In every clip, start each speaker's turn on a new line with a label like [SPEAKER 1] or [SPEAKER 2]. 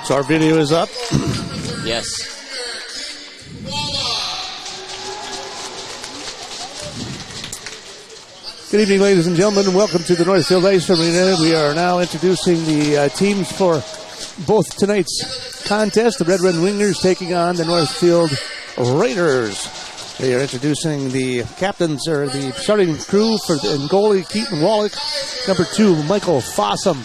[SPEAKER 1] So our video is up?
[SPEAKER 2] Yes.
[SPEAKER 1] Good evening, ladies and gentlemen, and welcome to the Northfield Ice Arena. We are now introducing the teams for both tonight's contest. The Red Wingers taking on the Northfield Raiders. They are introducing the captains, or the starting crew for in goalie, Keaton Wallach. Number 2, Michael Fossum.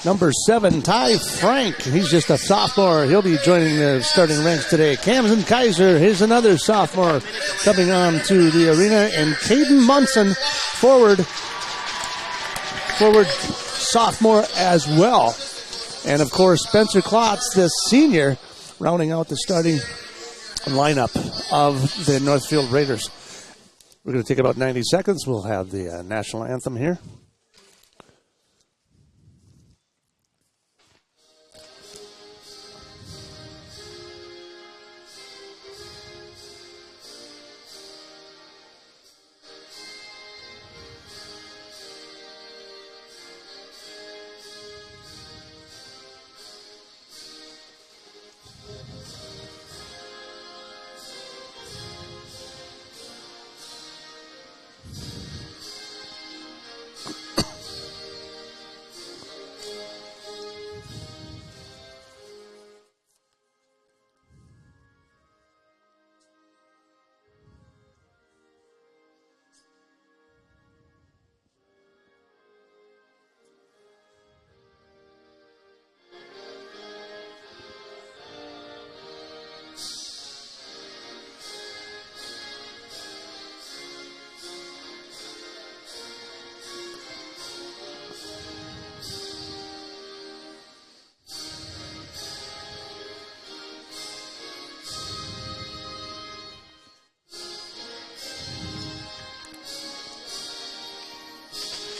[SPEAKER 1] Number 7, Ty Frank. He's just a sophomore. He'll be joining the starting ranks today. Camden Kaiser, here's another sophomore coming on to the arena. And Caden Munson, forward sophomore as well. And, of course, Spencer Klotz, the senior, rounding out the starting lineup of the Northfield Raiders. We're going to take about 90 seconds. We'll have the national anthem here.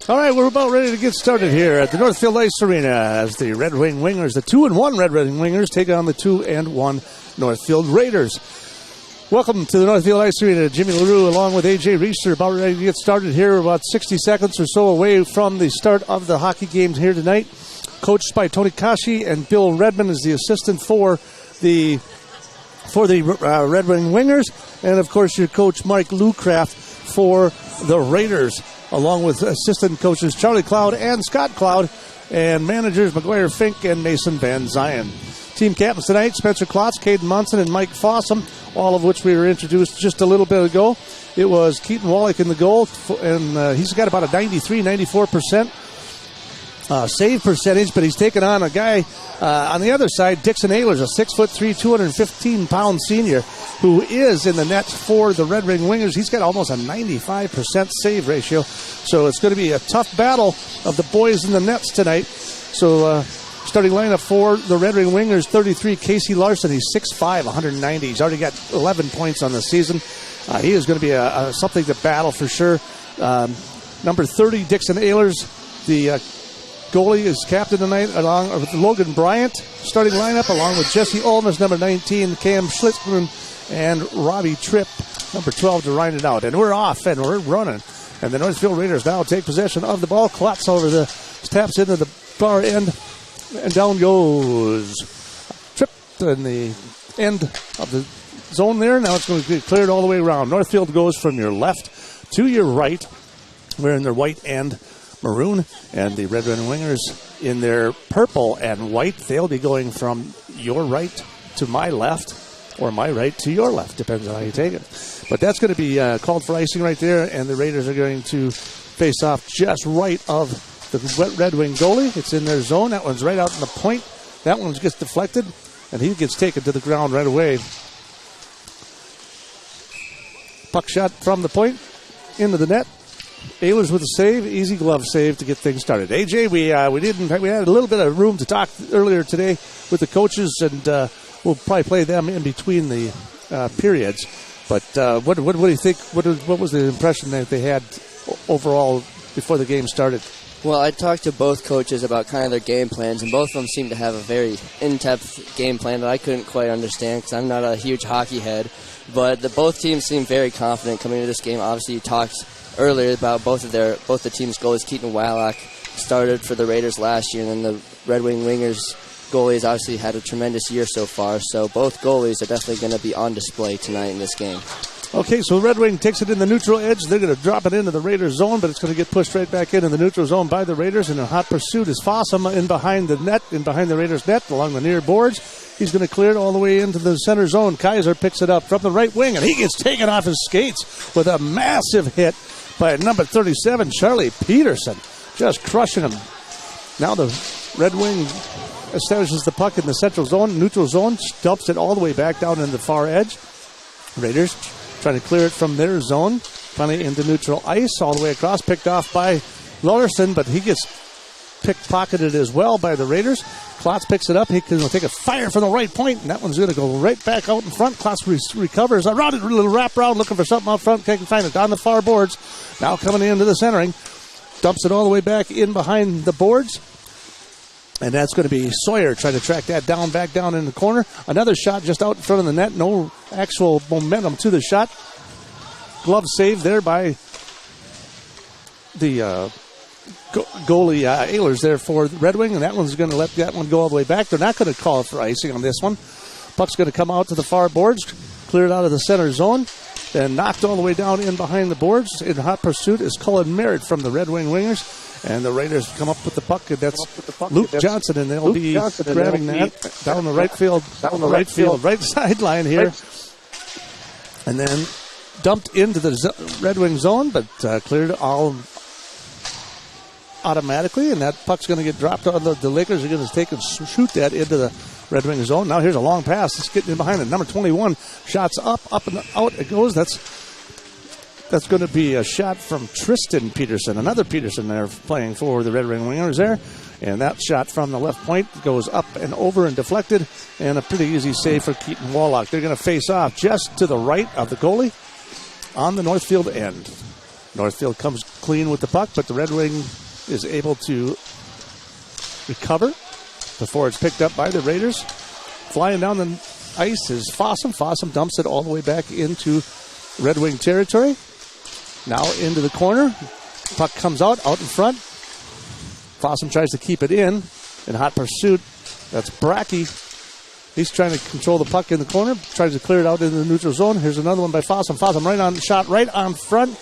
[SPEAKER 1] All right, we're about ready to get started here at the Northfield Ice Arena as the Red Wing Wingers, the 2-1 Red Wing Wingers, take on the 2-1 Northfield Raiders. Welcome to the Northfield Ice Arena. Jimmy LaRue along with AJ Reister about ready to get started here. We're about 60 seconds or so away from the start of the hockey games here tonight. Coached by Tony Kashi, and Bill Redmond is the assistant for the Red Wing Wingers. And, of course, your coach, Mike Lucraft, for the Raiders, along with assistant coaches Charlie Cloud and Scott Cloud, and managers McGuire Fink and Mason Van Zion. Team captains tonight, Spencer Klotz, Caden Munson, and Mike Fossum, all of which we were introduced just a little bit ago. It was Keaton Wallach in the goal, and he's got about a 94% save percentage, but he's taken on a guy on the other side, Dixon Ehlers, a 6'3", 215-pound senior, who is in the net for the Red Wing Wingers. He's got almost a 95% save ratio, so it's going to be a tough battle of the boys in the nets tonight. So starting lineup for the Red Wing Wingers, 33, Casey Larson. He's 6'5", 190. He's already got 11 points on the season. He is going to be something to battle for sure. Number 30, Dixon Ehlers, the goalie, is captain tonight, along with Logan Bryant. Starting lineup, along with Jesse Olmes, number 19, Cam Schlitzman, and Robbie Tripp, number 12, to round it out. And we're off, and we're running. And the Northfield Raiders now take possession of the ball. Klotz taps into the far end, and down goes Tripp in the end of the zone there. Now it's going to be cleared all the way around. Northfield goes from your left to your right. We're in their white and maroon, and the Red Wing Wingers in their purple and white. They'll be going from your right to my left, or my right to your left, depends on how you take it. But that's going to be called for icing right there, and the Raiders are going to face off just right of the Red Wing goalie. It's in their zone. That one's right out in the point. That one gets deflected, and he gets taken to the ground right away. Puck shot from the point into the net. Ehlers with a save, easy glove save to get things started. AJ, we had a little bit of room to talk earlier today with the coaches, and we'll probably play them in between the periods. But what do you think? What was the impression that they had overall before the game started?
[SPEAKER 2] Well, I talked to both coaches about kind of their game plans, and both of them seemed to have a very in-depth game plan that I couldn't quite understand because I'm not a huge hockey head. But both teams seemed very confident coming into this game. Obviously, you talked earlier about both the teams' goalies. Keaton Wallach started for the Raiders last year, and then the Red Wing Wingers goalies obviously had a tremendous year so far, so both goalies are definitely going to be on display tonight in this game.
[SPEAKER 1] Okay, so Red Wing takes it in the neutral edge. They're going to drop it into the Raiders zone, but it's going to get pushed right back into the neutral zone by the Raiders. And a hot pursuit is Fossum in behind the net, in behind the Raiders net, along the near boards. He's going to clear it all the way into the center zone. Kaiser picks it up from the right wing, and he gets taken off his skates with a massive hit by number 37, Charlie Peterson, just crushing him. Now the Red Wing establishes the puck in the central zone, neutral zone, dumps it all the way back down in the far edge. Raiders trying to clear it from their zone, finally into neutral ice, all the way across, picked off by Larson, but he gets pickpocketed as well by the Raiders. Klotz picks it up. He can take a fire from the right point, and that one's going to go right back out in front. Klotz recovers. Around it, a little wrap around, looking for something out front. Can't find it. Down the far boards. Now coming into the centering. Dumps it all the way back in behind the boards. And that's going to be Sawyer trying to track that down, back down in the corner. Another shot just out in front of the net. No actual momentum to the shot. Glove save there by the goalie Ehlers there for Red Wing. And that one's going to let that one go all the way back. They're not going to call for icing on this one. Puck's going to come out to the far boards. Cleared out of the center zone. Then knocked all the way down in behind the boards. In hot pursuit is Cullen Merritt from the Red Wing Wingers. And the Raiders come up with the puck, and that's Luke Johnson, and they'll be grabbing that down the right field, right sideline here. And then dumped into the Red Wing zone, but cleared all automatically, and that puck's going to get dropped on the Lakers are going to take and shoot that into the Red Wing zone. Now here's a long pass. It's getting in behind it. Number 21 shots up and out it goes. That's going to be a shot from Tristan Peterson. Another Peterson there playing for the Red Wing Wingers there. And that shot from the left point goes up and over and deflected. And a pretty easy save for Keaton Wallach. They're going to face off just to the right of the goalie on the Northfield end. Northfield comes clean with the puck, but the Red Wing is able to recover before it's picked up by the Raiders. Flying down the ice is Fossum. Fossum dumps it all the way back into Red Wing territory. Now into the corner. Puck comes out in front. Fossum tries to keep it in hot pursuit. That's Brackey. He's trying to control the puck in the corner. Tries to clear it out into the neutral zone. Here's another one by Fossum. Fossum right on front.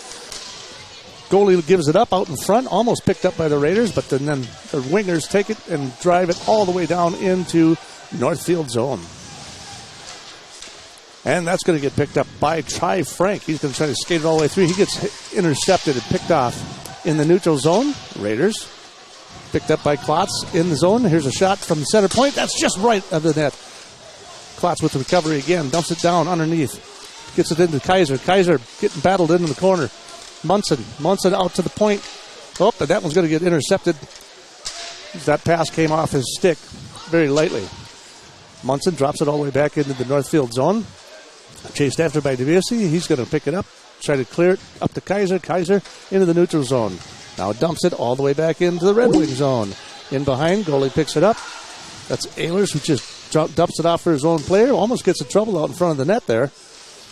[SPEAKER 1] Goalie gives it up out in front. Almost picked up by the Raiders, but then the Wingers take it and drive it all the way down into Northfield zone. And that's going to get picked up by Ty Frank. He's going to try to skate it all the way through. He gets intercepted and picked off in the neutral zone. Raiders picked up by Klotz in the zone. Here's a shot from the center point. That's just right of the net. Klotz with the recovery again. Dumps it down underneath. Gets it into Kaiser. Kaiser getting battled into the corner. Munson out to the point. Oh, but that one's going to get intercepted. That pass came off his stick very lightly. Munson drops it all the way back into the Northfield zone. Chased after by DeBiase. He's going to pick it up. Try to clear it up to Kaiser. Kaiser into the neutral zone. Now dumps it all the way back into the Red Wing zone. In behind, goalie picks it up. That's Ehlers, who just dumps it off for his own player. Almost gets in trouble out in front of the net there.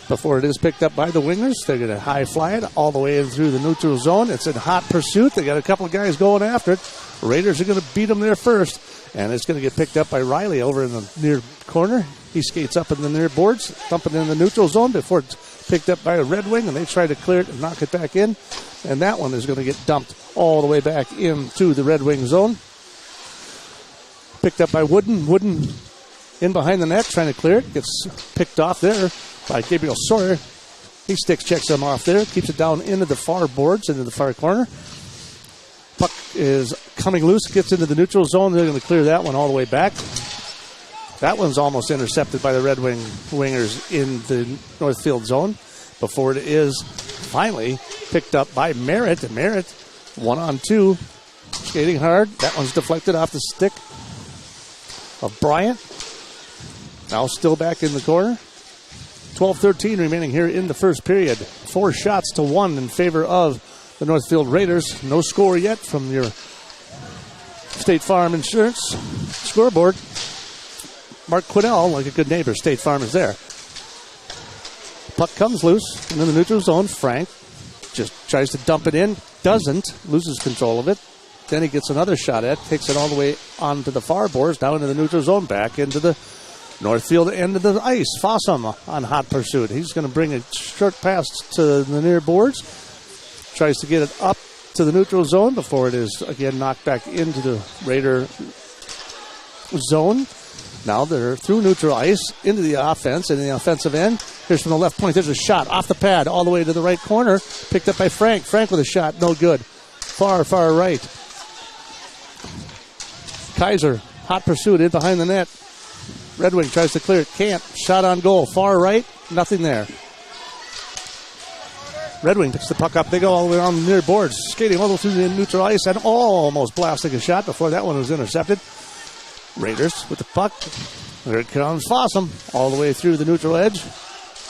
[SPEAKER 1] Before it is picked up by the Wingers. They're going to high fly it all the way in through the neutral zone. It's in hot pursuit. They got a couple of guys going after it. Raiders are going to beat them there first. And it's going to get picked up by Riley over in the near corner. He skates up in the near boards, thumping in the neutral zone before it's picked up by a Red Wing, and they try to clear it and knock it back in. And that one is going to get dumped all the way back into the Red Wing zone. Picked up by Wooden. Wooden in behind the net, trying to clear it. Gets picked off there by Gabriel Sawyer. He checks him off there, keeps it down into the far boards, into the far corner. Puck is coming loose, gets into the neutral zone. They're going to clear that one all the way back. That one's almost intercepted by the Red Wing Wingers in the Northfield zone before it is finally picked up by Merritt. And Merritt, 1-on-2, skating hard. That one's deflected off the stick of Bryant. Now still back in the corner. 12-13 remaining here in the first period. 4 shots to 1 in favor of the Northfield Raiders. No score yet from your State Farm Insurance scoreboard. Mark Quinnell, like a good neighbor, State Farm is there. Puck comes loose into the neutral zone. Frank just tries to dump it in. Doesn't. Loses control of it. Then he gets another shot at, takes it all the way onto the far boards, down into the neutral zone, back into the Northfield end of the ice. Fossum on hot pursuit. He's going to bring a short pass to the near boards. Tries to get it up to the neutral zone before it is again knocked back into the Raider zone. Now they're through neutral ice into the offense and the offensive end. Here's from the left point. There's a shot off the pad all the way to the right corner. Picked up by Frank. Frank with a shot. No good. Far, far right. Kaiser, hot pursuit in behind the net. Red Wing tries to clear it. Can't. Shot on goal. Far right. Nothing there. Red Wing picks the puck up. They go all the way on the near boards. Skating all the way through the neutral ice and almost blasting a shot before that one was intercepted. Raiders with the puck. There comes Fossum all the way through the neutral edge.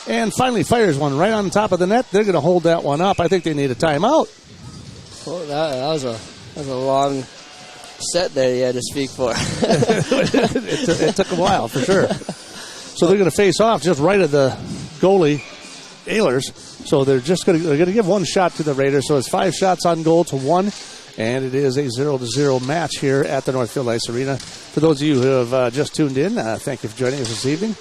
[SPEAKER 1] And finally fires one right on top of the net. They're going to hold that one up. I think they need a timeout.
[SPEAKER 2] Well, that was a long set there you had to speak for.
[SPEAKER 1] it took a while, for sure. So they're going to face off just right of the goalie, Ehlers. So they're going to give one shot to the Raiders. So it's 5 shots on goal to 1. And it is a 0-0 match here at the Northfield Ice Arena. For those of you who have just tuned in, thank you for joining us this evening.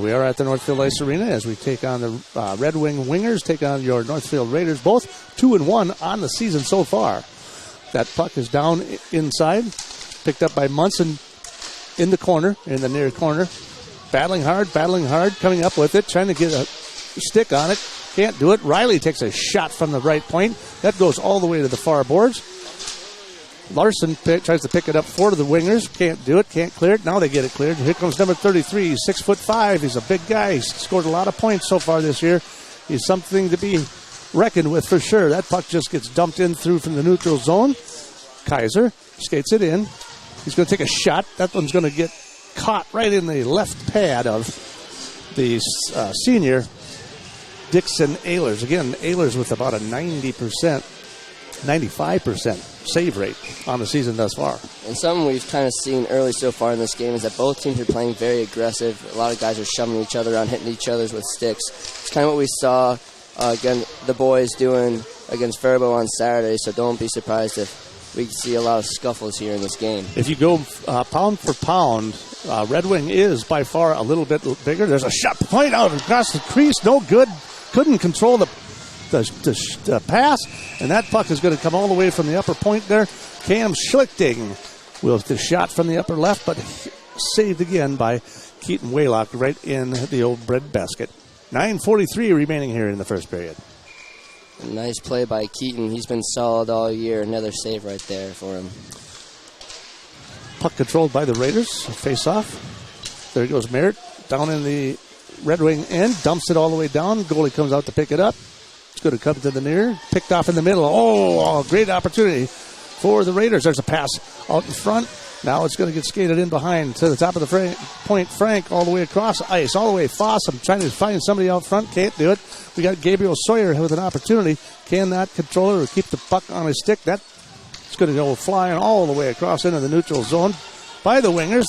[SPEAKER 1] We are at the Northfield Ice Arena as we take on the Red Wing Wingers, take on your Northfield Raiders, both 2-1 on the season so far. That puck is down inside, picked up by Munson in the corner, in the near corner. Battling hard, coming up with it, trying to get a stick on it. Can't do it. Riley takes a shot from the right point. That goes all the way to the far boards. Larson tries to pick it up for the Wingers. Can't do it. Can't clear it. Now they get it cleared. Here comes number 33. He's 6'5". He's a big guy. He's scored a lot of points so far this year. He's something to be reckoned with for sure. That puck just gets dumped in through from the neutral zone. Kaiser skates it in. He's going to take a shot. That one's going to get caught right in the left pad of the senior Dixon Ehlers. Again, Ehlers with about a 95% save rate on the season thus far.
[SPEAKER 2] And something we've kind of seen early so far in this game is that both teams are playing very aggressive. A lot of guys are shoving each other around, hitting each other with sticks. It's kind of what we saw again the boys doing against Faribault on Saturday, so don't be surprised if we see a lot of scuffles here in this game.
[SPEAKER 1] If you go pound for pound, Red Wing is by far a little bit bigger. There's a shot point out across the crease. No good. Couldn't control the pass, and that puck is going to come all the way from the upper point there. Cam Schlichting with the shot from the upper left, but saved again by Keaton Waylock right in the old bread basket. 9:43 remaining here in the first period.
[SPEAKER 2] A nice play by Keaton. He's been solid all year. Another save right there for him.
[SPEAKER 1] Puck controlled by the Raiders. Face off. There goes Merritt down in the Red Wing end. Dumps it all the way down. Goalie comes out to pick it up. It's going to come to the near. Picked off in the middle. Oh, great opportunity for the Raiders. There's a pass out in front. Now it's going to get skated in behind to the top of the point. Frank all the way across ice. All the way Fossum trying to find somebody out front. Can't do it. We got Gabriel Sawyer with an opportunity. Cannot control it or keep the puck on his stick. That's going to go flying all the way across into the neutral zone by the Wingers.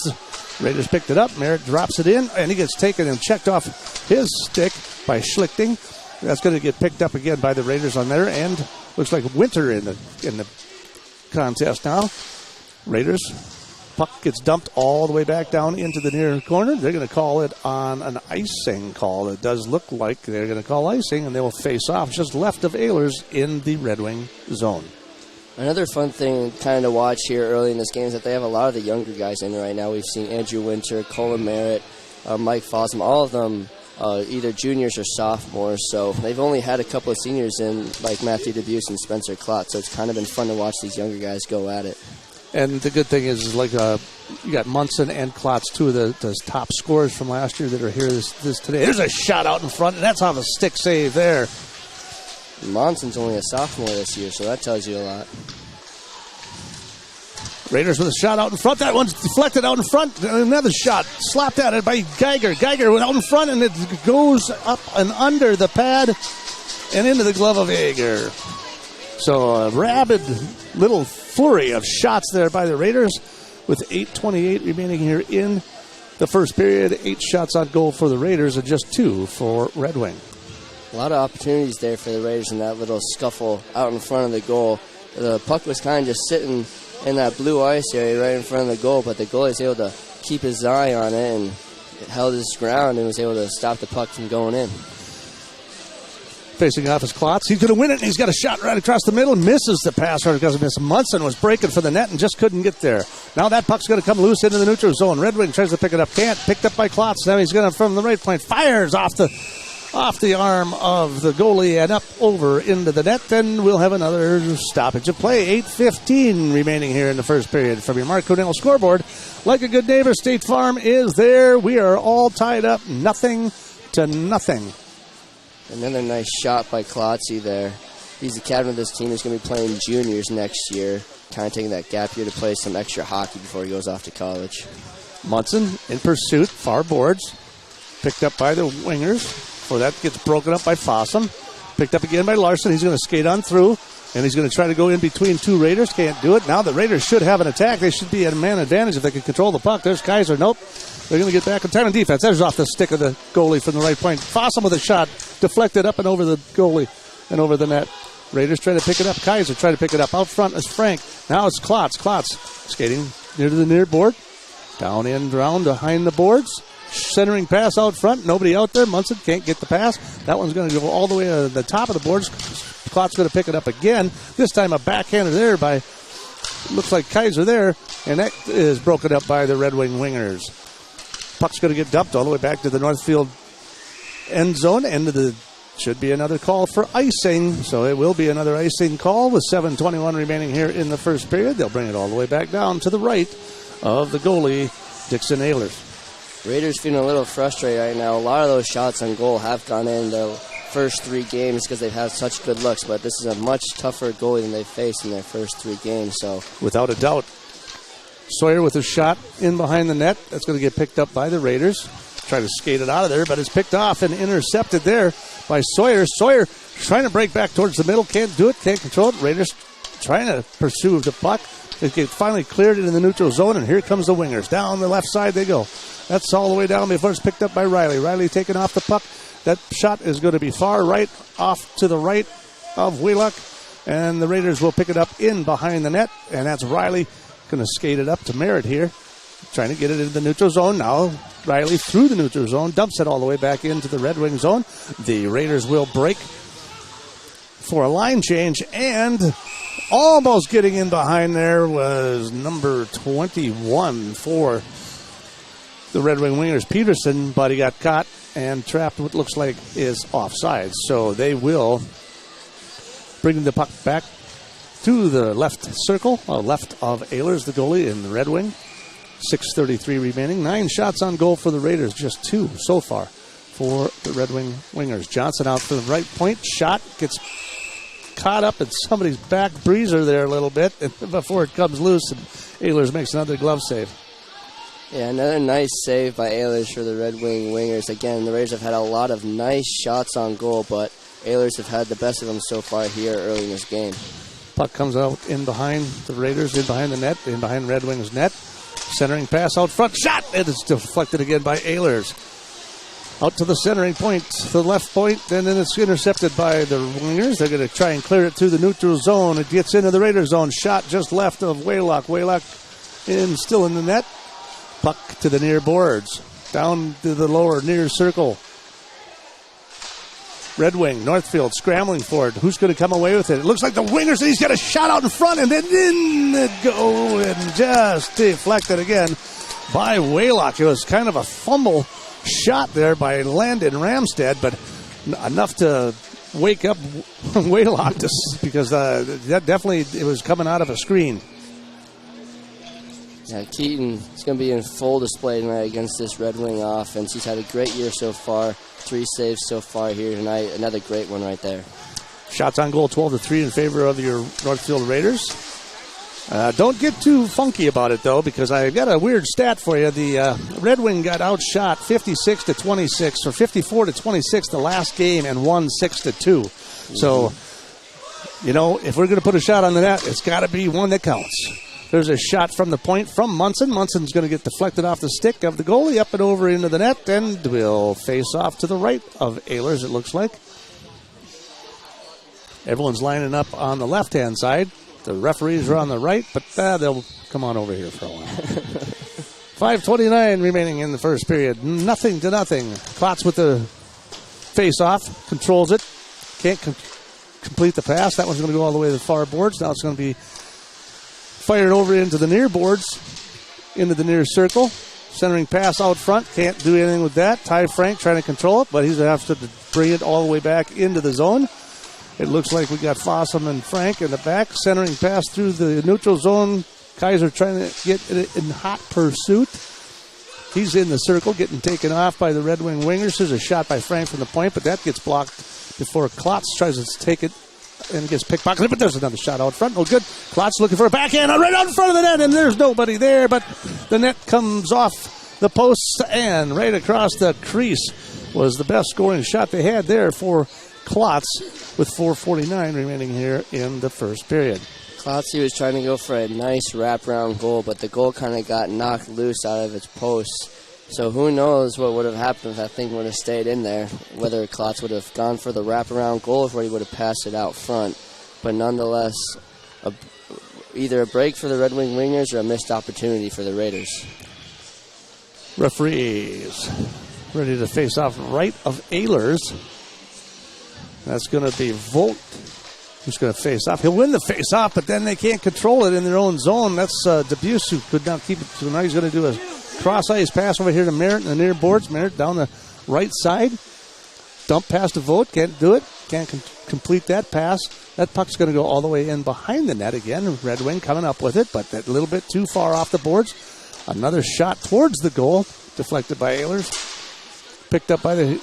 [SPEAKER 1] The Raiders picked it up. Merritt drops it in, and he gets taken and checked off his stick by Schlichting. That's going to get picked up again by the Raiders on there, and looks like Winter in the contest now. Raiders, puck gets dumped all the way back down into the near corner. They're going to call it on an icing call. It does look like they're going to call icing, and they will face off just left of Ehlers in the Red Wing zone.
[SPEAKER 2] Another fun thing kind of to watch here early in this game is that they have a lot of the younger guys in right now. We've seen Andrew Winter, Colin Merritt, Mike Fossum, all of them either juniors or sophomores. So they've only had a couple of seniors in, like Matthew DeBuse and Spencer Klotz. So it's kind of been fun to watch these younger guys go at it.
[SPEAKER 1] And the good thing is like you got Munson and Klotz, two of the top scorers from last year that are here this today. There's a shot out in front, and that's off a stick save there.
[SPEAKER 2] Monson's only a sophomore this year, so that tells you a lot.
[SPEAKER 1] Raiders with a shot out in front. That one's deflected out in front. Another shot slapped at it by Geiger. Geiger went out in front, and it goes up and under the pad and into the glove of Geiger. So a rabid little flurry of shots there by the Raiders with 8:28 remaining here in the first period. 8 shots on goal for the Raiders and just 2 for Red Wing.
[SPEAKER 2] A lot of opportunities there for the Raiders in that little scuffle out in front of the goal. The puck was kind of just sitting in that blue ice area right in front of the goal, but the goalie was able to keep his eye on it and held his ground and was able to stop the puck from going in.
[SPEAKER 1] Facing off his Klotz. He's going to win it, and he's got a shot right across the middle. Misses the pass, or doesn't miss. Munson was breaking for the net and just couldn't get there. Now that puck's going to come loose into the neutral zone. Red Wing tries to pick it up. Can't. Picked up by Klotz. Now he's going to, from the right point, fires off the arm of the goalie and up over into the net. Then we'll have another stoppage of play. 8:15 remaining here in the first period. From your Mark Cornell scoreboard, like a good neighbor, State Farm is there. We are all tied up 0-0.
[SPEAKER 2] Another nice shot by Klotzy there. He's the captain of this team. He's going to be playing juniors next year, kind of taking that gap year to play some extra hockey before he goes off to college.
[SPEAKER 1] Munson in pursuit, far boards, picked up by the wingers. For that gets broken up by Fossum. Picked up again by Larson. He's going to skate on through, and he's going to try to go in between two Raiders. Can't do it. Now the Raiders should have an attack. They should be at a man advantage if they can control the puck. There's Kaiser. Nope. They're going to get back in time on defense. There's off the stick of the goalie from the right point. Fossum with a shot. Deflected up and over the goalie and over the net. Raiders trying to pick it up. Kaiser trying to pick it up. Out front is Frank. Now it's Klotz. Klotz skating near to the near board. Down in, round behind the boards. Centering pass out front. Nobody out there. Munson can't get the pass. That one's going to go all the way to the top of the boards. Klotz going to pick it up again. This time a backhander there by, looks like Kaiser there. And that is broken up by the Red Wing wingers. Puck's going to get dumped all the way back to the Northfield end zone. Should be another call for icing. So it will be another icing call with 7:21 remaining here in the first period. They'll bring it all the way back down to the right of the goalie, Dixon Ehlers.
[SPEAKER 2] Raiders feeling a little frustrated right now. A lot of those shots on goal have gone in the first 3 games because they've had such good looks, but this is a much tougher goalie than they've faced in their first 3 games. So
[SPEAKER 1] without a doubt. Sawyer with a shot in behind the net. That's going to get picked up by the Raiders. Try to skate it out of there, but it's picked off and intercepted there by Sawyer. Sawyer trying to break back towards the middle. Can't do it. Can't control it. Raiders trying to pursue the puck. They get finally cleared it in the neutral zone, and here comes the wingers. Down the left side they go. That's all the way down before it's picked up by Riley. Riley taking off the puck. That shot is going to be far right, off to the right of Wheelock, and the Raiders will pick it up in behind the net, and that's Riley going to skate it up to Merritt here, trying to get it into the neutral zone. Now Riley through the neutral zone, dumps it all the way back into the Red Wing zone. The Raiders will break for a line change, and almost getting in behind there was number 21 for the Red Wing wingers, Peterson, but he got caught and trapped what looks like is offside. So they will bring the puck back to the left circle, left of Ehlers, the goalie, in the Red Wing. 6:33 remaining. 9 shots on goal for the Raiders, just 2 so far for the Red Wing wingers. Johnson out for the right point. Shot gets caught up in somebody's back breezer there a little bit before it comes loose, and Ehlers makes another glove save.
[SPEAKER 2] Yeah, another nice save by Ehlers for the Red Wing wingers. Again, the Raiders have had a lot of nice shots on goal, but Ehlers have had the best of them so far here early in this game.
[SPEAKER 1] Puck comes out in behind the Raiders, in behind the net, in behind Red Wing's net. Centering pass out front. Shot! And it's deflected again by Ehlers. Out to the centering point, to the left point, and then it's intercepted by the wingers. They're going to try and clear it through the neutral zone. It gets into the Raider zone. Shot just left of Waylock. Waylock still in the net. Puck to the near boards. Down to the lower near circle. Red Wing, Northfield scrambling for it. Who's going to come away with it? It looks like the wingers. He's got a shot out in front, and then in the go, and just deflected again by Waylock. It was kind of a fumble shot there by Landon Ramstead, but enough to wake up Waylock because that definitely it was coming out of a screen.
[SPEAKER 2] Yeah, Keaton is going to be in full display tonight against this Red Wing offense. He's had a great year so far. 3 saves so far here tonight. Another great one right there.
[SPEAKER 1] Shots on goal 12-3 in favor of your Northfield Raiders. Don't get too funky about it, though, because I got a weird stat for you. The Red Wing got outshot 56-26 or 54-26 the last game and won 6-2. Mm-hmm. So, if we're going to put a shot on the net, it's got to be one that counts. There's a shot from the point from Munson. Munson's going to get deflected off the stick of the goalie up and over into the net, and will face off to the right of Ehlers, it looks like. Everyone's lining up on the left-hand side. The referees are on the right, but they'll come on over here for a while. 5:29 remaining in the first period. 0-0. Klotz with the face-off, controls it. Can't complete the pass. That one's going to go all the way to the far boards. Now it's going to be fired over into the near boards, into the near circle. Centering pass out front. Can't do anything with that. Ty Frank trying to control it, but he's going to have to bring it all the way back into the zone. It looks like we got Fossum and Frank in the back. Centering pass through the neutral zone. Kaiser trying to get it in hot pursuit. He's in the circle, getting taken off by the Red Wing Wingers. There's a shot by Frank from the point, but that gets blocked before Klotz tries to take it and gets pickpocketed. But there's another shot out front. No good. Klotz looking for a backhand right out in front of the net, and there's nobody there. But the net comes off the posts and right across the crease was the best scoring shot they had there for Klotz with 4:49 remaining here in the first period.
[SPEAKER 2] Klotz was trying to go for a nice wraparound goal, but the goal kind of got knocked loose out of its posts. So who knows what would have happened if that thing would have stayed in there, whether Klotz would have gone for the wraparound goal or he would have passed it out front. But nonetheless, either a break for the Red Wing Wingers or a missed opportunity for the Raiders.
[SPEAKER 1] Referees ready to face off right of Ehlers. That's going to be Volt who's going to face off. He'll win the face off, but then they can't control it in their own zone. That's Debuse who could not keep it. So now he's going to do a cross-ice pass over here to Merritt in the near boards. Merritt down the right side. Dump pass to Vogt. Can't do it. Can't complete that pass. That puck's going to go all the way in behind the net again. Red Wing coming up with it, but a little bit too far off the boards. Another shot towards the goal. Deflected by Ehlers. Picked up by the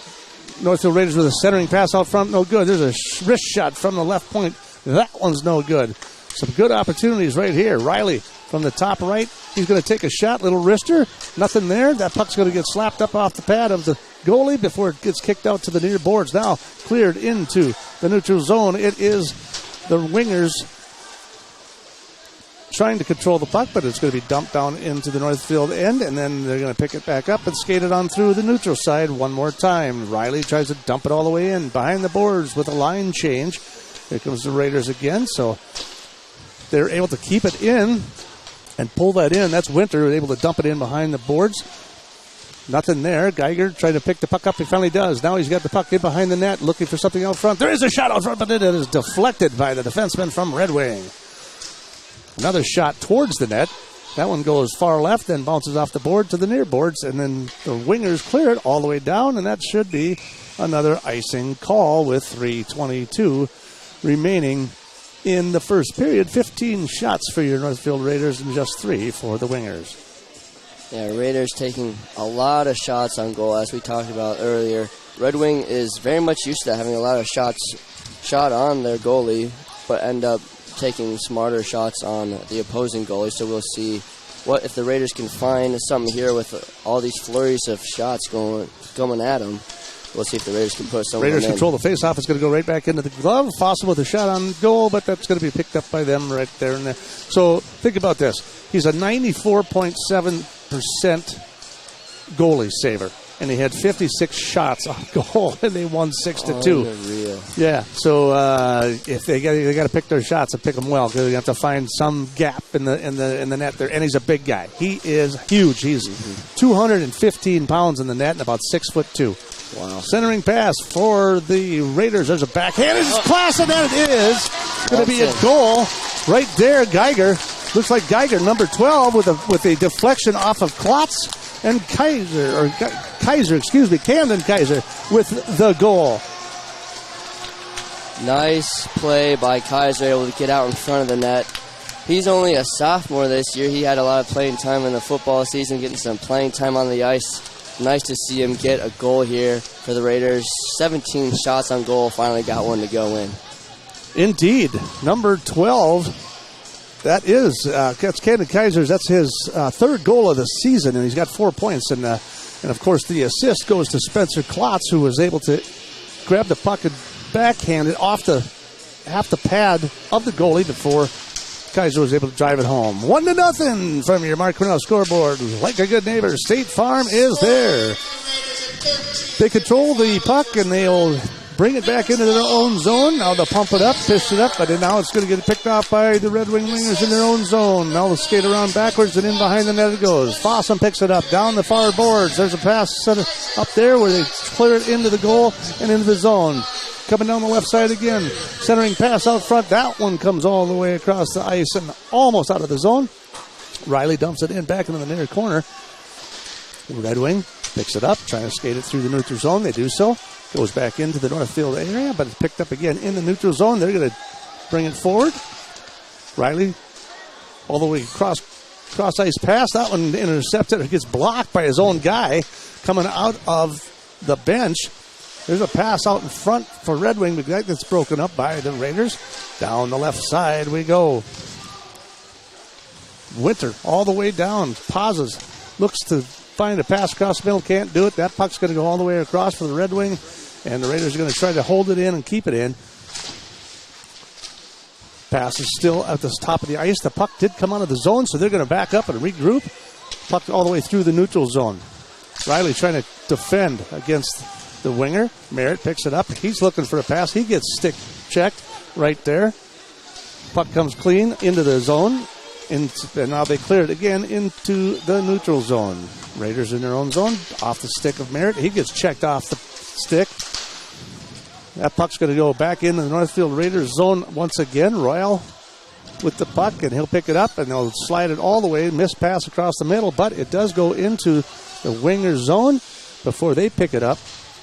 [SPEAKER 1] Northfield Raiders with a centering pass out front. No good. There's a wrist shot from the left point. That one's no good. Some good opportunities right here. Riley from the top right. He's going to take a shot. Little wrister. Nothing there. That puck's going to get slapped up off the pad of the goalie before it gets kicked out to the near boards. Now cleared into the neutral zone. It is the Wingers trying to control the puck, but it's going to be dumped down into the Northfield end, and then they're going to pick it back up and skate it on through the neutral side one more time. Riley tries to dump it all the way in behind the boards with a line change. Here comes the Raiders again, so they're able to keep it in and pull that in. That's Winter able to dump it in behind the boards. Nothing there. Geiger trying to pick the puck up. He finally does. Now he's got the puck in behind the net, looking for something out front. There is a shot out front, but it is deflected by the defenseman from Red Wing. Another shot towards the net. That one goes far left, then bounces off the board to the near boards, and then the Wingers clear it all the way down, and that should be another icing call with 3:22 remaining in the first period. 15 shots for your Northfield Raiders and just 3 for the Wingers.
[SPEAKER 2] Yeah, Raiders taking a lot of shots on goal, as we talked about earlier. Red Wing is very much used to having a lot of shots shot on their goalie, but end up taking smarter shots on the opposing goalie. So we'll see what if the Raiders can find something here with all these flurries of shots going at them. We'll see if the Raiders can put some.
[SPEAKER 1] Raiders control the face-off. It's going to go right back into the glove. Fossum with a shot on goal, but that's going to be picked up by them right there. And there. So think about this. He's a 94.7% goalie saver, and he had 56 shots on goal, and they won 6-2.
[SPEAKER 2] Unreal.
[SPEAKER 1] Yeah. So if they got to pick their shots and pick them well, because they have to find some gap in the net there. And he's a big guy. He is huge. He's 215 pounds in the net and about 6'2".
[SPEAKER 2] Wow.
[SPEAKER 1] Centering pass for the Raiders. There's a backhand. It's class, and that it is going to be a goal right there. Geiger. Looks like Geiger, number 12, with a deflection off of Klotz and Camden Kaiser with the goal.
[SPEAKER 2] Nice play by Kaiser, able to get out in front of the net. He's only a sophomore this year. He had a lot of playing time in the football season, getting some playing time on the ice. Nice to see him get a goal here for the Raiders. 17 shots on goal, finally got one to go in.
[SPEAKER 1] Indeed. Number 12, that's Camden Kaiser's. That's his third goal of the season, and he's got 4 points. And of course, the assist goes to Spencer Klotz, who was able to grab the puck and backhand it off half the pad of the goalie before Kaiser was able to drive it home. 1-0 from your Mark Cornell scoreboard. Like a good neighbor, State Farm is there. They control the puck, and they'll bring it back into their own zone. Now they'll pump it up, pitch it up, but now it's going to get picked off by the Red Wing Wingers in their own zone. Now they'll skate around backwards, and in behind the net it goes. Fossum picks it up, down the far boards. There's a pass set up there where they clear it into the goal and into the zone. Coming down the left side again. Centering pass out front. That one comes all the way across the ice and almost out of the zone. Riley dumps it in back into the near corner. The Red Wing picks it up, trying to skate it through the neutral zone. They do so. Goes back into the Northfield area, but it's picked up again in the neutral zone. They're going to bring it forward. Riley all the way cross ice pass. That one intercepted. It gets blocked by his own guy coming out of the bench. There's a pass out in front for Red Wing, but that gets broken up by the Raiders. Down the left side we go. Winter all the way down. Pauses. Looks to find a pass across the middle. Can't do it. That puck's going to go all the way across for the Red Wing. And the Raiders are going to try to hold it in and keep it in. Pass is still at the top of the ice. The puck did come out of the zone, so they're going to back up and regroup. Puck all the way through the neutral zone. Riley trying to defend against the winger. Merritt picks it up. He's looking for a pass. He gets stick checked right there. Puck comes clean into the zone. And now they clear it again into the neutral zone. Raiders in their own zone. Off the stick of Merritt. He gets checked off the stick. That puck's going to go back into the Northfield Raiders zone once again. Royal with the puck, and he'll pick it up, and they'll slide it all the way. Miss pass across the middle, but it does go into the winger zone before they pick it up.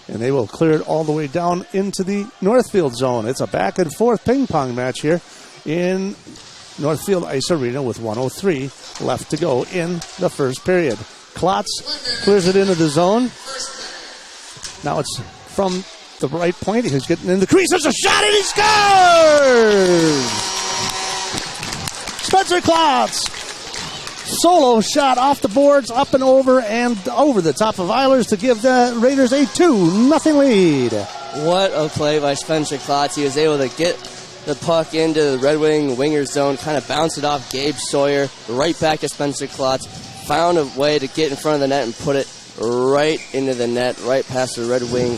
[SPEAKER 1] And they will clear it all the way down into the Northfield zone. It's a back and forth ping pong match here in Northfield Ice Arena with 1:03 left to go in the first period. Klotz clears it into the zone. Now it's from the right point. He's getting in the crease. There's a shot and he scores! Spencer Klotz. Solo shot off the boards, up and over the top of Eilers to give the Raiders a 2-0 lead.
[SPEAKER 2] What a play by Spencer Klotz. He was able to get the puck into the Red Wing winger zone, kind of bounce it off Gabe Sawyer, right back to Spencer Klotz. Found a way to get in front of the net and put it right into the net, right past the Red Wing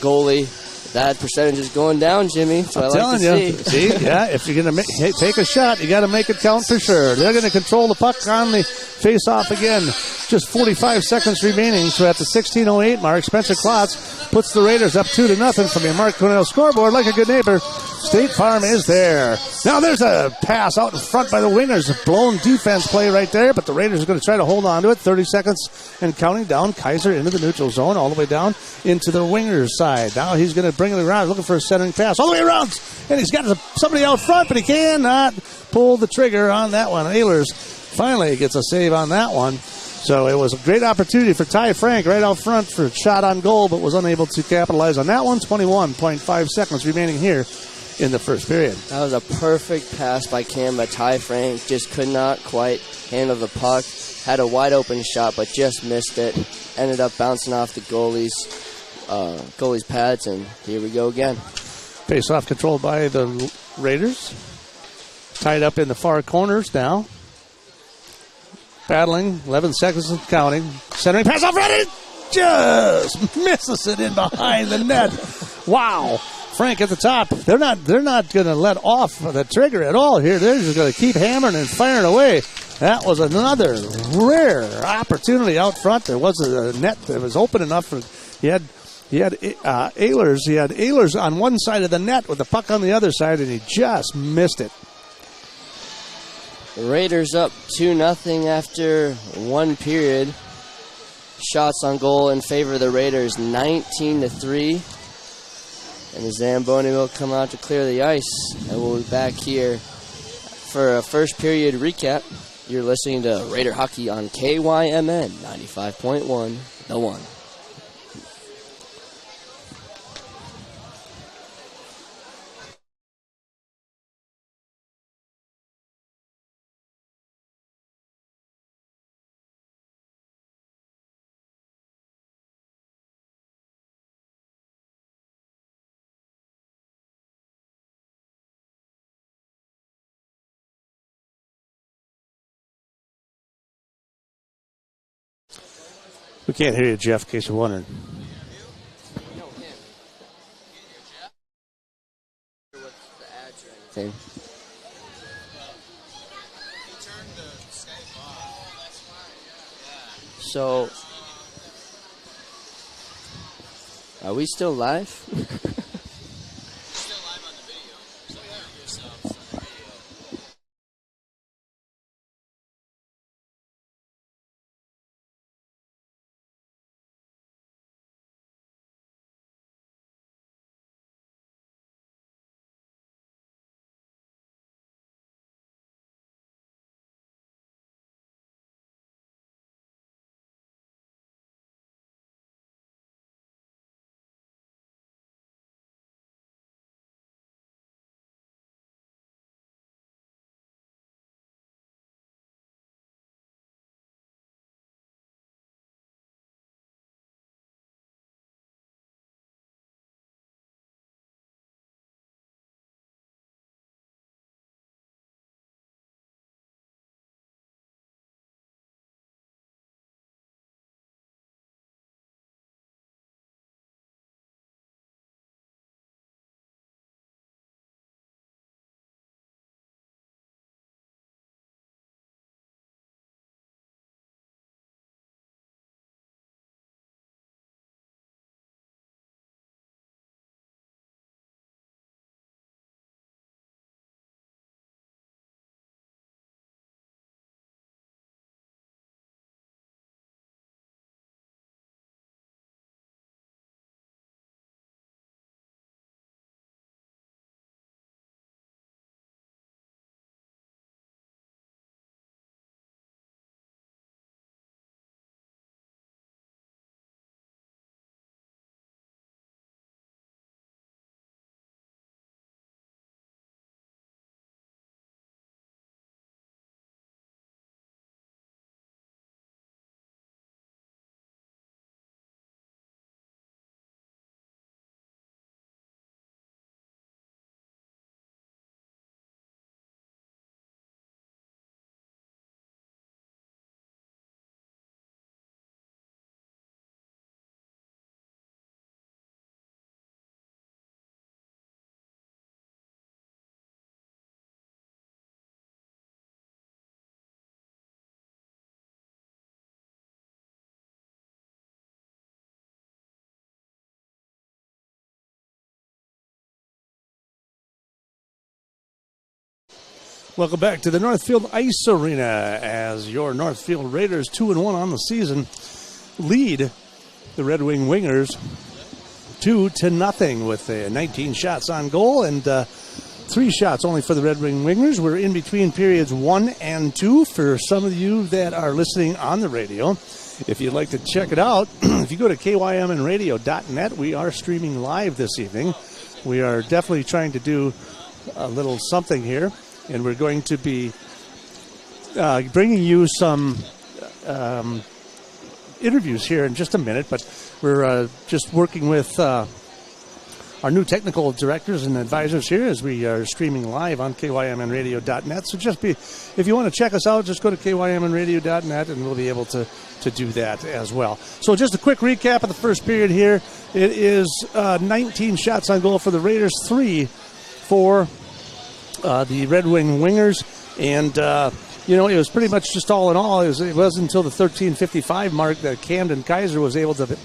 [SPEAKER 2] goalie. That percentage is going down, Jimmy. So I like to
[SPEAKER 1] see. Yeah, if you're going to take a shot, you got to make it count for sure. They're going to control the puck on the face-off again. Just 45 seconds remaining. So at the 16:08 mark, Spencer Klotz puts the Raiders up 2-0 from the Mark Cornell scoreboard. Like a good neighbor, State Farm is there. Now there's a pass out in front by the Wingers. A blown defense play right there, but the Raiders are going to try to hold on to it. 30 seconds and counting down. Kaiser into the neutral zone, all the way down into the Wingers side. Now he's going to bring it around, looking for a centering pass all the way around. And he's got somebody out front, but he cannot pull the trigger on that one. Ehlers finally gets a save on that one. So it was a great opportunity for Ty Frank right out front for a shot on goal, but was unable to capitalize on that one. 21.5 seconds remaining here in the first period.
[SPEAKER 2] That was a perfect pass by Cam, but Ty Frank just could not quite handle the puck. Had a wide open shot, but just missed it. Ended up bouncing off the goalie's pads, and here we go again.
[SPEAKER 1] Face-off controlled by the Raiders. Tied up in the far corners now. Battling, 11 seconds and counting. Centering pass off, ready! Just misses it in behind the net. Wow. Frank at the top. They're not going to let off the trigger at all here. They're just going to keep hammering and firing away. That was another rare opportunity out front. There was a net that was open enough for he had Ehlers. He had Ehlers on one side of the net with the puck on the other side, and he just missed it.
[SPEAKER 2] The Raiders up 2-0 after one period. Shots on goal in favor of the Raiders, 19-3. And the Zamboni will come out to clear the ice. And we'll be back here for a first period recap. You're listening to Raider Hockey on KYMN 95.1, The One.
[SPEAKER 1] We can't hear you, Jeff, in case you're wondering.
[SPEAKER 2] anything. So, are we still live?
[SPEAKER 1] Welcome back to the Northfield Ice Arena as your Northfield Raiders, 2-1 on the season, lead the Red Wing Wingers 2-0 with 19 shots on goal and 3 shots only for the Red Wing Wingers. We're in between periods 1 and 2 for some of you that are listening on the radio. If you'd like to check it out, if you go to kymnradio.net, we are streaming live this evening. We are definitely trying to do a little something here. And we're going to be bringing you some interviews here in just a minute. But we're just working with our new technical directors and advisors here as we are streaming live on kymnradio.net. So if you want to check us out, just go to kymnradio.net and we'll be able to do that as well. So just a quick recap of the first period here. It is 19 shots on goal for the Raiders, 3 for the Red Wing Wingers, and it was pretty much just all in all. It wasn't until the 13:55 mark that Camden Kaiser was able to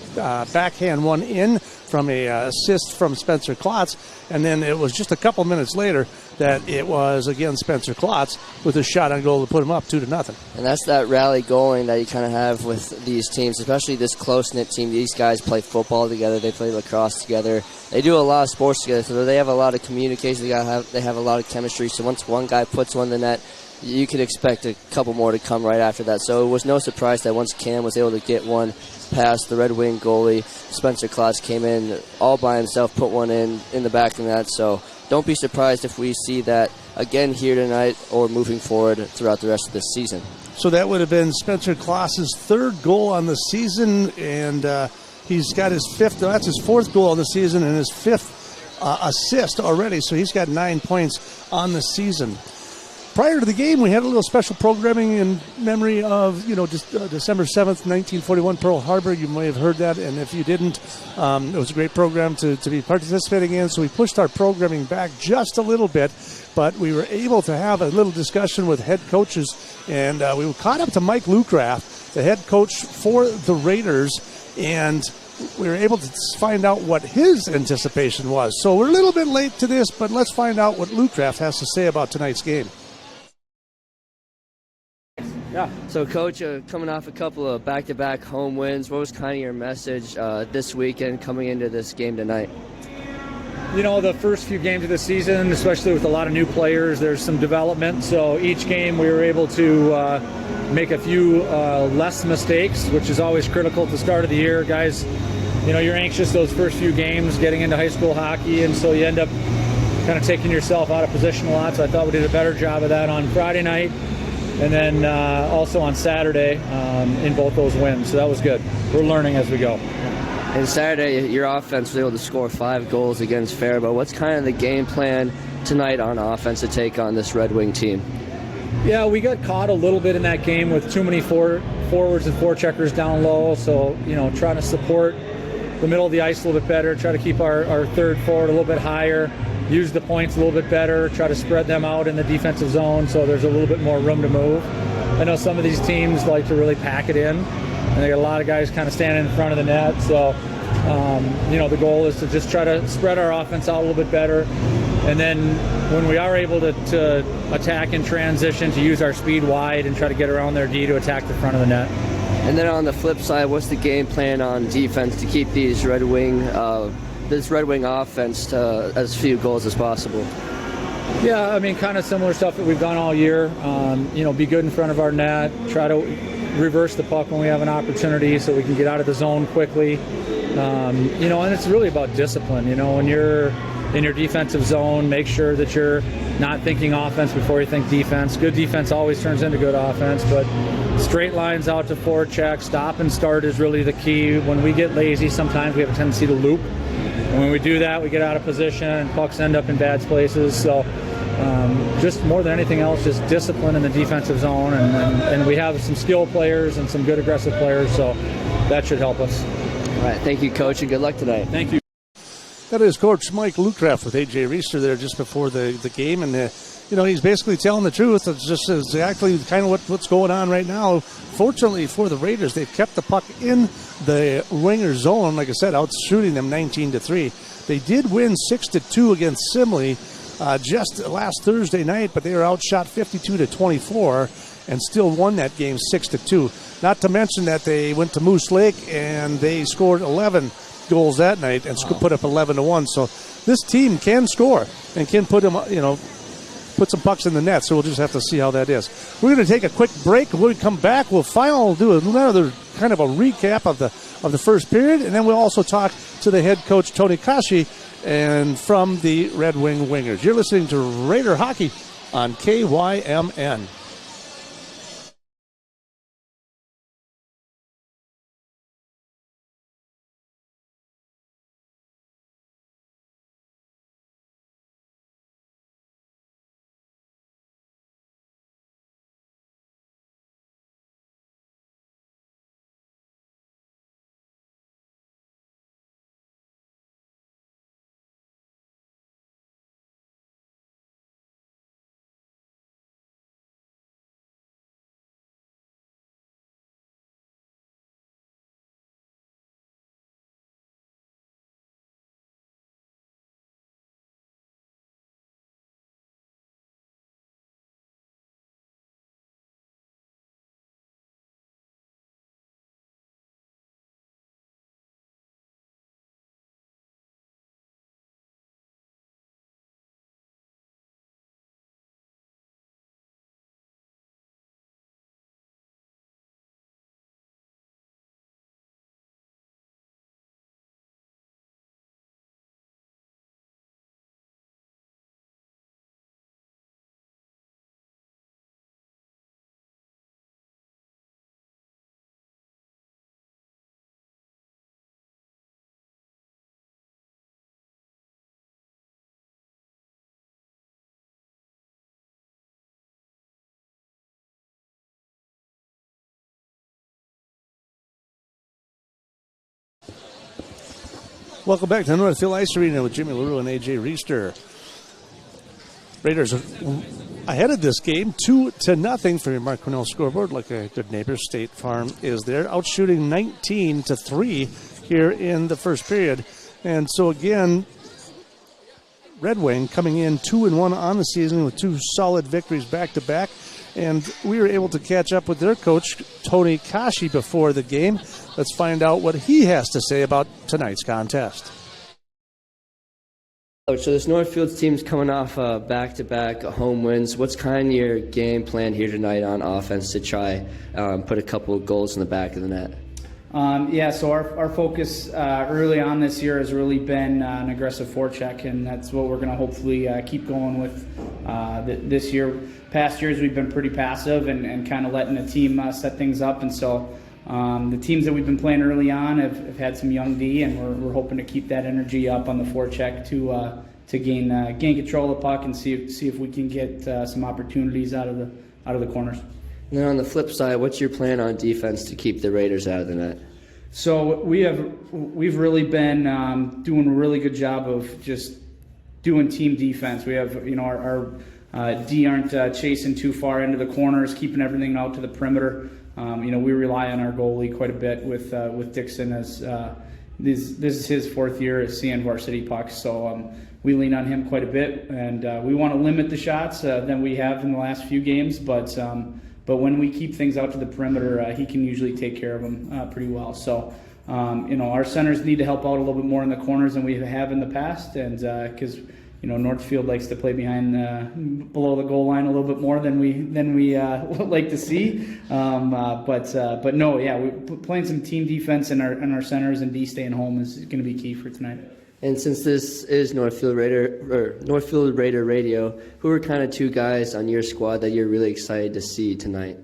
[SPEAKER 1] backhand one in from a assist from Spencer Klotz, and then it was just a couple minutes later that it was again Spencer Klotz with a shot on goal to put him up 2-0.
[SPEAKER 2] And that's that rally going that you kind of have with these teams, especially this close-knit team. These guys play football together. They play lacrosse together. They do a lot of sports together, so they have a lot of communication. They have a lot of chemistry. So once one guy puts one in the net, you could expect a couple more to come right after that. So it was no surprise that once Cam was able to get one past the Red Wing goalie, Spencer Klotz came in all by himself, put one in the back of the net. So don't be surprised if we see that again here tonight or moving forward throughout the rest of this season.
[SPEAKER 1] So that would have been Spencer Klotz's 3rd goal on the season, and he's got his 5th. That's his 4th goal on the season and his 5th assist already. So he's got 9 points on the season. prior to the game, we had a little special programming in memory of, just December 7th, 1941, Pearl Harbor. You may have heard that, and if you didn't, it was a great program to be participating in. So we pushed our programming back just a little bit, but we were able to have a little discussion with head coaches, and we were caught up to Mike Lucraft, the head coach for the Raiders, and we were able to find out what his anticipation was. So we're a little bit late to this, but let's find out what Lucraft has to say about tonight's game.
[SPEAKER 2] Yeah. So, Coach, coming off a couple of back-to-back home wins, what was kind of your message this weekend coming into this game tonight?
[SPEAKER 3] The first few games of the season, especially with a lot of new players, there's some development. So each game we were able to make a few less mistakes, which is always critical at the start of the year. Guys, you're anxious those first few games getting into high school hockey, and so you end up kind of taking yourself out of position a lot. So I thought we did a better job of that on Friday night, and then also on Saturday in both those wins. So that was good. We're learning as we go.
[SPEAKER 2] And Saturday, your offense was able to score 5 goals against Faribault. What's kind of the game plan tonight on offense to take on this Red Wing team?
[SPEAKER 3] Yeah, we got caught a little bit in that game with too many forwards and forecheckers down low. So, trying to support the middle of the ice a little bit better, try to keep our third forward a little bit higher, use the points a little bit better, try to spread them out in the defensive zone so there's a little bit more room to move. I know some of these teams like to really pack it in, and they got a lot of guys kind of standing in front of the net. So, the goal is to just try to spread our offense out a little bit better. And then when we are able to attack in transition, to use our speed wide and try to get around their D to attack the front of the net.
[SPEAKER 2] And then on the flip side, what's the game plan on defense to keep these Red Wing offense to as few goals as possible?
[SPEAKER 3] Yeah, kind of similar stuff that we've done all year. Be good in front of our net, try to reverse the puck when we have an opportunity so we can get out of the zone quickly. And it's really about discipline. When you're in your defensive zone, make sure that you're not thinking offense before you think defense. Good defense always turns into good offense, but straight lines out to forecheck, stop and start is really the key. When we get lazy, sometimes we have a tendency to loop. And when we do that, we get out of position and pucks end up in bad places. So just more than anything else, just discipline in the defensive zone. And we have some skilled players and some good aggressive players, so that should help us.
[SPEAKER 2] All right, thank you, Coach, and good luck tonight.
[SPEAKER 3] Thank you.
[SPEAKER 1] That is Coach Mike Lucraft with A.J. Reister there just before the game, and he's basically telling the truth. It's just exactly kind of what's going on right now. Fortunately for the Raiders, they've kept the puck in the winger zone. Like I said, out shooting them 19-3. They did win 6-2 against Simley just last Thursday night, but they were outshot 52-24 and still won that game 6-2. Not to mention that they went to Moose Lake and they scored 11 goals that night and put up 11-1. So this team can score and can put them, put some pucks in the net. So we'll just have to see how that is. We're going to take a quick break. When we come back, we'll do another kind of a recap of the first period, and then we'll also talk to the head coach Tony Kashi and from the Red Wing Wingers. You're listening to Raider Hockey on KYMN. Welcome back to the Northfield Ice Arena with Jimmy LaRue and A.J. Reister. Raiders are ahead of this game, 2-0 for your Mark Cornell scoreboard. Like a good neighbor, State Farm is there, outshooting 19-3 here in the first period. And so again, Red Wing coming in 2-1 on the season with 2 solid victories back-to-back. And we were able to catch up with their coach, Tony Kashi, before the game. Let's find out what he has to say about tonight's contest.
[SPEAKER 2] So this Northfield team's coming off back-to-back home wins. What's kind of your game plan here tonight on offense to try put a couple of goals in the back of the net?
[SPEAKER 4] So our focus early on this year has really been an aggressive forecheck, and that's what we're going to hopefully keep going with this year. Past years we've been pretty passive and kind of letting the team set things up, and so the teams that we've been playing early on have had some young D, and we're hoping to keep that energy up on the forecheck to gain control of the puck and see if we can get some opportunities out of the corners.
[SPEAKER 2] And then on the flip side, what's your plan on defense to keep the Raiders out of the net?
[SPEAKER 4] So we've really been doing a really good job of just doing team defense. We have our D aren't chasing too far into the corners, keeping everything out to the perimeter. We rely on our goalie quite a bit with Dixon as this is his fourth year as seeing varsity pucks. So we lean on him quite a bit, and we want to limit the shots than we have in the last few games, but when we keep things out to the perimeter, he can usually take care of them pretty well. So, our centers need to help out a little bit more in the corners than we have in the past, and because Northfield likes to play behind below the goal line a little bit more than we like to see. Playing some team defense in our centers and D staying home is going to be key for tonight.
[SPEAKER 2] And since this is Northfield Raider Radio, who are kind of 2 guys on your squad that you're really excited to see tonight?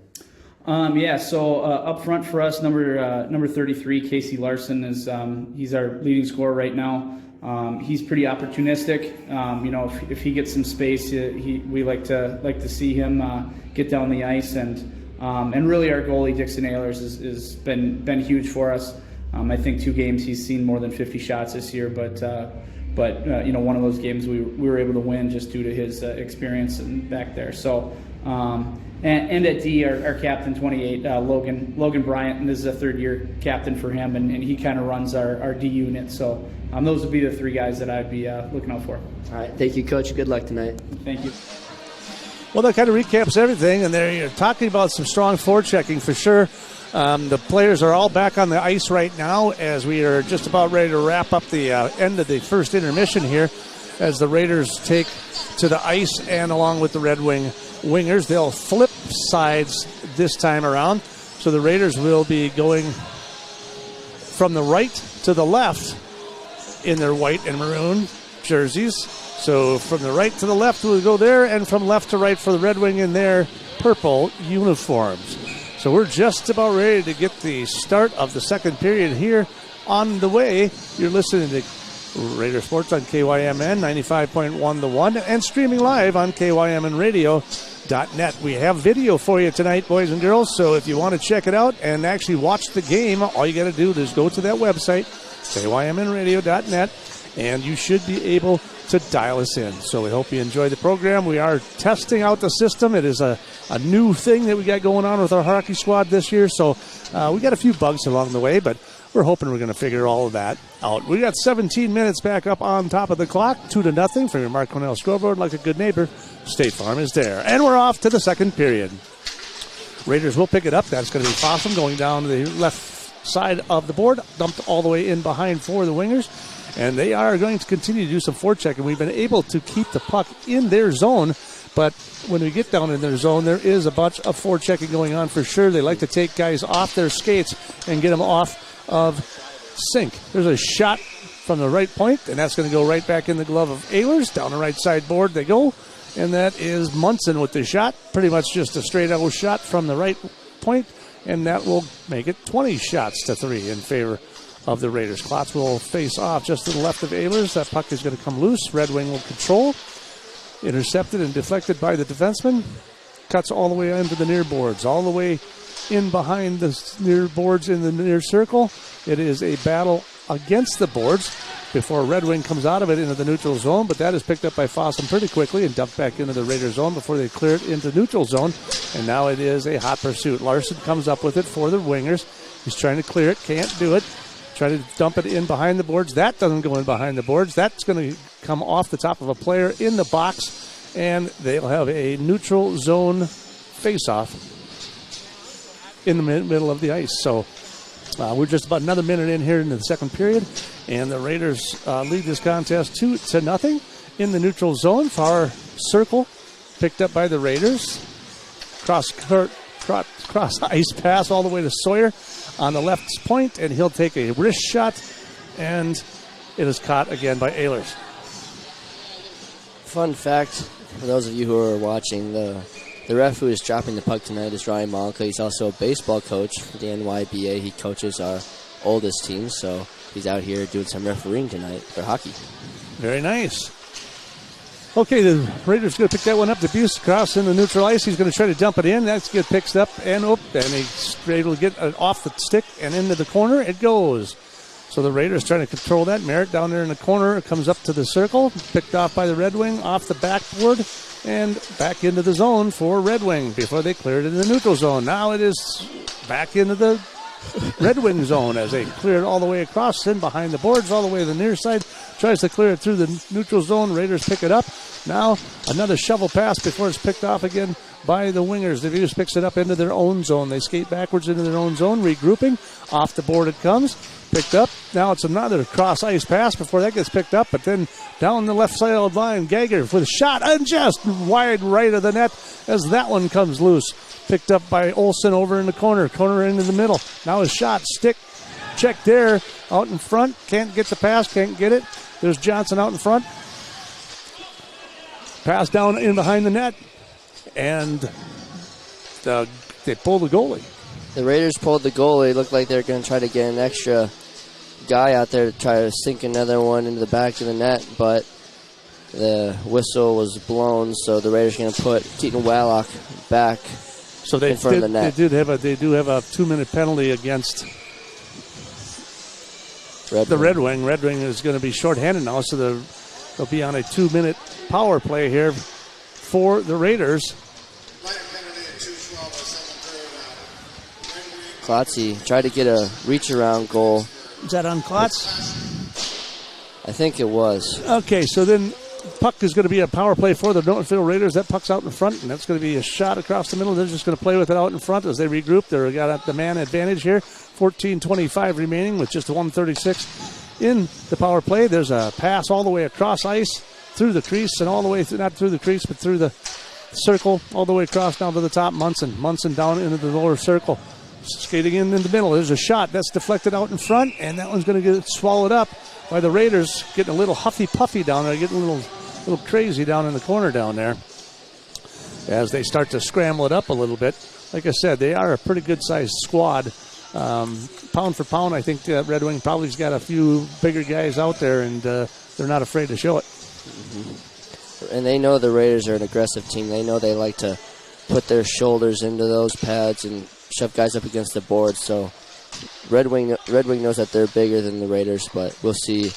[SPEAKER 4] Up front for us, number 33, Casey Larson is he's our leading scorer right now. He's pretty opportunistic. If he gets some space, we like to see him get down the ice, and really our goalie Dixon Ehlers has been huge for us. I think 2 games he's seen more than 50 shots this year, but one of those games we were able to win just due to his experience back there. So and at D, our captain 28, Logan Bryant, and this is a 3rd-year captain for him, and he kind of runs our D unit. So those would be the 3 guys that I'd be looking out for.
[SPEAKER 2] All right, thank you, Coach. Good luck tonight.
[SPEAKER 4] Thank you.
[SPEAKER 1] Well, that kind of recaps everything, and you're talking about some strong forechecking for sure. The players are all back on the ice right now as we are just about ready to wrap up the end of the first intermission here as the Raiders take to the ice, and along with the Red Wing wingers, they'll flip sides this time around. So the Raiders will be going from the right to the left in their white and maroon jerseys. So from the right to the left we'll go there, and from left to right for the Red Wing in their purple uniforms. So we're just about ready to get the start of the second period here on the way. You're listening to Raider Sports on KYMN 95.1 The One and streaming live on KYMNradio.net. We have video for you tonight, boys and girls, so if you want to check it out and actually watch the game, all you got to do is go to that website, KYMNradio.net, and you should be able to dial us in. So we hope you enjoy the program. We are testing out the system. It is a new thing that we got going on with our hockey squad this year, so we got a few bugs along the way, but we're hoping we're going to figure all of that out. We got 17 minutes back up on top of the clock, 2-0 for your Mark Cornell scoreboard. Like a good neighbor, State Farm is there. And we're off to the second period. Raiders will pick it up. That's going to be Fossum going down to the left side of the board, dumped all the way in behind for the wingers. And they are going to continue to do some forechecking. We've been able to keep the puck in their zone, but when we get down in their zone, there is a bunch of forechecking going on for sure. They like to take guys off their skates and get them off of sync. There's a shot from the right point, and that's going to go right back in the glove of Ehlers. Down the right side board they go, and that is Munson with the shot. Pretty much just a straight-out shot from the right point, and that will make it 20-3 in favor of the Raiders. Klotz will face off just to the left of Ehlers. That puck is going to come loose. Red Wing will control. Intercepted and deflected by the defenseman. Cuts all the way into the near boards, all the way in behind the near boards in the near circle. It is a battle against the boards before Red Wing comes out of it into the neutral zone, but that is picked up by Fossum pretty quickly and dumped back into the Raider zone before they clear it into neutral zone. And now it is a hot pursuit. Larson comes up with it for the Wingers. He's trying to clear it, can't do it. Trying to dump it in behind the boards. That doesn't go in behind the boards. That's going to come off the top of a player in the box, and they'll have a neutral zone face-off in the middle of the ice. So we're just about another minute in here into the second period, and the Raiders lead this contest 2-0 in the neutral zone. Far circle picked up by the Raiders. Cross ice pass all the way to Sawyer on the left point, and he'll take a wrist shot, and it is caught again by Ehlers.
[SPEAKER 2] Fun fact, for those of you who are watching, the ref who is dropping the puck tonight is Ryan Malka. He's also a baseball coach for the NYBA. He coaches our oldest team, so he's out here doing some refereeing tonight for hockey. Very
[SPEAKER 1] nice. Okay, the Raiders going to pick that one up. Debuse across in the neutral ice. He's going to try to dump it in. That's get picked up and he's able to get it off the stick and into the corner. It goes. So the Raiders trying to control that. Merritt down there in the corner comes up to the circle. Picked off by the Red Wing off the backboard and back into the zone for Red Wing before they cleared it in the neutral zone. Now it is back into the Red Wing zone as they clear it all the way across in behind the boards all the way to the near side. Tries to clear it through the neutral zone. Raiders pick it up. Now another shovel pass before it's picked off again by the Wingers. The Views picks it up into their own zone. They skate backwards into their own zone, regrouping. Off the board it comes. Picked up. Now it's another cross ice pass before that gets picked up, but then down the left side of the line, Geiger with a shot and just wide right of the net as that one comes loose. Picked up by Olsen over in the corner into the middle. Now a shot, stick, check there, out in front. Can't get the pass, can't get it. There's Johnson out in front. Pass down in behind the net, and they pull the goalie.
[SPEAKER 2] The Raiders pulled the goalie. Looked like they're going to try to get an extra guy out there to try to sink another one into the back of the net, but the whistle was blown, so the Raiders are going to put Keaton Wallock back in front of the net.
[SPEAKER 1] They do have a 2-minute penalty against the Red Wing. Red Wing is going to be shorthanded now, so they'll be on a 2-minute power play here for the Raiders.
[SPEAKER 2] Klotzy tried to get a reach-around goal.
[SPEAKER 1] Is that on Klotz?
[SPEAKER 2] I think it was.
[SPEAKER 1] Okay, so then puck is going to be a power play for the Northfield Raiders. That puck's out in front, and that's going to be a shot across the middle. They're just going to play with it out in front as they regroup. They've got the man advantage here. 14:25 remaining with just 1:36 in the power play. There's a pass all the way across ice through the crease and all the way through, not through the crease, but through the circle all the way across down to the top. Munson down into the lower circle. Skating in the middle. There's a shot. That's deflected out in front, and that one's going to get swallowed up by the Raiders. Getting a little huffy-puffy down there. Getting a little crazy down in the corner down there as they start to scramble it up a little bit. Like I said, they are a pretty good-sized squad. Pound for pound, I think Red Wing probably's got a few bigger guys out there, and they're not afraid to show it.
[SPEAKER 2] Mm-hmm. And they know the Raiders are an aggressive team. They know they like to put their shoulders into those pads and shove guys up against the board. So Red Wing knows that they're bigger than the Raiders, but we'll see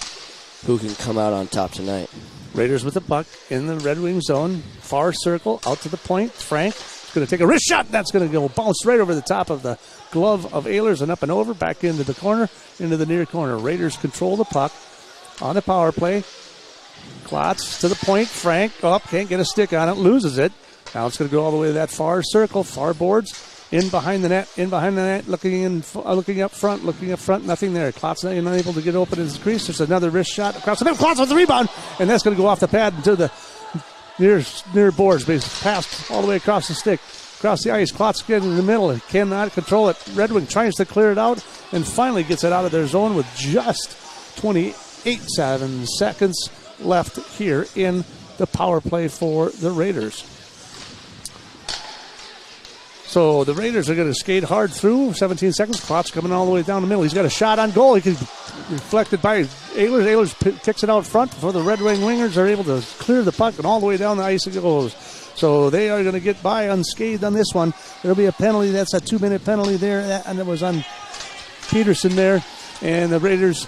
[SPEAKER 2] who can come out on top tonight.
[SPEAKER 1] Raiders with the puck in the Red Wing zone. Far circle, out to the point. Frank is going to take a wrist shot. That's going to go bounce right over the top of the glove of Ehlers and up and over, back into the corner, into the near corner. Raiders control the puck on the power play. Klotz to the point. Frank can't get a stick on it, loses it. Now it's going to go all the way to that far circle, far boards. In behind the net, looking up front, nothing there. Klotz unable to get open in his crease. There's another wrist shot across the middle. Klotz with the rebound, and that's going to go off the pad into the near boards. But he's passed all the way across the stick, across the ice. Klotz getting in the middle. He cannot control it. Red Wing tries to clear it out and finally gets it out of their zone with just 28 seconds left here in the power play for the Raiders. So the Raiders are going to skate hard through. 17 seconds. Klotz coming all the way down the middle. He's got a shot on goal. He can reflected by Ehlers. Ehlers kicks it out front before the Red Wing Wingers are able to clear the puck, and all the way down the ice it goes. So they are going to get by unscathed on this one. There'll be a penalty. That's a 2-minute penalty there, and it was on Peterson there. And the Raiders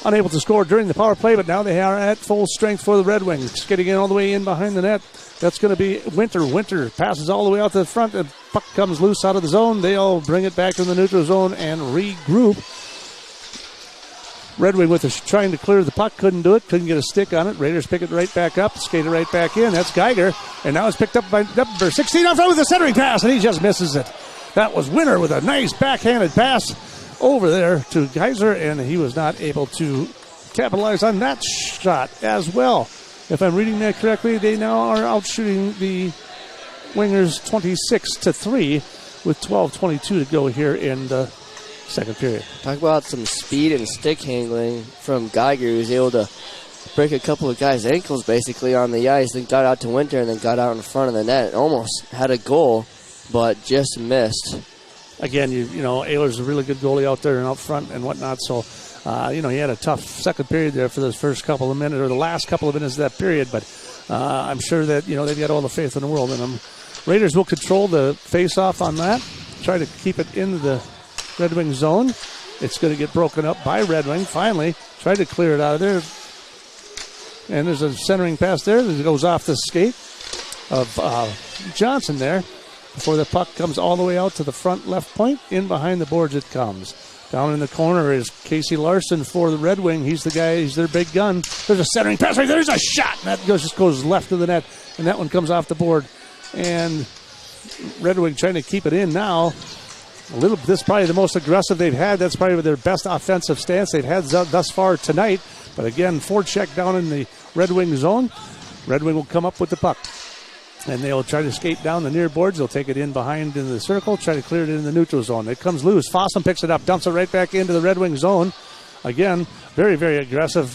[SPEAKER 1] unable to score during the power play, but now they are at full strength for the Red Wings. Getting in all the way in behind the net. That's going to be Winter. Winter passes all the way out to the front, and puck comes loose out of the zone. They all bring it back in the neutral zone and regroup. Red Wing trying to clear the puck, couldn't do it, couldn't get a stick on it. Raiders pick it right back up, skate it right back in. That's Geiger, and now it's picked up by number 16 up front with a centering pass, and he just misses it. That was Winter with a nice backhanded pass over there to Geiser, and he was not able to capitalize on that shot as well. If I'm reading that correctly, they now are out shooting the Wingers 26-3 with 12:22 to go here in the second period.
[SPEAKER 2] Talk about some speed and stick handling from Geiger, who's able to break a couple of guys' ankles basically on the ice, then got out to Winter and then got out in front of the net. Almost had a goal, but just missed.
[SPEAKER 1] Again, you know, Ehlers a really good goalie out there and out front and whatnot. So, he had a tough second period there for those first couple of minutes, or the last couple of minutes of that period. But I'm sure that, they've got all the faith in the world in them. Raiders will control the face-off on that, try to keep it into the Red Wing zone. It's going to get broken up by Red Wing. Finally, tried to clear it out of there. And there's a centering pass there that goes off the skate of Johnson there. Before the puck comes all the way out to the front left point, in behind the boards it comes. Down in the corner is Casey Larson for the Red Wing. He's the guy, he's their big gun. There's a centering pass right there. There's a shot. And that just goes left of the net, and that one comes off the board. And Red Wing trying to keep it in now. This is probably the most aggressive they've had. That's probably their best offensive stance they've had thus far tonight. But again, forecheck down in the Red Wing zone. Red Wing will come up with the puck. And they'll try to skate down the near boards. They'll take it in behind in the circle, try to clear it in the neutral zone. It comes loose. Fossum picks it up, dumps it right back into the Red Wing zone. Again, very, very aggressive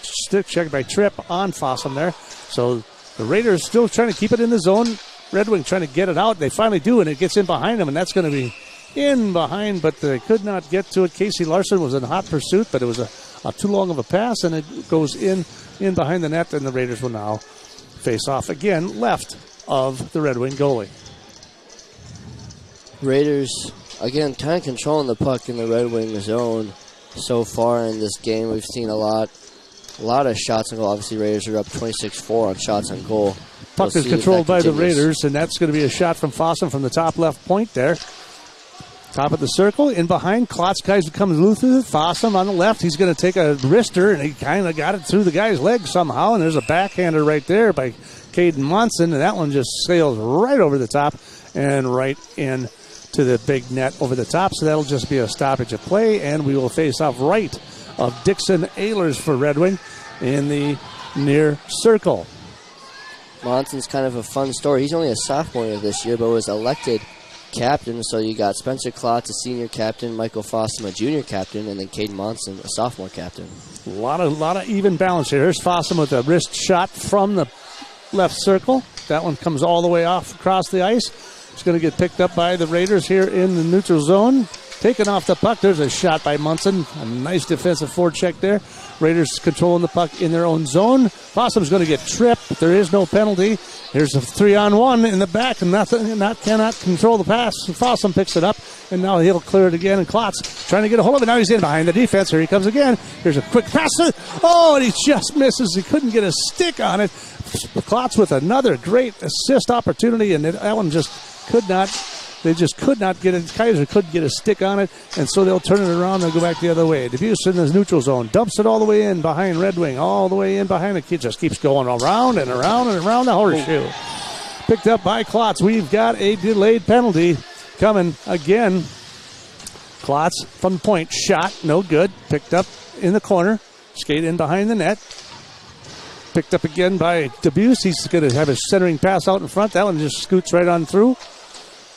[SPEAKER 1] stick check by Tripp on Fossum there. So the Raiders still trying to keep it in the zone. Red Wing trying to get it out. They finally do, and it gets in behind them, and that's going to be in behind, but they could not get to it. Casey Larson was in hot pursuit, but it was a too long of a pass, and it goes in behind the net, and the Raiders will now face off again left of the Red Wing goalie.
[SPEAKER 2] Raiders, again, kind of controlling the puck in the Red Wing zone so far in this game. We've seen a lot of shots on goal. Obviously, Raiders are up 26-4 on shots on goal.
[SPEAKER 1] Puck is controlled by the Raiders, and that's going to be a shot from Fossum from the top left point there. Top of the circle, in behind, Klotz comes loose with it. Fossum on the left, he's going to take a wrister, and he kind of got it through the guy's leg somehow, and there's a backhander right there by Caden Monson, and that one just sails right over the top and right in to the big net over the top, so that'll just be a stoppage of play, and we will face off right of Dixon Ehlers for Red Wing in the near circle.
[SPEAKER 2] Monson's kind of a fun story. He's only a sophomore this year, but was elected captain, so you got Spencer Klotz, a senior captain, Michael Fossum, a junior captain, and then Caden Monson, a sophomore captain.
[SPEAKER 1] A lot of even balance here. Here's Fossum with a wrist shot from the left circle. That one comes all the way off across the ice. It's going to get picked up by the Raiders here in the neutral zone. Taking off the puck. There's a shot by Munson. A nice defensive forecheck there. Raiders controlling the puck in their own zone. Fossum's going to get tripped. There is no penalty. Here's a 3-on-1 in the back, and cannot control the pass. Fossum picks it up, and now he'll clear it again. And Klotz trying to get a hold of it. Now he's in behind the defense. Here he comes again. Here's a quick pass. Oh, and he just misses. He couldn't get a stick on it. Klotz with another great assist opportunity, and that one just could not. They just could not get it. Kaiser couldn't get a stick on it, and so they'll turn it around and go back the other way. DeBuse in the neutral zone, dumps it all the way in behind Red Wing, all the way in behind it. It just keeps going around and around and around the horseshoe. Picked up by Klotz. We've got a delayed penalty coming again. Klotz from the point, shot, no good. Picked up in the corner, skate in behind the net. Picked up again by DeBuse. He's going to have his centering pass out in front. That one just scoots right on through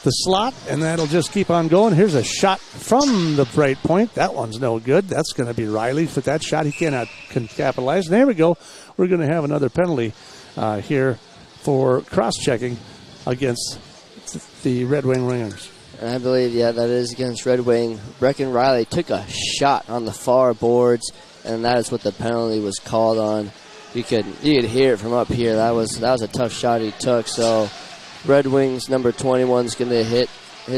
[SPEAKER 1] the slot, and that'll just keep on going. Here's a shot from the right point. That one's no good. That's going to be Riley for that shot. He cannot capitalize. And there we go. We're going to have another penalty here for cross-checking against the Red Wing Wingers.
[SPEAKER 2] And I believe, that is against Red Wing. Brecken Riley took a shot on the far boards, and that is what the penalty was called on. You could hear it from up here. That was a tough shot he took. So Red Wings number 21 is going to hit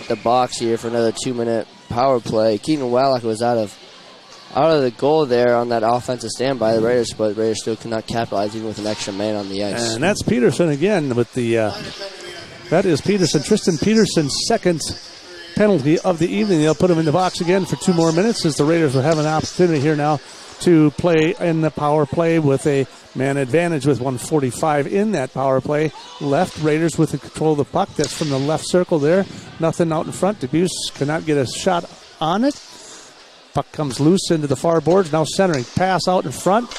[SPEAKER 2] the box here for another 2-minute power play. Keaton Wallach was out out of the goal there on that offensive stand by the Raiders, but the Raiders still could not capitalize even with an extra man on the ice.
[SPEAKER 1] And that's Peterson again with the, that is Peterson, Tristan Peterson's second penalty of the evening. They'll put him in the box again for 2 more minutes as the Raiders will have an opportunity here now to play in the power play with a man advantage with 1:45 in that power play left. Raiders with the control of the puck. That's from the left circle there. Nothing out in front. Debuse cannot get a shot on it. Puck comes loose into the far boards. Now centering. Pass out in front.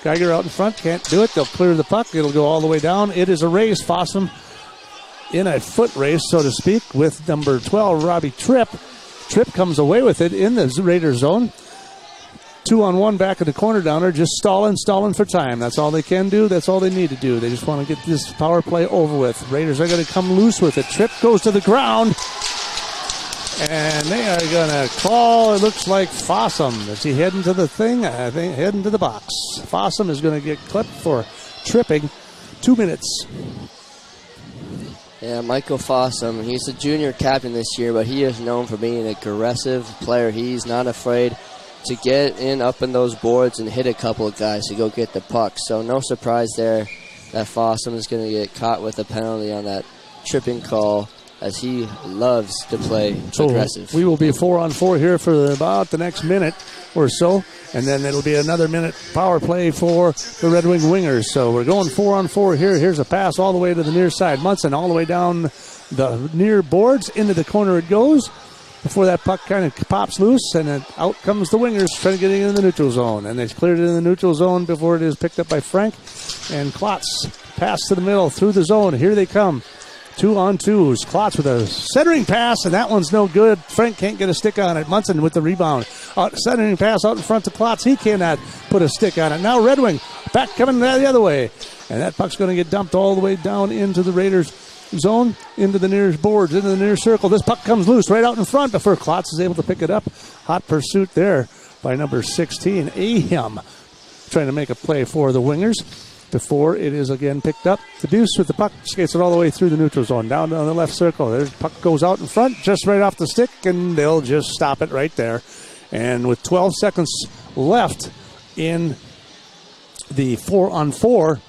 [SPEAKER 1] Geiger out in front. Can't do it. They'll clear the puck. It'll go all the way down. It is a race. Fossum in a foot race, so to speak, with number 12, Robbie Tripp. Tripp comes away with it in the Raider zone. 2-on-1 back in the corner down there, just stalling for time. That's all they can do. That's all they need to do. They just want to get this power play over with. Raiders are going to come loose with it. Tripp goes to the ground, and they are going to call, it looks like Fossum. Is he heading to the thing? I think heading to the box. Fossum is going to get clipped for tripping. 2 minutes.
[SPEAKER 2] Yeah, Michael Fossum, he's a junior captain this year, but he is known for being an aggressive player. He's not afraid to get in up in those boards and hit a couple of guys to go get the puck. So no surprise there that Fossum is going to get caught with a penalty on that tripping call, as he loves to play aggressive.
[SPEAKER 1] We will be 4-on-4 here for about the next minute or so, and then it'll be another minute power play for the Red Wing Wingers. So we're going 4-on-4 here. Here's a pass all the way to the near side. Munson all the way down the near boards. Into the corner it goes before that puck kind of pops loose, and then out comes the Wingers trying to get it in the neutral zone. And they cleared it in the neutral zone before it is picked up by Frank. And Klotz pass to the middle through the zone. Here they come. 2-on-2s. Klotz with a centering pass, and that one's no good. Frank can't get a stick on it. Munson with the rebound. Centering pass out in front to Klotz. He cannot put a stick on it. Now Red Wing back coming the other way. And that puck's going to get dumped all the way down into the Raiders zone, into the nearest boards, into the near circle. This puck comes loose right out in front before Klotz is able to pick it up. Hot pursuit there by number 16, Aham, trying to make a play for the Wingers before it is again picked up. The Deuce with the puck skates it all the way through the neutral zone, down on the left circle. There's puck goes out in front, just right off the stick, and they'll just stop it right there. And with 12 seconds left in the 4-on-4,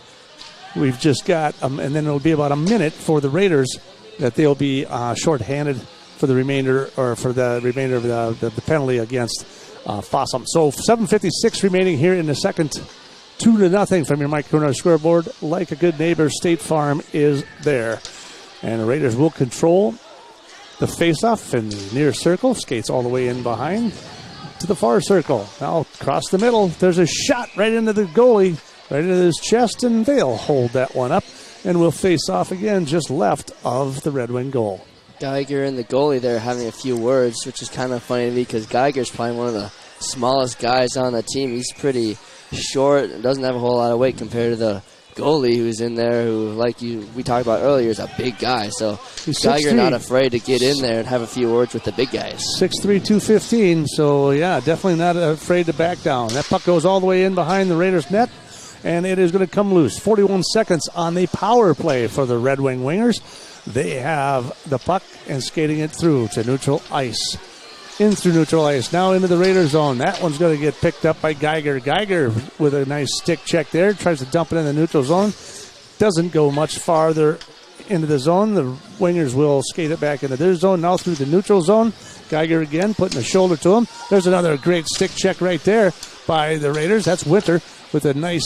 [SPEAKER 1] we've just got, and then it'll be about a minute for the Raiders that they'll be shorthanded for the remainder, or for the remainder of the penalty against Fossum. So 7:56 remaining here in the second. 2-0 from your Mike Corner scoreboard. Like a good neighbor, State Farm is there. And the Raiders will control the face-off in the near circle. Skates all the way in behind to the far circle. Now across the middle, there's a shot right into the goalie, right into his chest, and they'll hold that one up. And we'll face off again just left of the Red Wing goal.
[SPEAKER 2] Geiger and the goalie there having a few words, which is kind of funny to me because Geiger's probably one of the smallest guys on the team. He's pretty short and doesn't have a whole lot of weight compared to the goalie who's in there, who, like we talked about earlier, is a big guy. So Geiger not afraid to get in there and have a few words with the big guys.
[SPEAKER 1] 6'3", 215. So yeah, definitely not afraid to back down. That puck goes all the way in behind the Raiders net, and it is going to come loose. 41 seconds on the power play for the Red Wing Wingers. They have the puck and skating it through to neutral ice. In through neutral ice, now into the Raider zone. That one's going to get picked up by Geiger. Geiger with a nice stick check there, tries to dump it in the neutral zone. Doesn't go much farther into the zone. The Wingers will skate it back into their zone, now through the neutral zone. Geiger again putting a shoulder to him. There's another great stick check right there by the Raiders. That's Winter with a nice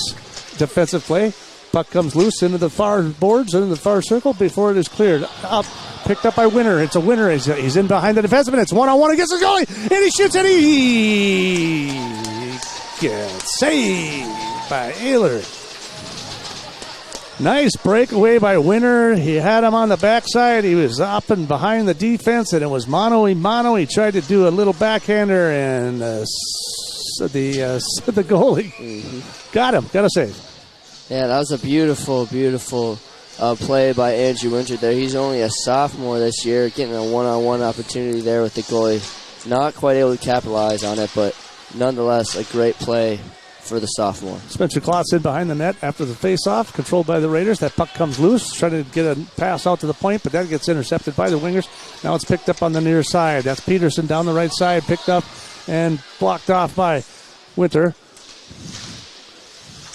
[SPEAKER 1] defensive play. Puck comes loose into the far boards, into the far circle before it is cleared. Up, picked up by Winter. It's a Winter. He's in behind the defenseman. It's 1-on-1 against the goalie, and he shoots it. He gets saved by Ehlers. Nice breakaway by Winter. He had him on the backside. He was up and behind the defense, and it was mano-a-mano. He tried to do a little backhander, and the goalie got him. Got a save.
[SPEAKER 2] Yeah, that was a beautiful, beautiful play by Andrew Winter there. He's only a sophomore this year, getting a one-on-one opportunity there with the goalie. Not quite able to capitalize on it, but nonetheless a great play for the sophomore.
[SPEAKER 1] Spencer Klotz in behind the net after the face-off, controlled by the Raiders. That puck comes loose, trying to get a pass out to the point, but that gets intercepted by the Wingers. Now it's picked up on the near side. That's Peterson down the right side, picked up and blocked off by Winter.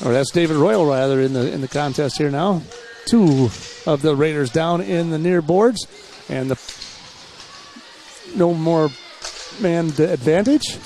[SPEAKER 1] Or that's David Royal, rather, in the contest here now. 2 of the Raiders down in the near boards, and no more man advantage.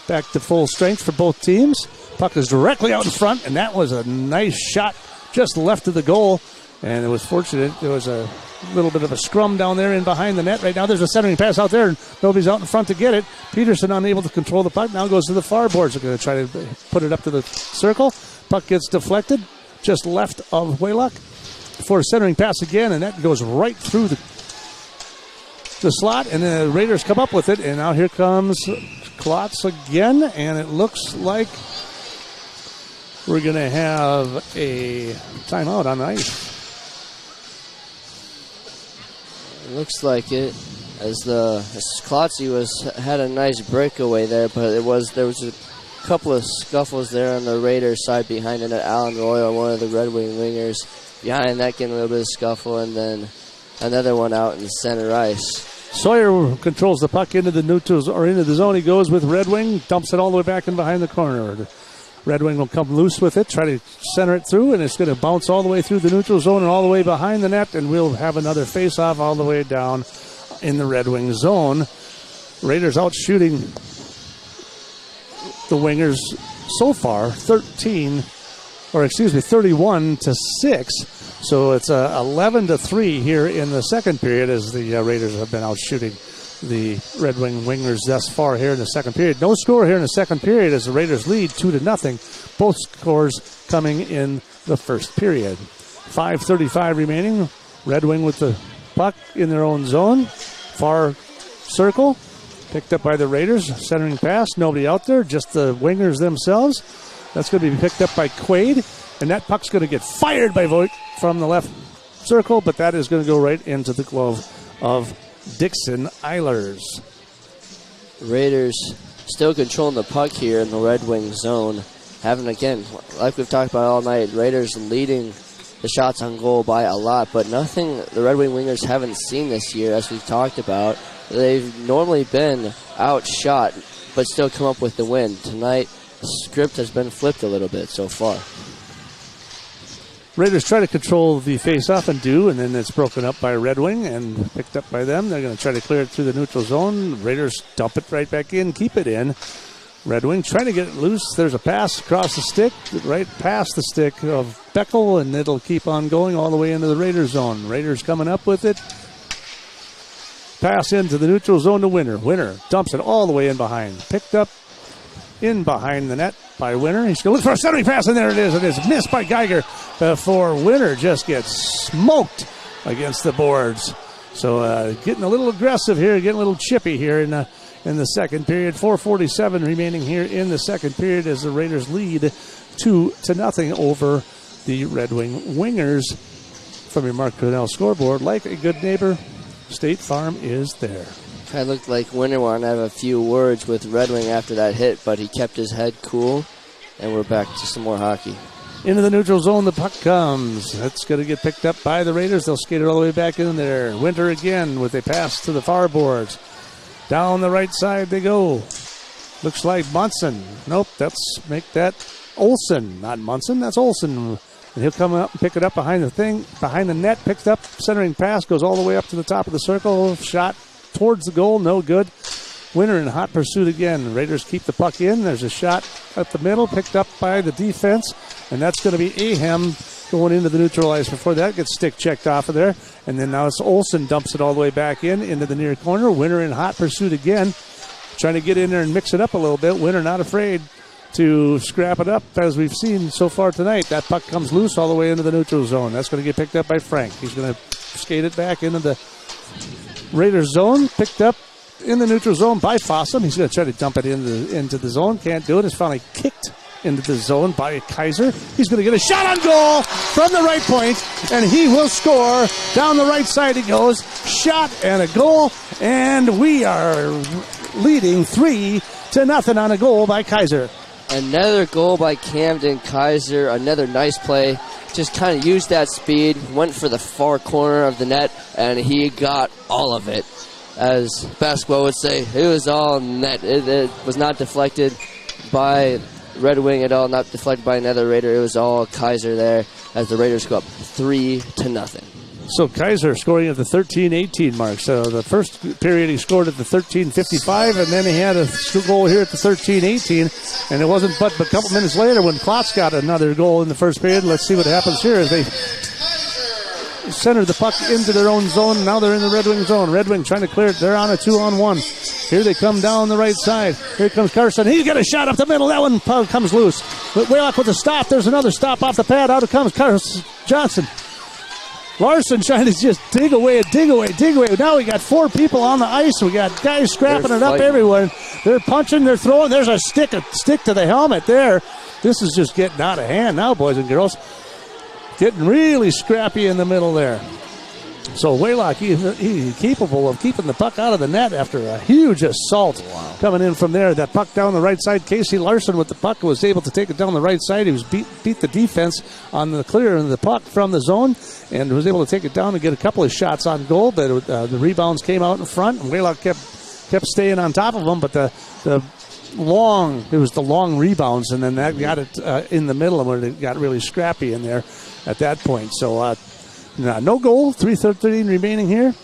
[SPEAKER 1] Back to full strength for both teams. Puck is directly out in front, and that was a nice shot just left of the goal. And it was fortunate. There was a little bit of a scrum down there in behind the net. Right now there's a centering pass out there, and nobody's out in front to get it. Peterson unable to control the puck. Now goes to the far boards. They're going to try to put it up to the circle. Puck gets deflected just left of Waylock for a centering pass again, and that goes right through the slot, and the Raiders come up with it, and now here comes Klotz again, and it looks like we're going to have a timeout on the ice.
[SPEAKER 2] It looks like it, as Klotzy had a nice breakaway there, but there was a couple of scuffles there on the Raiders side behind it. Alan Royal, one of the Red Wing wingers, behind that getting a little bit of scuffle, and then another one out in center ice.
[SPEAKER 1] Sawyer controls the puck into the neutrals or into the zone. He goes with Red Wing, dumps it all the way back in behind the corner. The Red Wing will come loose with it, try to center it through, and it's going to bounce all the way through the neutral zone and all the way behind the net, and we'll have another face-off all the way down in the Red Wing zone. Raiders out shooting the Wingers so far, 31-6. So it's 11-3 here in the second period, as the Raiders have been out shooting the Red Wing Wingers thus far here in the second period. No score here in the second period as the Raiders lead 2-0. Both scores coming in the first period. 5:35 remaining. Red Wing with the puck in their own zone. Far circle. Picked up by the Raiders. Centering pass. Nobody out there. Just the Wingers themselves. That's going to be picked up by Quaid. And that puck's going to get fired by Voigt from the left circle, but that is going to go right into the glove of Dixon Eilers.
[SPEAKER 2] Raiders still controlling the puck here in the Red Wing zone. Having, again, like we've talked about all night, Raiders leading the shots on goal by a lot, but nothing the Red Wing wingers haven't seen this year, as we've talked about. They've normally been outshot, but still come up with the win. Tonight, the script has been flipped a little bit so far.
[SPEAKER 1] Raiders try to control the face-off and do, and then it's broken up by Red Wing and picked up by them. They're going to try to clear it through the neutral zone. Raiders dump it right back in, keep it in. Red Wing trying to get it loose. There's a pass across the stick, right past the stick of Beckel, and it'll keep on going all the way into the Raiders zone. Raiders coming up with it. Pass into the neutral zone to Winter. Winter dumps it all the way in behind. Picked up in behind the net by Winter. He's going to look for a centering pass, and there it is. It is missed by Geiger before Winter just gets smoked against the boards. So getting a little aggressive here, getting a little chippy here in the second period. 4:47 remaining here in the second period as the Raiders lead 2-0 over the Red Wing Wingers. From your Mark Cornell scoreboard, like a good neighbor, State Farm is there.
[SPEAKER 2] Kind of looked like Winter wanted to have a few words with Red Wing after that hit, but he kept his head cool, and we're back to some more hockey.
[SPEAKER 1] Into the neutral zone, the puck comes. That's going to get picked up by the Raiders. They'll skate it all the way back in there. Winter again with a pass to the far boards. Down the right side they go. Looks like Munson. Nope, make that Olsen. Not Munson, that's Olsen. And he'll come up and pick it up behind the net, picked up, centering pass, goes all the way up to the top of the circle. Shot towards the goal, no good. Winter in hot pursuit again. Raiders keep the puck in. There's a shot at the middle, picked up by the defense, and that's going to be Ahem going into the neutral ice. Before that, gets stick checked off of there, and then now it's Olsen dumps it all the way back into the near corner. Winter in hot pursuit again, trying to get in there and mix it up a little bit. Winter not afraid to scrap it up, as we've seen so far tonight. That puck comes loose all the way into the neutral zone. That's going to get picked up by Frank. He's going to skate it back into the Raiders zone, picked up in the neutral zone by Fossum. He's going to try to dump it into the zone. Can't do it. It's finally kicked into the zone by Kaiser. He's going to get a shot on goal from the right point, and he will score. Down the right side he goes. Shot and a goal, and we are leading 3-0 on a goal by Kaiser.
[SPEAKER 2] Another goal by Camden Kaiser. Another nice play. Just kind of used that speed, went for the far corner of the net, and he got all of it. as basketball would say, it was all net. It was not deflected by Red Wing at all, not deflected by another Raider. It was all Kaiser there as the Raiders go up 3-0.
[SPEAKER 1] So Kaiser scoring at the 13-18 mark. So the first period he scored at the 13:55, and then he had a goal here at the 13-18. And it wasn't but a couple minutes later when Klotz got another goal in the first period. Let's see what happens here as they centered the puck into their own zone. Now they're in the Red Wing zone. Red Wing trying to clear it. They're on a 2-on-1. Here they come down the right side. Here comes Carson. He's got a shot up the middle. That one comes loose. But Waylock with a stop. There's another stop off the pad. Out comes Carson Johnson. Larson trying to just dig away. Now we got 4 people on the ice. We got guys scrapping it up everywhere. They're punching, they're throwing. There's a stick to the helmet there. This is just getting out of hand now, boys and girls. Getting really scrappy in the middle there. So Waylock, he's capable of keeping the puck out of the net after a huge assault coming in from there. That puck down the right side. Casey Larson with the puck was able to take it down the right side. He was beat the defense on the clear of the puck from the zone and was able to take it down and get a couple of shots on goal. But the rebounds came out in front, and Waylock kept staying on top of them. But it was the long rebounds, and then that got it in the middle, and it got really scrappy in there at that point. So no goal, 3:13 remaining here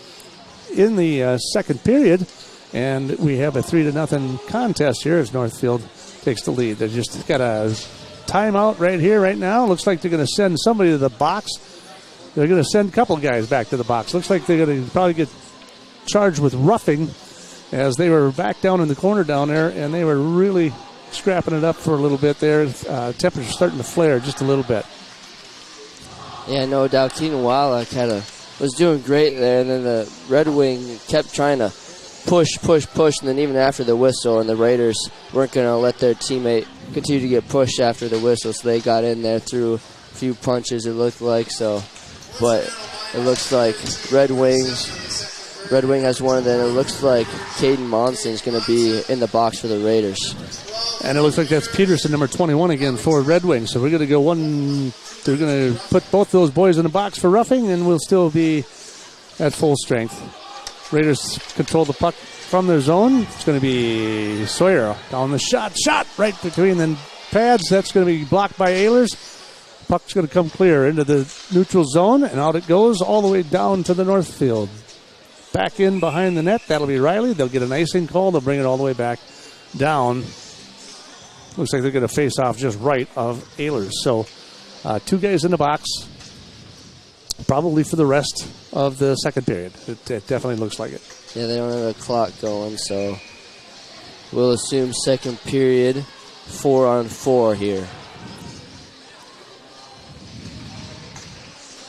[SPEAKER 1] in the second period, and we have a 3-0 contest here as Northfield takes the lead. They just got a timeout right here, right now. Looks like they're going to send somebody to the box. They're going to send a couple guys back to the box. Looks like they're going to probably get charged with roughing, as they were back down in the corner down there, and they were really scrapping it up for a little bit there. Temperature starting to flare just a little bit.
[SPEAKER 2] Yeah, no doubt. Keaton Wallach was doing great there, and then the Red Wing kept trying to push, and then even after the whistle, and the Raiders weren't going to let their teammate continue to get pushed after the whistle, so they got in there, threw a few punches, it looked like. But it looks like Red Wing has won, and then it looks like Caden Monson's going to be in the box for the Raiders.
[SPEAKER 1] And it looks like that's Peterson, number 21 again for Red Wing. So we're going to go they're going to put both those boys in the box for roughing, and we'll still be at full strength. Raiders control the puck from their zone. It's going to be Sawyer down the shot right between the pads. That's going to be blocked by Ehlers. Puck's going to come clear into the neutral zone, and out it goes all the way down to the Northfield. Back in behind the net, that'll be Riley. They'll get an icing call. They'll bring it all the way back down. Looks like they're going to face off just right of Ehlers. So 2 guys in the box, probably for the rest of the second period. It definitely looks like it.
[SPEAKER 2] Yeah, they don't have a clock going, so we'll assume second period, 4-on-4 here.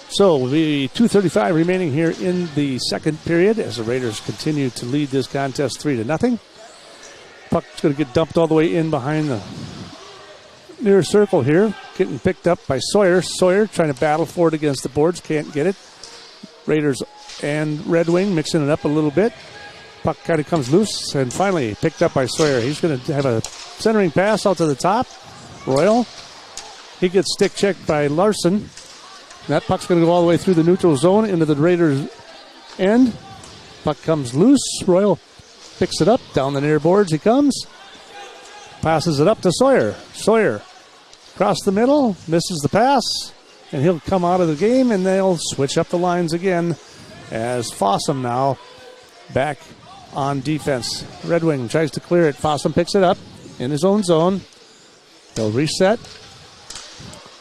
[SPEAKER 1] So we'll be 2:35 remaining here in the second period as the Raiders continue to lead this contest 3-0. Puck's going to get dumped all the way in behind the near circle here. Getting picked up by Sawyer. Sawyer trying to battle for it against the boards. Can't get it. Raiders and Red Wing mixing it up a little bit. Puck kind of comes loose and finally picked up by Sawyer. He's going to have a centering pass out to the top. Royal. He gets stick checked by Larson. That puck's going to go all the way through the neutral zone into the Raiders' end. Puck comes loose. Royal picks it up. Down the near boards he comes. Passes it up to Sawyer. Sawyer across the middle. Misses the pass. And he'll come out of the game, and they'll switch up the lines again as Fossum now back on defense. Red Wing tries to clear it. Fossum picks it up in his own zone. They'll reset.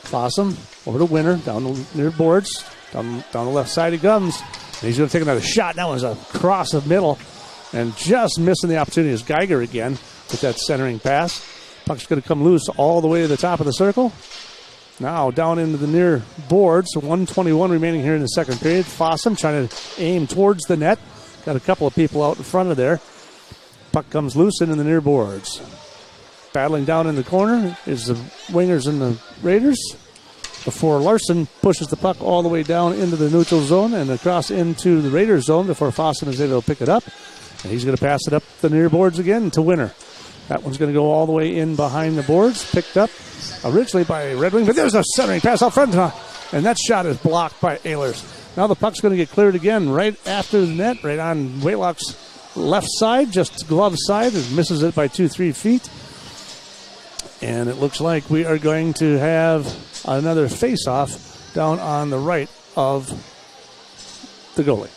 [SPEAKER 1] Fossum over to Winter, down the near boards. Down the left side he comes. And he's going to take another shot. That one's across the middle. And just missing the opportunity is Geiger again with that centering pass. Puck's going to come loose all the way to the top of the circle. Now down into the near boards. 1:21 remaining here in the second period. Fossum trying to aim towards the net. Got a couple of people out in front of there. Puck comes loose into the near boards. Battling down in the corner is the Wingers and the Raiders. Before Larson pushes the puck all the way down into the neutral zone and across into the Raiders zone before Fossum is able to pick it up. And he's going to pass it up the near boards again to Winter. That one's going to go all the way in behind the boards. Picked up originally by Red Wing, but there's a centering pass out front. And that shot is blocked by Ehlers. Now the puck's going to get cleared again right after the net, right on Waylock's left side, just glove side. It misses it by 2-3 feet. And it looks like we are going to have another face-off down on the right of the goalie.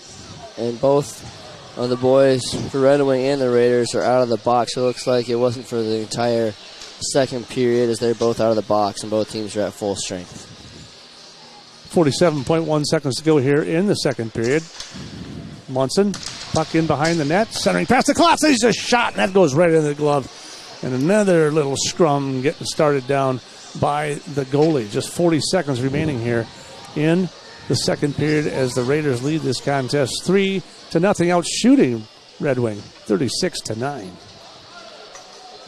[SPEAKER 2] And both of the boys for Red Wing and the Raiders are out of the box. It looks like it wasn't for the entire second period, as they're both out of the box and both teams are at full strength.
[SPEAKER 1] 47.1 seconds to go here in the second period. Munson, puck in behind the net, centering past the Klotz. He's a shot, and that goes right into the glove. And another little scrum getting started down by the goalie. Just 40 seconds remaining here in the second period as the Raiders lead this contest 3-0, out shooting Red Wing 36-9.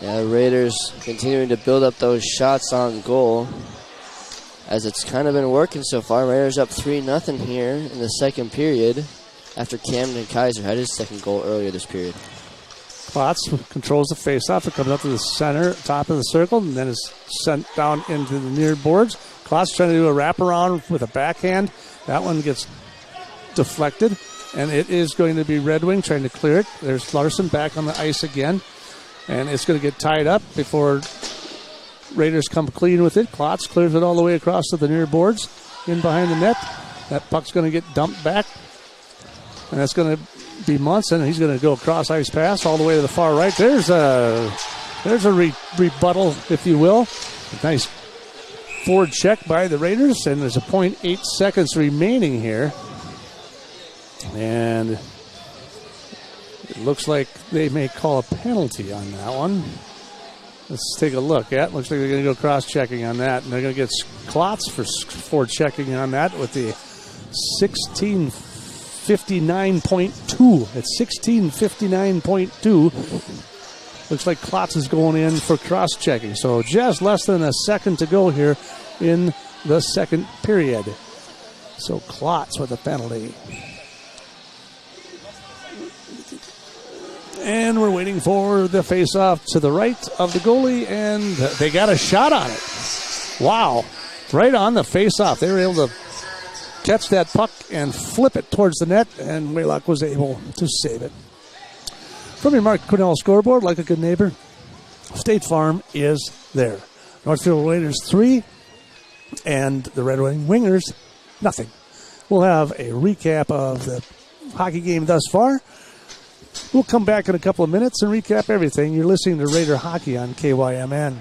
[SPEAKER 2] Yeah, the Raiders continuing to build up those shots on goal, as it's kind of been working so far. Raiders up 3-0 here in the second period after Camden Kaiser had his second goal earlier this period.
[SPEAKER 1] Klotz controls the faceoff. It comes up to the center, top of the circle, and then is sent down into the near boards. Klotz trying to do a wraparound with a backhand. That one gets deflected, and it is going to be Red Wing trying to clear it. There's Larson back on the ice again, and it's going to get tied up before Raiders come clean with it. Klotz clears it all the way across to the near boards, in behind the net. That puck's going to get dumped back, and that's going to be Munson. He's going to go across ice pass all the way to the far right. There's a rebuttal, if you will. A nice forward check by the Raiders, and there's a 0.8 seconds remaining here. And it looks like they may call a penalty on that one. Let's take a look. Yeah, looks like they're going to go cross-checking on that, and they're going to get Klotz for checking on that with the 16:59.2. At 16:59.2, looks like Klotz is going in for cross-checking. So just less than a second to go here in the second period. So Klotz with a penalty. And we're waiting for the face-off to the right of the goalie, and they got a shot on it. Wow. Right on the face-off. They were able to catch that puck and flip it towards the net, and Waylock was able to save it. From your Mark Cornell scoreboard, like a good neighbor, State Farm is there. Northfield Raiders 3, and the Red Wing Wingers, nothing. We'll have a recap of the hockey game thus far. We'll come back in a couple of minutes and recap everything. You're listening to Raider Hockey on KYMN.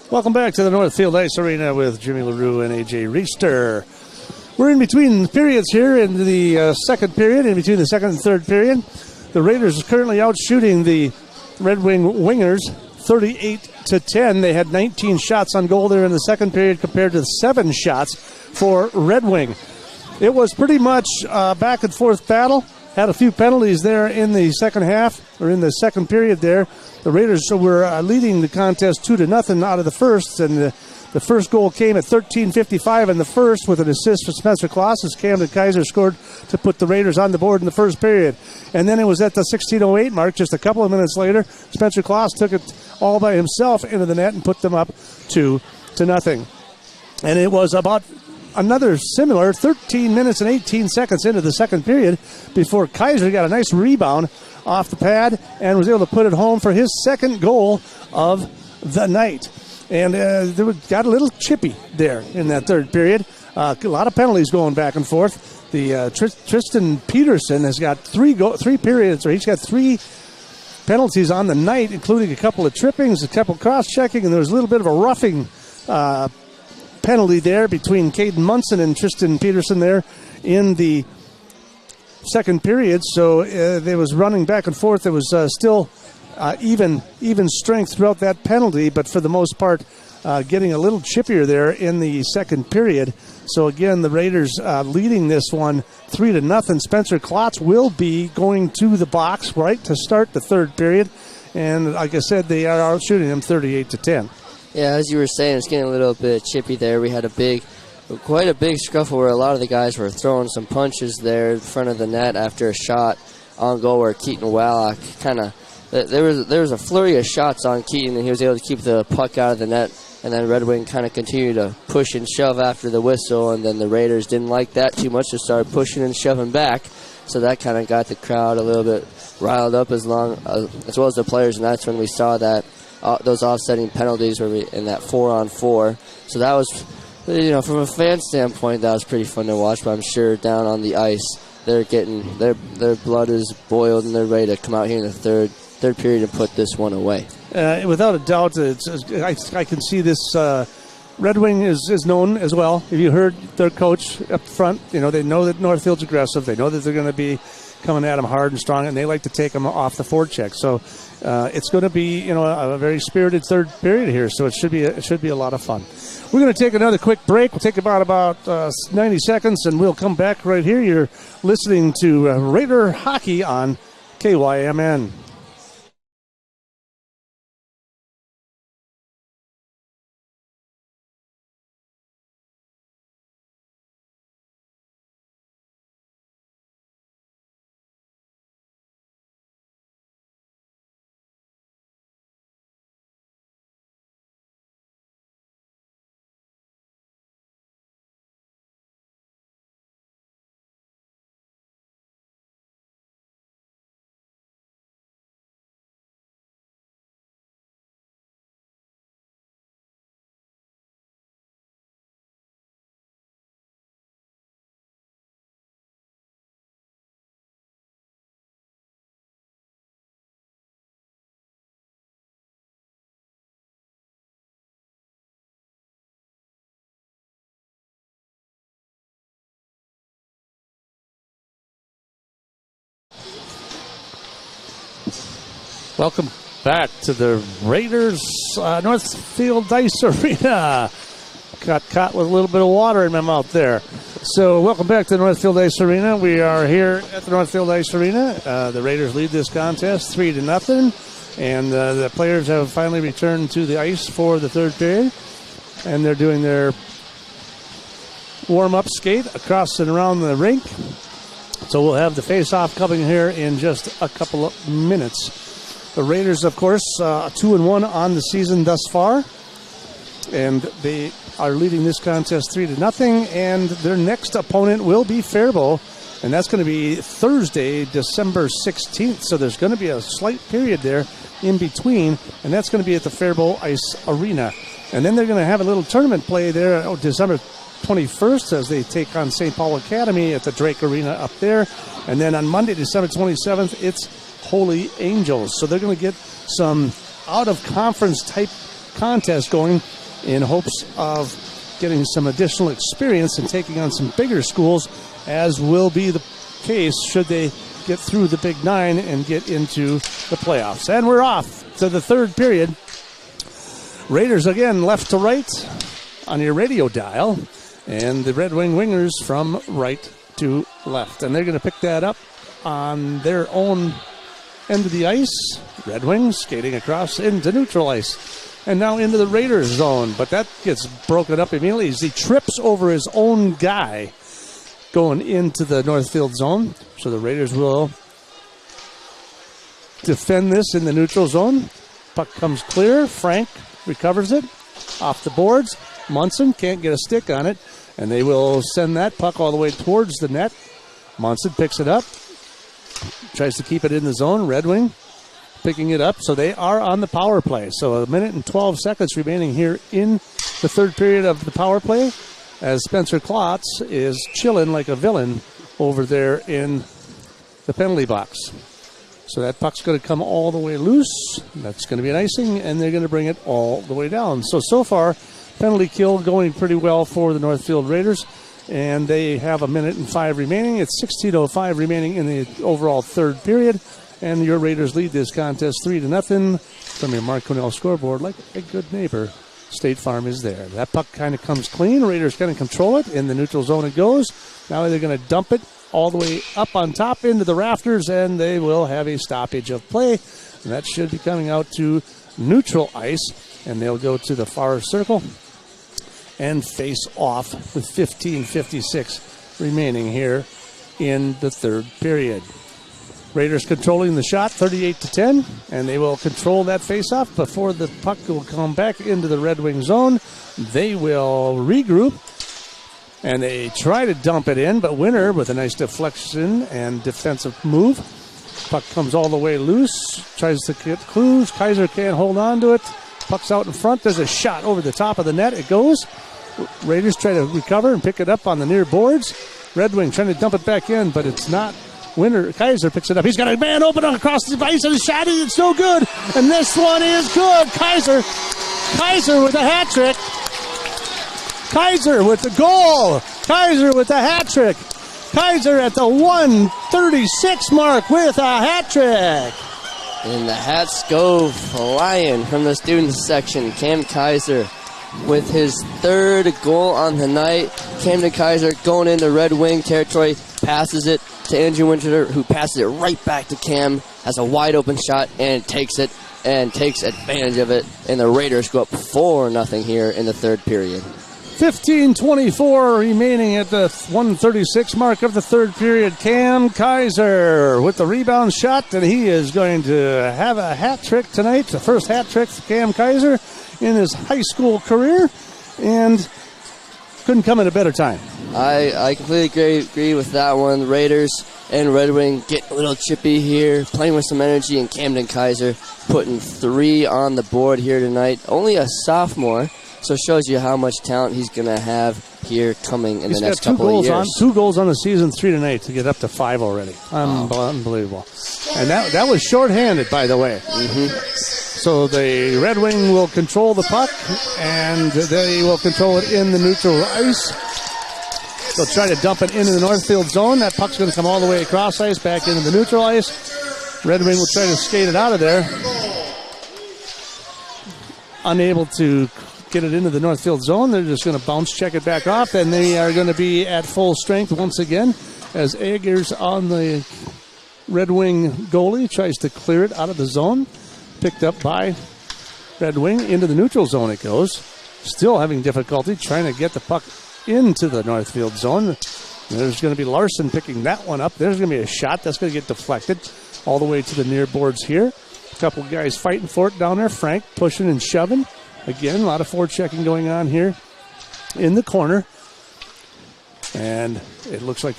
[SPEAKER 1] Welcome back to the Northfield Ice Arena with Jimmy LaRue and AJ Reister. We're in between periods here in the second period, in between the second and third period. The Raiders are currently out shooting the Red Wing Wingers 38-10. They had 19 shots on goal there in the second period compared to 7 shots for Red Wing. It was pretty much a back and forth battle. Had a few penalties there in the second half, or in the second period there. The Raiders were leading the contest 2-0 out of the first, and the first goal came at 13:55 in the first with an assist for Spencer Kloss as Camden Kaiser scored to put the Raiders on the board in the first period. And then it was at the 16:08 mark, just a couple of minutes later, Spencer Kloss took it all by himself into the net and put them up 2-0. And it was about another similar 13 minutes and 18 seconds into the second period before Kaiser got a nice rebound off the pad and was able to put it home for his second goal of the night. And got a little chippy there in that third period. A lot of penalties going back and forth. The Tristan Peterson has got three periods, or he's got 3 penalties on the night, including a couple of trippings, a couple of cross-checking, and there was a little bit of a roughing penalty there between Caden Munson and Tristan Peterson there in the second period. So there was running back and forth. There was still even strength throughout that penalty, but for the most part getting a little chippier there in the second period. So again, the Raiders leading this one 3-0. Spencer Klotz will be going to the box right to start the third period, and like I said, they are out shooting him 38-10.
[SPEAKER 2] Yeah, as you were saying, it's getting a little bit chippy there. We had quite a big scuffle where a lot of the guys were throwing some punches there in front of the net after a shot on goal where Keaton Wallach there was a flurry of shots on Keaton, and he was able to keep the puck out of the net, and then Red Wing kind of continued to push and shove after the whistle, and then the Raiders didn't like that too much, so started pushing and shoving back, so that kind of got the crowd a little bit riled up as well as the players, and that's when we saw that those offsetting penalties were in that 4-on-4. So that was, from a fan standpoint, that was pretty fun to watch. But I'm sure down on the ice, they're getting their blood is boiled and they're ready to come out here in the third period and put this one away.
[SPEAKER 1] Without a doubt, I can see this. Red Wing is known as well. If you heard their coach up front, they know that Northfield's aggressive. They know that they're going to be coming at them hard and strong, and they like to take them off the forecheck. So it's going to be a very spirited third period here. So it should be a lot of fun. We're going to take another quick break. We'll take about 90 seconds, and we'll come back right here. You're listening to Raider Hockey on KYMN. Welcome back to the Raiders Northfield Ice Arena. Got caught with a little bit of water in my mouth there. So welcome back to the Northfield Ice Arena. We are here at the Northfield Ice Arena. The Raiders lead this contest 3-0, and the players have finally returned to the ice for the third period, and they're doing their warm-up skate across and around the rink. So we'll have the face-off coming here in just a couple of minutes. The Raiders, of course, 2-1 on the season thus far, and they are leading this contest 3-0. And their next opponent will be Faribault, and that's going to be Thursday, December 16th. So there's going to be a slight period there in between, and that's going to be at the Faribault Ice Arena. And then they're going to have a little tournament play there December 21st as they take on St. Paul Academy at the Drake Arena up there. And then on Monday, December 27th, it's Holy Angels. So they're going to get some out-of-conference type contest going in hopes of getting some additional experience and taking on some bigger schools, as will be the case should they get through the Big Nine and get into the playoffs. And we're off to the third period. Raiders again left to right on your radio dial, and the Red Wing Wingers from right to left. And they're going to pick that up on their own end of the ice. Red Wings skating across into neutral ice and now into the Raiders zone. But that gets broken up immediately as he trips over his own guy going into the Northfield zone. So the Raiders will defend this in the neutral zone. Puck comes clear. Frank recovers it off the boards. Munson can't get a stick on it, and they will send that puck all the way towards the net. Munson picks it up, tries to keep it in the zone. Red Wing picking it up, so they are on the power play. So 1 minute and 12 seconds remaining here in the third period of the power play, as Spencer Klotz is chilling like a villain over there in the penalty box. So that puck's going to come all the way loose. That's going to be an icing, and they're going to bring it all the way down. So far, penalty kill going pretty well for the Northfield Raiders, and they have 1 minute and 5 remaining. It's 16:05 remaining in the overall third period, and your Raiders lead this contest 3-0 from your Mark Cornell scoreboard. Like a good neighbor, State Farm is there. That puck kind of comes clean. Raiders going to control it. In the neutral zone it goes. Now they're going to dump it all the way up on top into the rafters, and they will have a stoppage of play. And that should be coming out to neutral ice, and they'll go to the far circle and face off with 15:56 remaining here in the third period. Raiders controlling the shot 38-10, and they will control that face-off before the puck will come back into the Red Wing zone. They will regroup, and they try to dump it in, but Winter with a nice deflection and defensive move. Puck comes all the way loose, tries to get clues. Kaiser can't hold on to it. Puck's out in front. There's a shot over the top of the net. It goes. Raiders try to recover and pick it up on the near boards. Red Wing trying to dump it back in, but it's not. Winter. Kaiser picks it up. He's got a man open across the ice, and a shot, and it's no good. And this one is good. Kaiser with a hat trick. Kaiser with the goal. Kaiser with the hat trick. Kaiser at the 1:36 mark with a hat trick.
[SPEAKER 2] And the hats go flying from the students section. Cam Kaiser with his third goal on the night. Camden Kaiser going into Red Wing territory, passes it to Andrew Winter, who passes it right back to Cam, has a wide open shot and takes it and takes advantage of it. And the Raiders go up 4-0 here in the third period.
[SPEAKER 1] 15:24 remaining at the 1:36 mark of the third period. Cam Kaiser with the rebound shot, and he is going to have a hat trick tonight. The first hat trick for Cam Kaiser in his high school career, and couldn't come at a better time.
[SPEAKER 2] I completely agree with that one. The Raiders and Red Wing get a little chippy here, playing with some energy, and Camden Kaiser putting 3 on the board here tonight. Only a sophomore, so it shows you how much talent he's going to have here coming in the next couple of years.
[SPEAKER 1] 2 goals on the season, 3 tonight to get up to 5 already. Unbelievable. And that was shorthanded, by the way.
[SPEAKER 2] Mm-hmm.
[SPEAKER 1] So the Red Wing will control the puck, and they will control it in the neutral ice. They'll try to dump it into the Northfield zone. That puck's going to come all the way across ice, back into the neutral ice. Red Wing will try to skate it out of there. Unable to get it into the Northfield zone. They're just going to bounce check it back off, and they are going to be at full strength once again as Eggers on the Red Wing goalie tries to clear it out of the zone. Picked up by Red Wing. Into the neutral zone it goes. Still having difficulty trying to get the puck into the Northfield zone. There's going to be Larson picking that one up. There's going to be a shot. That's going to get deflected all the way to the near boards here. A couple of guys fighting for it down there. Frank pushing and shoving. Again, a lot of forechecking going on here in the corner. And it looks like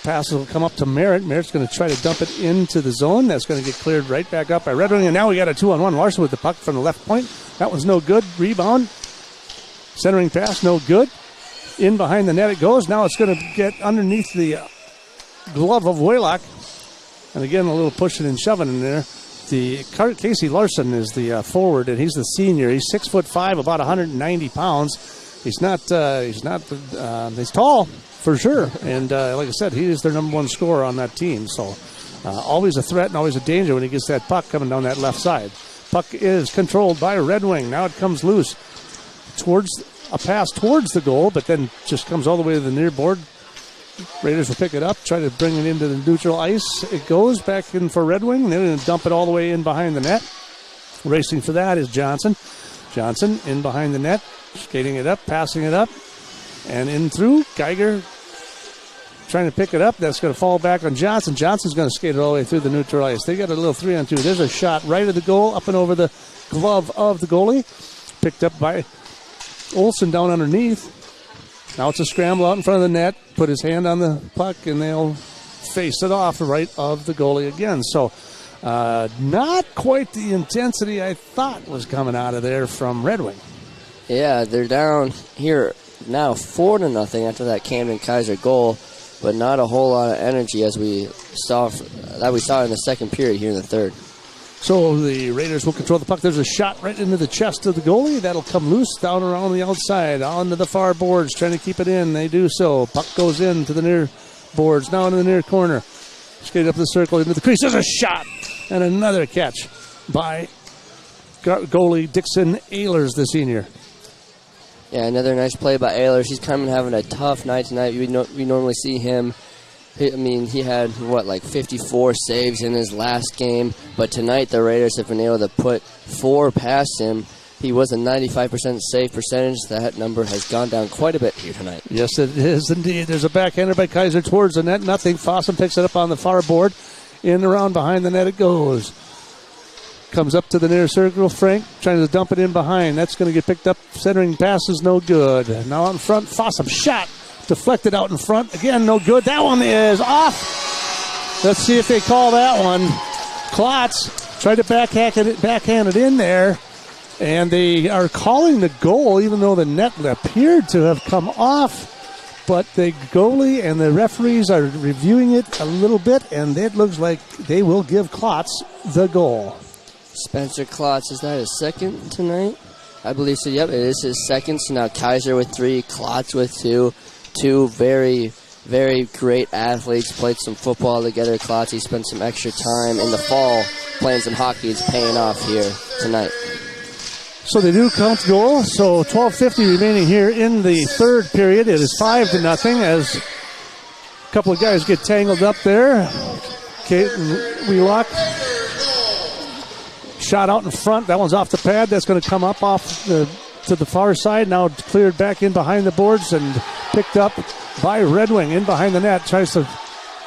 [SPEAKER 1] passes will come up to Merritt. Merritt's going to try to dump it into the zone. That's going to get cleared right back up by Red Wing. And now we got a 2-on-1. Larson with the puck from the left point. That one's no good. Rebound. Centering pass, no good. In behind the net it goes. Now it's going to get underneath the glove of Waylock. And again, a little pushing and shoving in there Casey Larson is the forward, and he's the senior. He's 6'5", about 190 pounds. He's tall for sure, and like I said, he is their number one scorer on that team. So always a threat and always a danger when he gets that puck coming down that left side. Puck is controlled by Red Wing. Now it comes loose towards a pass towards the goal, but then just comes all the way to the near board. Raiders will pick it up, try to bring it into the neutral ice. It goes back in for Red Wing. They're going to dump it all the way in behind the net. Racing for that is Johnson. Johnson in behind the net, skating it up, passing it up, and in through. Geiger trying to pick it up. That's going to fall back on Johnson. Johnson's going to skate it all the way through the neutral ice. They got a little 3-on-2. There's a shot right at the goal, up and over the glove of the goalie. Picked up by Olsen down underneath. Now it's a scramble out in front of the net. Put his hand on the puck, and they'll face it off right of the goalie again. So not quite the intensity I thought was coming out of there from Red Wing.
[SPEAKER 2] Yeah, they're down here now 4-0 after that Camden Kaiser goal, but not a whole lot of energy as we saw in the second period here in the third.
[SPEAKER 1] So the Raiders will control the puck. There's a shot right into the chest of the goalie. That'll come loose down around the outside, onto the far boards, trying to keep it in. They do so. Puck goes into the near boards, now into the near corner. Skate up the circle, into the crease. There's a shot and another catch by goalie Dixon Ehlers, the senior.
[SPEAKER 2] Yeah, another nice play by Ehlers. He's kind of having a tough night tonight. We normally see him. He had, 54 saves in his last game. But tonight, the Raiders have been able to put 4 past him. He was a 95% save percentage. That number has gone down quite a bit here tonight.
[SPEAKER 1] Yes, it is indeed. There's a backhander by Kaiser towards the net. Nothing. Fossum picks it up on the far board. In around behind the net it goes. Comes up to the near circle. Frank trying to dump it in behind. That's going to get picked up. Centering pass is no good. Now in front, Fossum shot. Deflected out in front. Again, no good. That one is off. Let's see if they call that one. Klotz tried to backhand it in there. And they are calling the goal, even though the net appeared to have come off. But the goalie and the referees are reviewing it a little bit, and it looks like they will give Klotz the goal.
[SPEAKER 2] Spencer Klotz, is that his second tonight? I believe so. Yep, it is his second. So now Kaiser with 3, Klotz with 2. 2 very, very great athletes. Played some football together. Klotz, he spent some extra time in the fall playing some hockey. It's paying off here tonight.
[SPEAKER 1] So they do count goal. So 12:50 remaining here in the third period. It is 5-0 as a couple of guys get tangled up there. Kate and Wheelock. Shot out in front. That one's off the pad. That's going to come up off to the far side. Now cleared back in behind the boards and picked up by Red Wing in behind the net. Tries to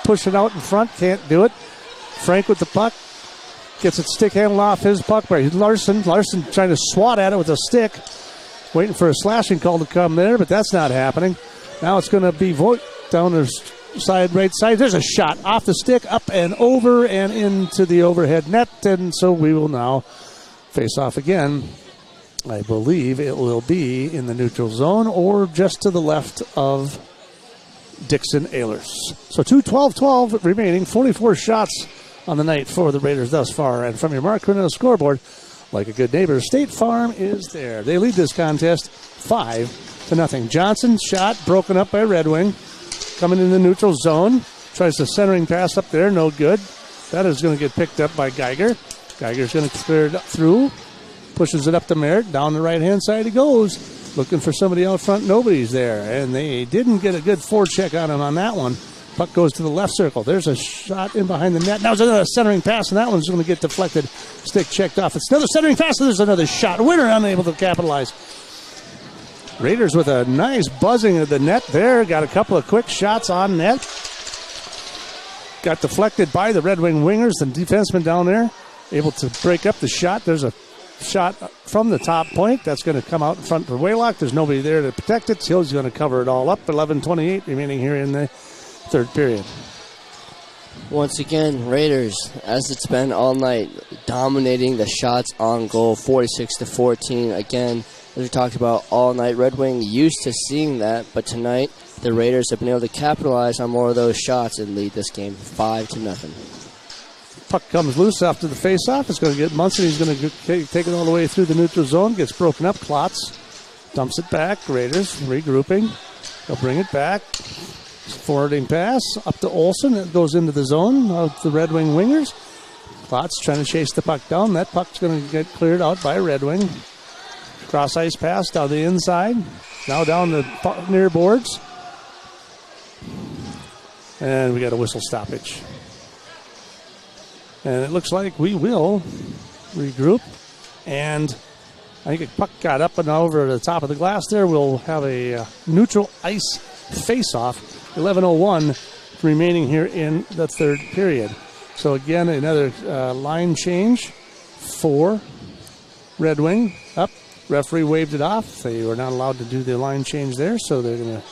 [SPEAKER 1] push it out in front. Can't do it. Frank with the puck. Gets it stick handled off his puck by Larson. Larson trying to swat at it with a stick. Waiting for a slashing call to come there, but that's not happening. Now it's going to be Voigt down the side, right side. There's a shot off the stick, up and over and into the overhead net. And so we will now face off again. I believe it will be in the neutral zone or just to the left of Dixon Ehlers. So 2:12 remaining, 44 shots on the night for the Raiders thus far. And from your Mark Cornell scoreboard, like a good neighbor, State Farm is there. They lead this contest 5-0. Johnson shot broken up by Red Wing. Coming in the neutral zone. Tries the centering pass up there. No good. That is going to get picked up by Geiger. Geiger's going to clear it through. Pushes it up to Merritt. Down the right-hand side he goes. Looking for somebody out front. Nobody's there. And they didn't get a good forecheck on him on that one. Puck goes to the left circle. There's a shot in behind the net. Now there's another centering pass, and that one's going to get deflected. Stick checked off. It's another centering pass, and there's another shot. Winner unable to capitalize. Raiders with a nice buzzing of the net there. Got a couple of quick shots on net. Got deflected by the Red Wing wingers. The defenseman down there able to break up the shot. There's a shot from the top point. That's going to come out in front for Waylock. There's nobody there to protect it. Hill's going to cover it all up. 11:28 remaining here in the third period.
[SPEAKER 2] Once again, Raiders, as it's been all night, dominating the shots on goal, 46-14. Again, as we talked about all night, Red Wing used to seeing that, but tonight the Raiders have been able to capitalize on more of those shots and lead this game 5-0.
[SPEAKER 1] Puck comes loose after the face-off. It's going to get Munson. He's going to take it all the way through the neutral zone. Gets broken up. Klotz dumps it back. Raiders regrouping. They'll bring it back. Forwarding pass up to Olsen. It goes into the zone of the Red Wing wingers. Klotz trying to chase the puck down. That puck's going to get cleared out by Red Wing. Cross ice pass down the inside. Now down the near boards. And we got a whistle stoppage. And it looks like we will regroup. And I think a puck got up and over the top of the glass there. We'll have a neutral ice face-off. 11:01 remaining here in the third period. So again, another line change for Red Wing. Up. Referee waved it off. They were not allowed to do the line change there, so they're going to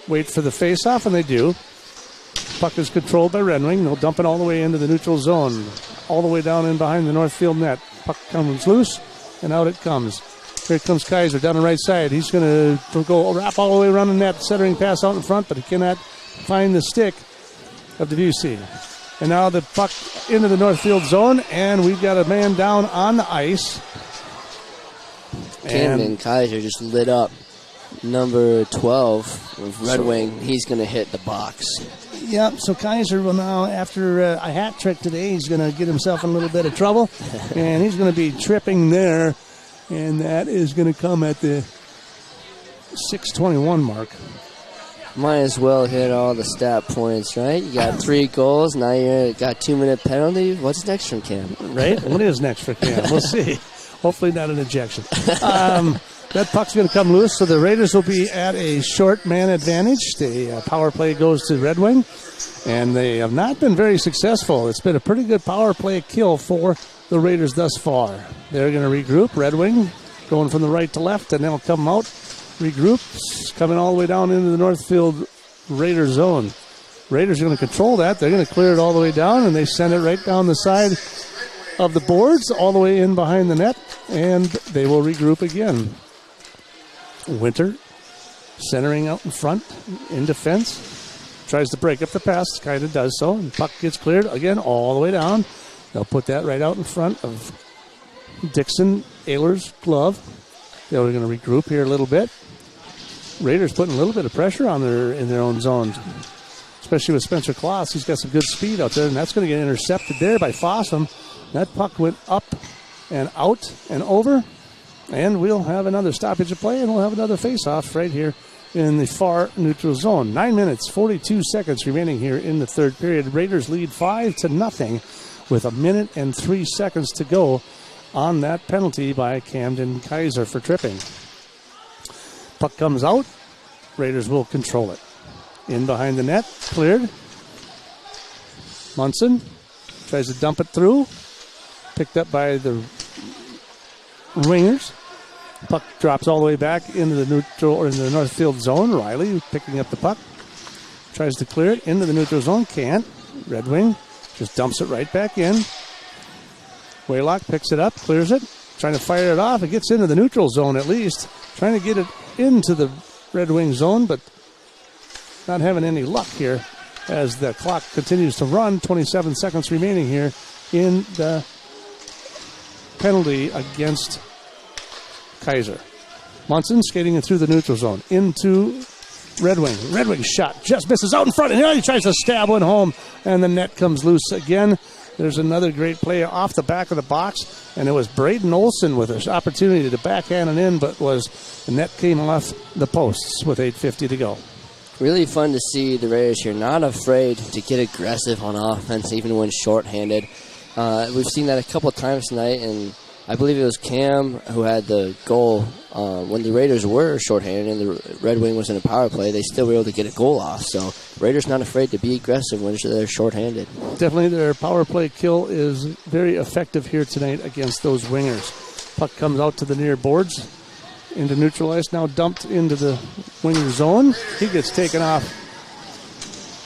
[SPEAKER 1] wait for the face-off, and they do. Puck is controlled by Red Wing. They'll dump it all the way into the neutral zone, all the way down in behind the Northfield net. Puck comes loose, and out it comes. Here comes Kaiser down the right side. He's going to go wrap all the way around the net, centering pass out in front, but he cannot find the stick of the VC. And now the puck into the Northfield zone, and we've got a man down on the ice.
[SPEAKER 2] Camden Kaiser just lit up. Number 12 of Red Wing. He's going to hit the box.
[SPEAKER 1] Yep, so Kaiser will now, after a hat trick today, he's going to get himself in a little bit of trouble. And he's going to be tripping there. And that is going to come at the 6:21 mark.
[SPEAKER 2] Might as well hit all the stat points, right? You got 3 goals. Now you got 2-minute penalty. What's next from Cam?
[SPEAKER 1] Right? What is next for Cam? We'll see. Hopefully not an ejection. That puck's going to come loose, so the Raiders will be at a short man advantage. The power play goes to Red Wing, and they have not been very successful. It's been a pretty good power play kill for the Raiders thus far. They're going to regroup. Red Wing going from the right to left, and they'll come out, regroup, coming all the way down into the Northfield Raider zone. Raiders are going to control that. They're going to clear it all the way down, and they send it right down the side of the boards, all the way in behind the net, and they will regroup again. Winter centering out in front in defense. Tries to break up the pass, kind of does so. And puck gets cleared again all the way down. They'll put that right out in front of Dixon Ayler's glove. They're going to regroup here a little bit. Raiders putting a little bit of pressure on in their own zone, especially with Spencer Kloss. He's got some good speed out there, and that's going to get intercepted there by Fossum. That puck went up and out and over. And we'll have another stoppage of play, and we'll have another face-off right here in the far neutral zone. 9 minutes, 42 seconds remaining here in the third period. Raiders lead 5-0 with 1 minute and 3 seconds to go on that penalty by Camden Kaiser for tripping. Puck comes out. Raiders will control it. In behind the net, cleared. Munson tries to dump it through. Picked up by the Wingers. Puck drops all the way back into the neutral or into the Northfield zone. Riley picking up the puck. Tries to clear it into the neutral zone. Can't. Red Wing just dumps it right back in. Waylock picks it up, clears it. Trying to fire it off. It gets into the neutral zone at least. Trying to get it into the Red Wing zone, but not having any luck here as the clock continues to run. 27 seconds remaining here in the penalty against Kaiser. Munson skating it through the neutral zone into Red Wing. Red Wing shot just misses out in front, and he tries to stab one home, and the net comes loose again. There's another great play off the back of the box, and it was Braden Olsen with an opportunity to backhand it in, but the net came off the posts with 8:50 to go.
[SPEAKER 2] Really fun to see the Raiders here, not afraid to get aggressive on offense, even when shorthanded. We've seen that a couple of times tonight, and I believe it was Cam who had the goal when the Raiders were shorthanded and the Red Wing was in a power play. They still were able to get a goal off. So Raiders not afraid to be aggressive when they're shorthanded.
[SPEAKER 1] Definitely their power play kill is very effective here tonight against those wingers. Puck comes out to the near boards into neutral ice, now dumped into the winger zone. He gets taken off.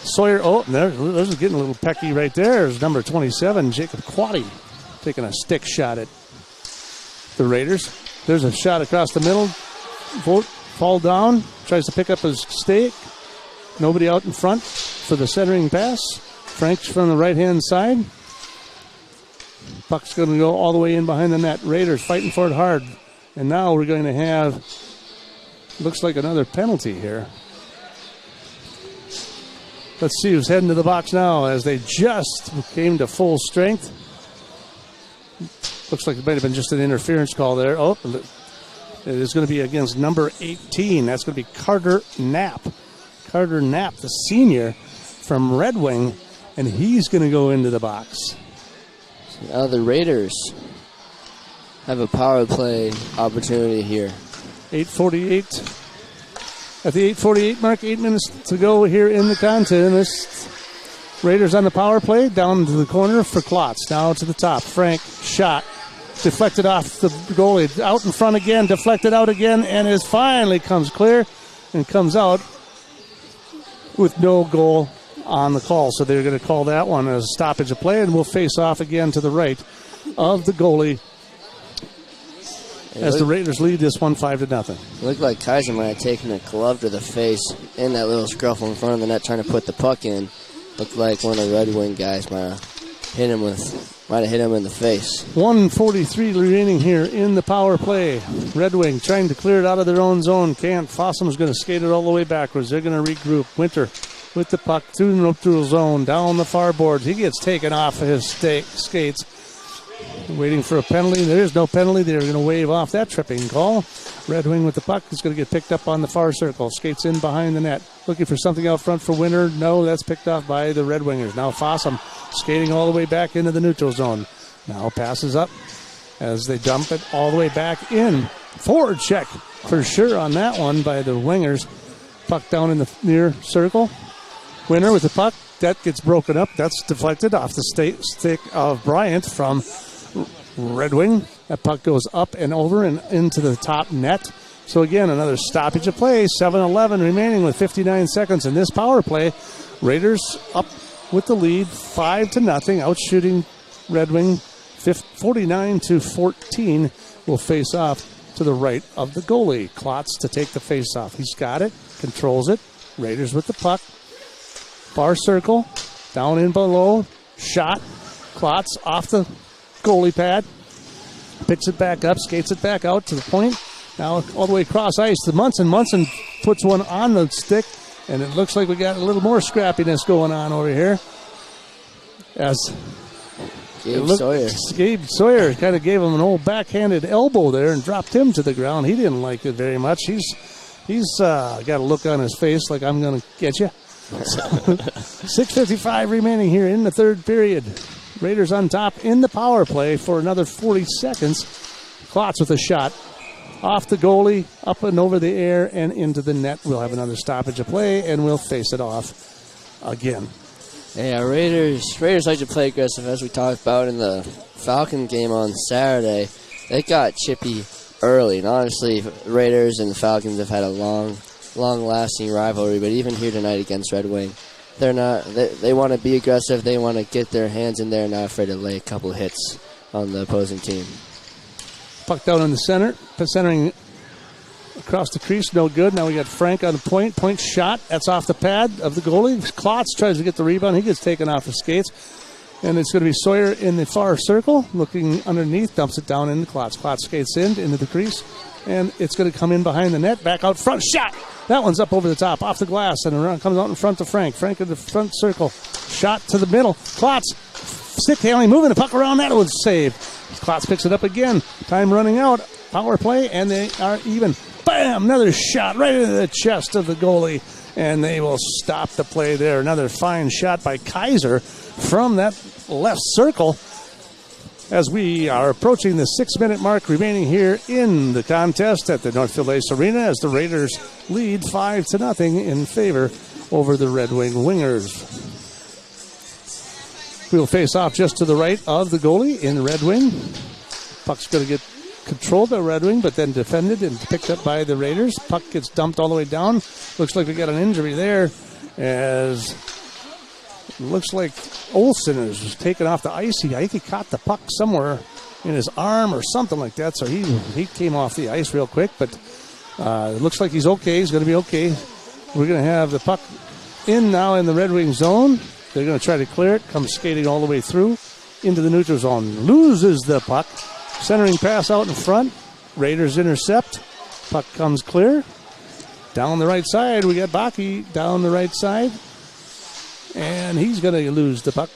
[SPEAKER 1] Sawyer, there's getting a little pecky right there. There's number 27, Jacob Quaddy, taking a stick shot at the Raiders. There's a shot across the middle. Vogt fall down, tries to pick up his stake. Nobody out in front for the centering pass. Frank's from the right-hand side. Puck's going to go all the way in behind the net. Raiders fighting for it hard. And now we're going to have, looks like another penalty here. Let's see who's heading to the box now as they just came to full strength. Looks like it might have been just an interference call there. Oh, it is going to be against number 18. That's going to be Carter Knapp. Carter Knapp, the senior from Red Wing, and he's going to go into the box.
[SPEAKER 2] Now the Raiders have a power play opportunity here.
[SPEAKER 1] 8:48. At the 8:48 mark, 8 minutes to go here in the contest. Raiders on the power play, down to the corner for Klotz. Now to the top. Frank, shot. Deflected off the goalie. Out in front again, deflected out again, and it finally comes clear and comes out with no goal on the call. So they're going to call that one as a stoppage of play, and we'll face off again to the right of the goalie as the Raiders lead this one 5-0.
[SPEAKER 2] It looked like Kaiser might have taken a glove to the face in that little scruffle in front of the net trying to put the puck in. Looked like one of the Red Wing guys might have hit him in the face.
[SPEAKER 1] 1:43 remaining here in the power play. Red Wing trying to clear it out of their own zone. Can't. Fossum's going to skate it all the way backwards. They're going to regroup. Winter with the puck through the neutral zone, down the far boards. He gets taken off of his skates. Waiting for a penalty. There is no penalty. They're going to wave off that tripping call. Red Wing with the puck is going to get picked up on the far circle. Skates in behind the net. Looking for something out front for Winter. No, that's picked off by the Red Wingers. Now Fossum skating all the way back into the neutral zone. Now passes up as they dump it all the way back in. Forward check for sure on that one by the Wingers. Puck down in the near circle. Winter with the puck. That gets broken up. That's deflected off the stick of Bryant from Red Wing. That puck goes up and over and into the top net. So again, another stoppage of play. 7:11 remaining with 59 seconds in this power play. Raiders up with the lead, 5-0, out shooting Red Wing 49-14. Will face off to the right of the goalie. Klotz to take the face off. He's got it, controls it. Raiders with the puck. Far circle, down in below, shot. Klotz off the goalie pad, picks it back up, skates it back out to the point. Now all the way across ice to Munson. Munson puts one on the stick, and it looks like we got a little more scrappiness going on over here. As Gabe Sawyer kind of gave him an old backhanded elbow there and dropped him to the ground. He didn't like it very much. He's got a look on his face like I'm going to get you. 6:55 remaining here in the third period. Raiders on top in the power play for another 40 seconds. Klotz with a shot off the goalie, up and over the air and into the net. We'll have another stoppage of play, and we'll face it off again.
[SPEAKER 2] Yeah, Raiders like to play aggressive, as we talked about in the Falcon game on Saturday. They got chippy early, and honestly, Raiders and the Falcons have had a long-lasting rivalry, but even here tonight against Red Wing, they want to be aggressive. They want to get their hands in there, not afraid to lay a couple of hits on the opposing team.
[SPEAKER 1] Puck down in the center, centering across the crease, no good. Now we got Frank on the point. Point shot, that's off the pad of the goalie. Klotz tries to get the rebound. He gets taken off his skates. And it's going to be Sawyer in the far circle, looking underneath, dumps it down into Klotz. Klotz skates into the crease, and it's going to come in behind the net, back out front, shot! That one's up over the top, off the glass, and around, comes out in front to Frank. Frank in the front circle, shot to the middle. Klotz, stick handling, moving the puck around, that one's saved. Klotz picks it up again, time running out, power play, and they are even. Bam! Another shot right into the chest of the goalie, and they will stop the play there. Another fine shot by Kaiser from that left circle as we are approaching the 6-minute mark remaining here in the contest at the Northfield Ice Arena as the Raiders lead 5-0 in favor over the Red Wing Wingers. We'll face off just to the right of the goalie in Red Wing. Puck's going to get controlled by Red Wing, but then defended and picked up by the Raiders. Puck gets dumped all the way down. Looks like we got an injury there as looks like Olsen is taken off the ice. I think he caught the puck somewhere in his arm or something like that, so he came off the ice real quick, but it looks like he's okay. He's going to be okay. We're going to have the puck in now in the Red Wing zone. They're going to try to clear it. Comes skating all the way through into the neutral zone. Loses the puck. Centering pass out in front. Raiders intercept. Puck comes clear. Down the right side, we got Baki down the right side. And he's going to lose the puck.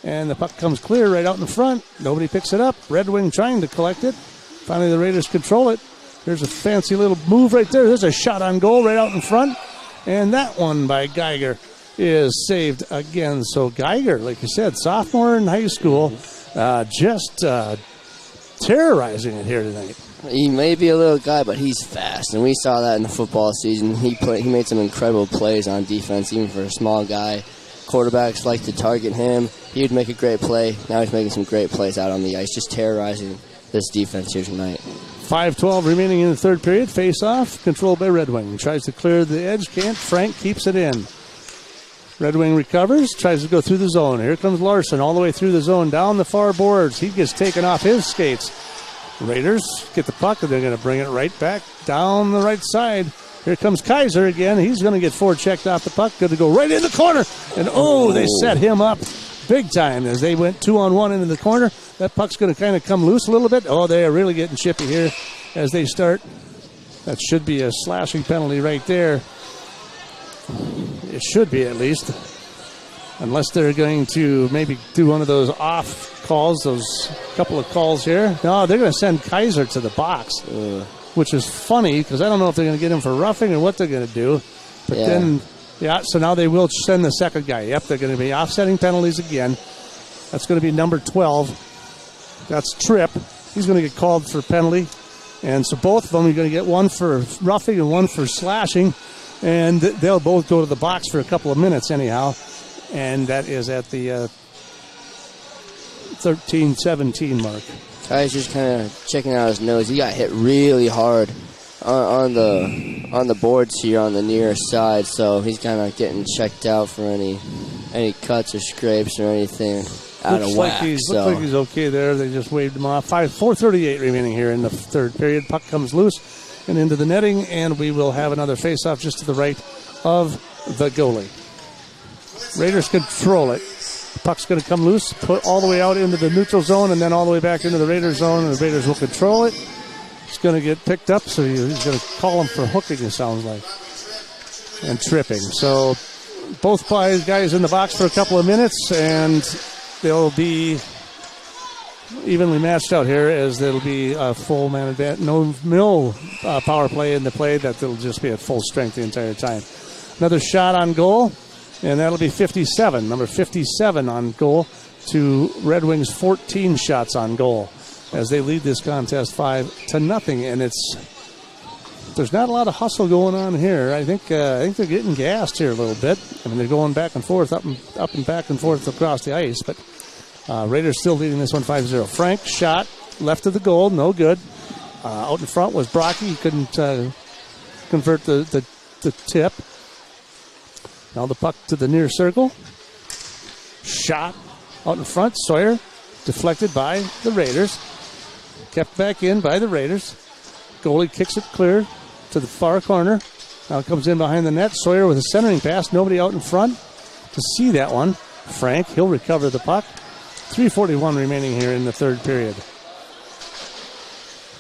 [SPEAKER 1] And the puck comes clear right out in front. Nobody picks it up. Red Wing trying to collect it. Finally, the Raiders control it. There's a fancy little move right there. There's a shot on goal right out in front. And that one by Geiger is saved again. So Geiger, like you said, sophomore in high school, just terrorizing it here tonight.
[SPEAKER 2] He may be a little guy, but he's fast, and we saw that in the football season. He made some incredible plays on defense, even for a small guy. Quarterbacks like to target him. He would make a great play. Now he's making some great plays out on the ice, just terrorizing this defense here tonight.
[SPEAKER 1] 5:12 remaining in the third period. Face-off, controlled by Red Wing. Tries to clear the edge, can't. Frank keeps it in. Red Wing recovers, tries to go through the zone. Here comes Larson all the way through the zone, down the far boards. He gets taken off his skates. Raiders get the puck, and they're going to bring it right back down the right side. Here comes Kaiser again. He's going to get forechecked off the puck. Going to go right in the corner. And, they set him up big time as they went 2-on-1 into the corner. That puck's going to kind of come loose a little bit. Oh, they are really getting chippy here as they start. That should be a slashing penalty right there. It should be, at least. Unless they're going to maybe do one of those off calls, those couple of calls here. No, they're going to send Kaiser to the box, which is funny because I don't know if they're going to get him for roughing or what they're going to do. But then, so now they will send the second guy. Yep, they're going to be offsetting penalties again. That's going to be number 12. That's Tripp. He's going to get called for penalty. And so both of them are going to get one for roughing and one for slashing. And they'll both go to the box for a couple of minutes anyhow. And that is at the 13-17 mark.
[SPEAKER 2] Kaiser's kind of checking out his nose. He got hit really hard on the boards here on the near side, so he's kind of getting checked out for any cuts or scrapes or anything out of whack.
[SPEAKER 1] Looks like he's okay there. They just waved him off. 4:38 remaining here in the third period. Puck comes loose and into the netting, and we will have another face-off just to the right of the goalie. Raiders control it. The puck's going to come loose, put all the way out into the neutral zone, and then all the way back into the Raiders zone, and the Raiders will control it. It's going to get picked up, so he's going to call him for hooking, it sounds like, and tripping. So both guys in the box for a couple of minutes, and they'll be evenly matched out here as there'll be a full man advantage. No power play in the play. That'll just be at full strength the entire time. Another shot on goal. And that'll be 57, number 57 on goal to Red Wings' 14 shots on goal as they lead this contest 5-0. And there's not a lot of hustle going on here. I think they're getting gassed here a little bit. I mean, they're going back and forth, up and back and forth across the ice. But Raiders still leading this one 5-0. Frank shot left of the goal, no good. Out in front was Brocky. He couldn't convert the tip. Now the puck to the near circle. Shot out in front. Sawyer deflected by the Raiders. Kept back in by the Raiders. Goalie kicks it clear to the far corner. Now it comes in behind the net. Sawyer with a centering pass. Nobody out in front to see that one. Frank, he'll recover the puck. 3:41 remaining here in the third period.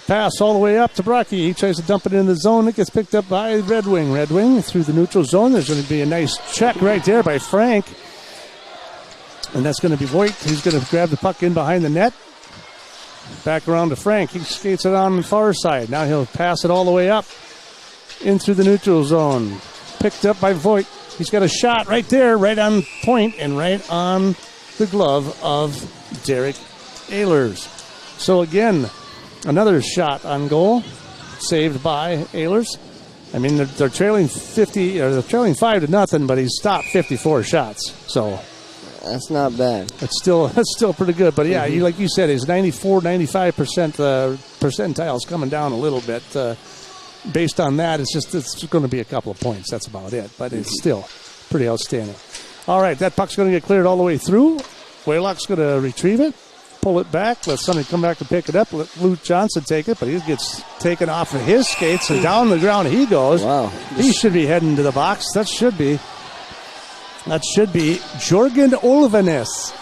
[SPEAKER 1] Pass all the way up to Brocky. He tries to dump it in the zone. It gets picked up by Red Wing. Red Wing through the neutral zone. There's going to be a nice check right there by Frank. And that's going to be Voigt. He's going to grab the puck in behind the net. Back around to Frank. He skates it on the far side. Now he'll pass it all the way up in through the neutral zone. Picked up by Voigt. He's got a shot right there, right on point, and right on the glove of Derek Ehlers. So again, another shot on goal, saved by Ehlers. I mean, they're trailing 5-0, but he's stopped 54 shots. So
[SPEAKER 2] that's not bad.
[SPEAKER 1] That's still pretty good. But yeah, like you said, his 94-95% percentile is coming down a little bit. Based on that, it's going to be a couple of points. That's about it. But it's still pretty outstanding. All right, that puck's going to get cleared all the way through. Waylock's going to retrieve it. Pull it back, let somebody come back and pick it up, let Luke Johnson take it, but he gets taken off of his skates, and down the ground he goes.
[SPEAKER 2] Wow.
[SPEAKER 1] He should be heading to the box. That should be. That should be Jorgen Olvenes.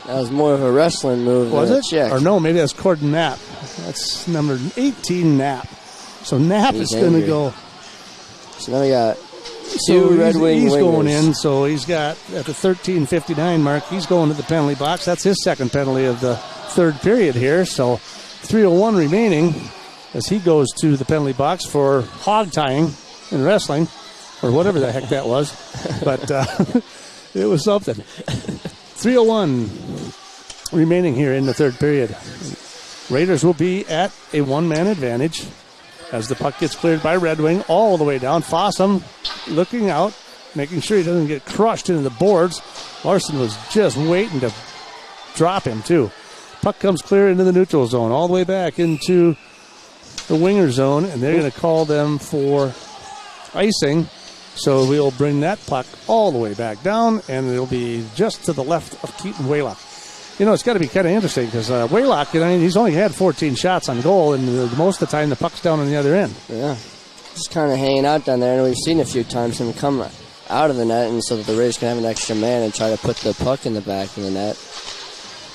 [SPEAKER 2] That was more of a wrestling move
[SPEAKER 1] Was
[SPEAKER 2] than
[SPEAKER 1] it?
[SPEAKER 2] a check.
[SPEAKER 1] Or no, maybe that's Corden Knapp. That's number 18, Knapp. So Knapp is going to go.
[SPEAKER 2] So now we got two Red Wing
[SPEAKER 1] he's
[SPEAKER 2] wingers.
[SPEAKER 1] Going in, so he's got at the 13:59 mark, he's going to the penalty box. That's his second penalty of the third period here. So 3:01 remaining as he goes to the penalty box for hog tying in wrestling, or whatever the heck that was. But it was something. 3:01 remaining here in the third period. Raiders will be at a one-man advantage as the puck gets cleared by Red Wing all the way down. Fossum looking out, making sure he doesn't get crushed into the boards. Larson was just waiting to drop him, too. Puck comes clear into the neutral zone, all the way back into the winger zone, and they're going to call them for icing. So we'll bring that puck all the way back down, and it'll be just to the left of Keaton Waylock. You know, it's got to be kind of interesting because Waylock, he's only had 14 shots on goal, and most of the time the puck's down on the other end.
[SPEAKER 2] Yeah, just kind of hanging out down there, and we've seen a few times him come out of the net, and so that the Raiders can have an extra man and try to put the puck in the back of the net.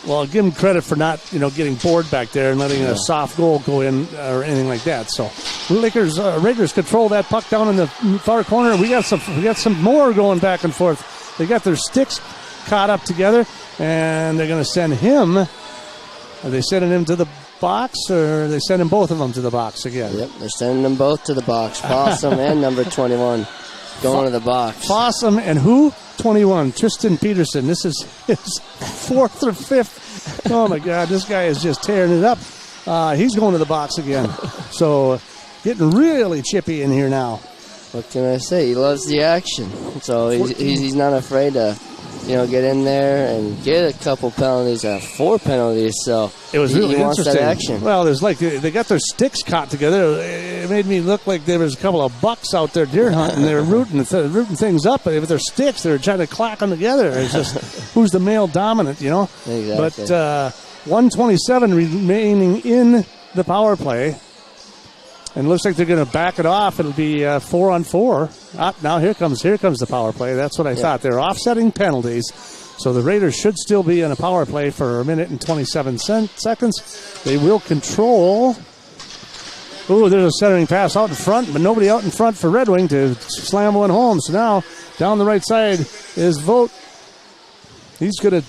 [SPEAKER 1] Well, give him credit for not, getting bored back there and letting a soft goal go in or anything like that. So, Raiders control that puck down in the far corner. We got some more going back and forth. They got their sticks caught up together, and they're going to send him. Are they sending him to the box, or are they sending both of them to the box again?
[SPEAKER 2] Yep, they're sending them both to the box. Fossum and number 21 going to the box.
[SPEAKER 1] Fossum and who? 21, Tristan Peterson. This is his fourth or fifth. Oh, my God, this guy is just tearing it up. He's going to the box again. So getting really chippy in here now.
[SPEAKER 2] What can I say? He loves the action. So he's not afraid to, get in there and get a couple penalties, 4 penalties. So
[SPEAKER 1] it was really
[SPEAKER 2] he wants
[SPEAKER 1] interesting.
[SPEAKER 2] that action.
[SPEAKER 1] Well, there's they got their sticks caught together. It made me look like there was a couple of bucks out there deer hunting. They were rooting things up, but with their sticks, they were trying to clack them together. It's just who's the male dominant,
[SPEAKER 2] Exactly.
[SPEAKER 1] But 1:27 remaining in the power play. And it looks like they're going to back it off. It'll be 4-on-4. Now here comes the power play. That's what I thought. They're offsetting penalties. So the Raiders should still be in a power play for a minute and 27 seconds. They will control. Ooh, there's a centering pass out in front, but nobody out in front for Red Wing to slam one home. So now down the right side is Vogt. He's going to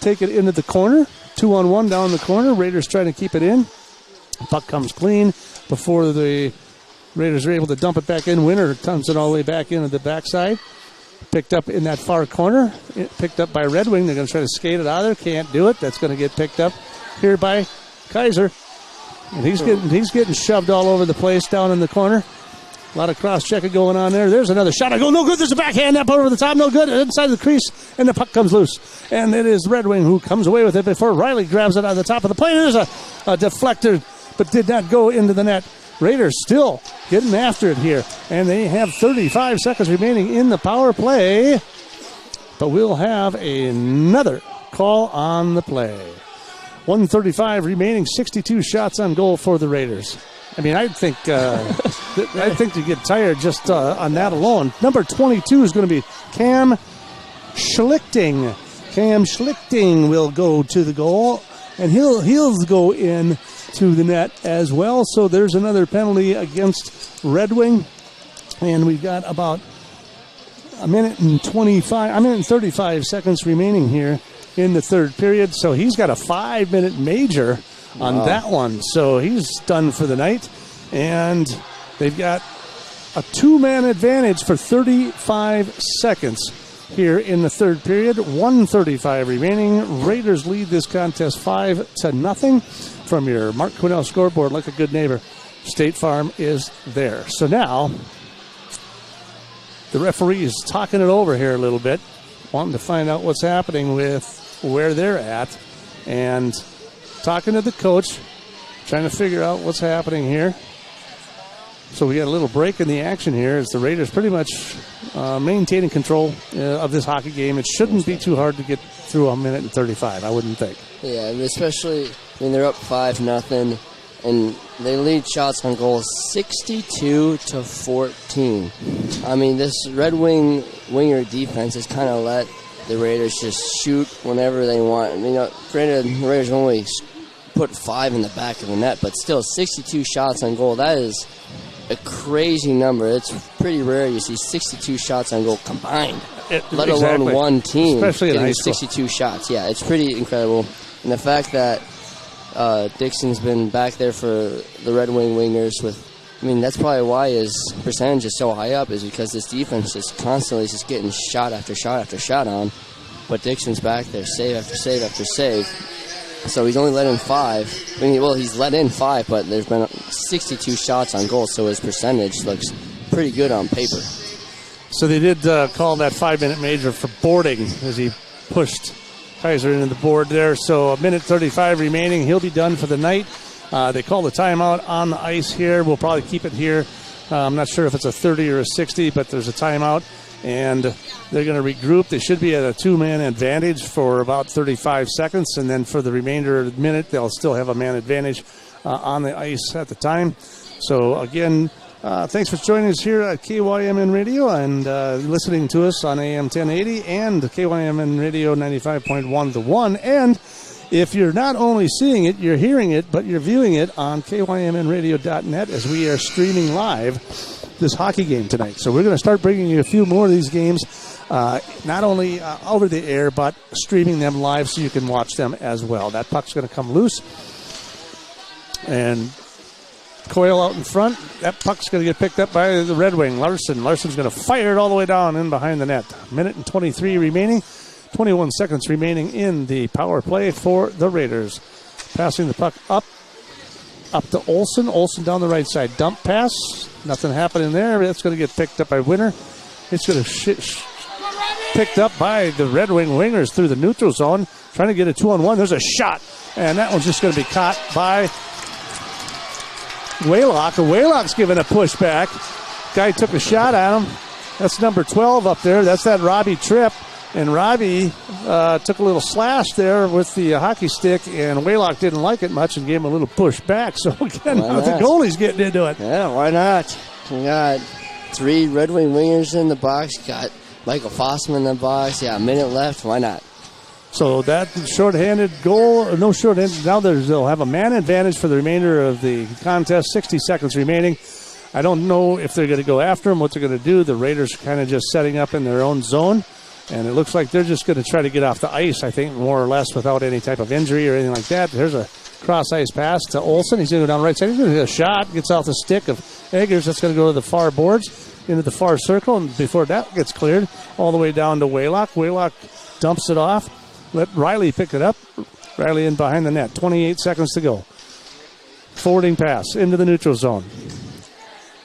[SPEAKER 1] take it into the corner. 2-on-1 down the corner. Raiders trying to keep it in. Puck comes clean before the Raiders are able to dump it back in. Winner dumps it all the way back into the backside. Picked up in that far corner. Picked up by Red Wing. They're going to try to skate it out of there. Can't do it. That's going to get picked up here by Kaiser. And he's getting shoved all over the place down in the corner. A lot of cross-checking going on there. There's another shot. I go, no good. There's a backhand up over the top. No good. Inside the crease. And the puck comes loose. And it is Red Wing who comes away with it before Riley grabs it out of the top of the plate. There's a deflector, but did not go into the net. Raiders still getting after it here. And they have 35 seconds remaining in the power play. But we'll have another call on the play. 1:35 remaining, 62 shots on goal for the Raiders. I mean, I think you get tired just on that alone. Number 22 is going to be Cam Schlichting. Cam Schlichting will go to the goal, and he'll go in to the net as well. So there's another penalty against Red Wing, and we've got about a minute and 35 seconds remaining here in the third period. So he's got a 5-minute major on that one. So he's done for the night. And they've got a 2-man advantage for 35 seconds here in the third period. 1:35 remaining. Raiders lead this contest 5-0 from your Mark Quinnell scoreboard. Like a good neighbor, State Farm is there. So now the referee is talking it over here a little bit, wanting to find out what's happening with where they're at, and talking to the coach, trying to figure out what's happening here. So we got a little break in the action here as the Raiders pretty much maintaining control of this hockey game. It shouldn't be too hard to get through a minute and 35, I wouldn't think.
[SPEAKER 2] Yeah, especially, they're up 5-0, and they lead shots on goal 62-14. I mean, this Red Wing winger defense has kind of let the Raiders just shoot whenever they want. I mean, granted, the Raiders only put 5 in the back of the net, but still 62 shots on goal. That is a crazy number. It's pretty rare you see 62 shots on goal combined, let alone one team getting 62 shots. Yeah, it's pretty incredible. And the fact that Dixon's been back there for the Red Wing wingers that's probably why his percentage is so high up, is because this defense is constantly just getting shot after shot after shot on. But Dixon's back there, save after save after save. So he's only let in 5. He's let in 5, but there's been 62 shots on goal, so his percentage looks pretty good on paper.
[SPEAKER 1] So they did call that 5-minute major for boarding as he pushed Kaiser into the board there. So 1:35 remaining. He'll be done for the night. They call the timeout on the ice here. We'll probably keep it here. I'm not sure if it's a 30 or a 60, but there's a timeout. And they're going to regroup. They should be at a 2-man advantage for about 35 seconds. And then for the remainder of the minute, they'll still have a man advantage on the ice at the time. So, again, thanks for joining us here at KYMN Radio and listening to us on AM 1080 and KYMN Radio 95.1 The One. And if you're not only seeing it, you're hearing it, but you're viewing it on KYMNradio.net as we are streaming live this hockey game tonight. So we're going to start bringing you a few more of these games, not only over the air, but streaming them live so you can watch them as well. That puck's going to come loose. And Coyle out in front. That puck's going to get picked up by the Red Wing. Larson's going to fire it all the way down in behind the net. 1:23 remaining. 21 seconds remaining in the power play for the Raiders. Passing the puck up to Olsen. Olsen down the right side. Dump pass. Nothing happening there. It's going to get picked up by Winter. It's going to picked up by the Red Wing wingers through the neutral zone. Trying to get a 2-on-1. There's a shot. And that one's just going to be caught by Waylock. Waylock's giving a pushback. Guy took a shot at him. That's number 12 up there. That's that Robbie Tripp. And Robbie took a little slash there with the hockey stick, and Waylock didn't like it much and gave him a little push back. So, again, now the goalie's getting into it.
[SPEAKER 2] Yeah, why not? We got 3 Red Wing wingers in the box. Got Michael Fossman in the box. Yeah, a minute left. Why not?
[SPEAKER 1] So that shorthanded goal, no shorthanded. Now they'll have a man advantage for the remainder of the contest. 60 seconds remaining. I don't know if they're going to go after him, what they're going to do. The Raiders are kind of just setting up in their own zone. And it looks like they're just going to try to get off the ice, I think, more or less without any type of injury or anything like that. There's a cross-ice pass to Olsen. He's going to go down the right side. He's going to get a shot. Gets off the stick of Eggers. That's going to go to the far boards, into the far circle. And before that gets cleared, all the way down to Waylock. Waylock dumps it off. Let Riley pick it up. Riley in behind the net. 28 seconds to go. Forwarding pass into the neutral zone.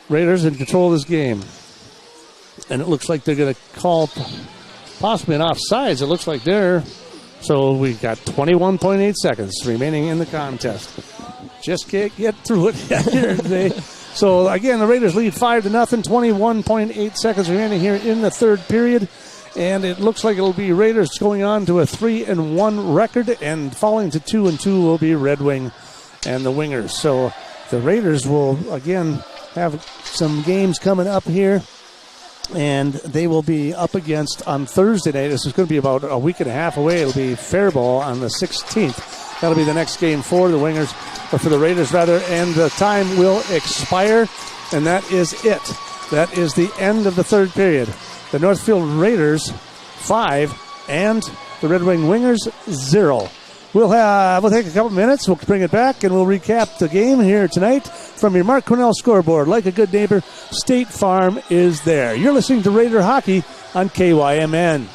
[SPEAKER 1] Raiders in control of this game. And it looks like they're going to call possibly an offsides. It looks like they're. So we've got 21.8 seconds remaining in the contest. Just can't get through it here today. So again, the Raiders lead 5-0. 21.8 seconds remaining here in the third period. And it looks like it'll be Raiders going on to a 3-1 record, and falling to 2-2 will be Red Wing and the Wingers. So the Raiders will again have some games coming up here. And they will be up against on Thursday night. This is going to be about a week and a half away. It'll be Faribault on the 16th. That'll be the next game for the Wingers, or for the Raiders rather. And the time will expire, and that is it. That is the end of the third period. The Northfield Raiders 5 and the Red Wing Wingers 0. We'll take a couple minutes. We'll bring it back, and we'll recap the game here tonight from your Mark Cornell scoreboard. Like a good neighbor, State Farm is there. You're listening to Raider Hockey on KYMN.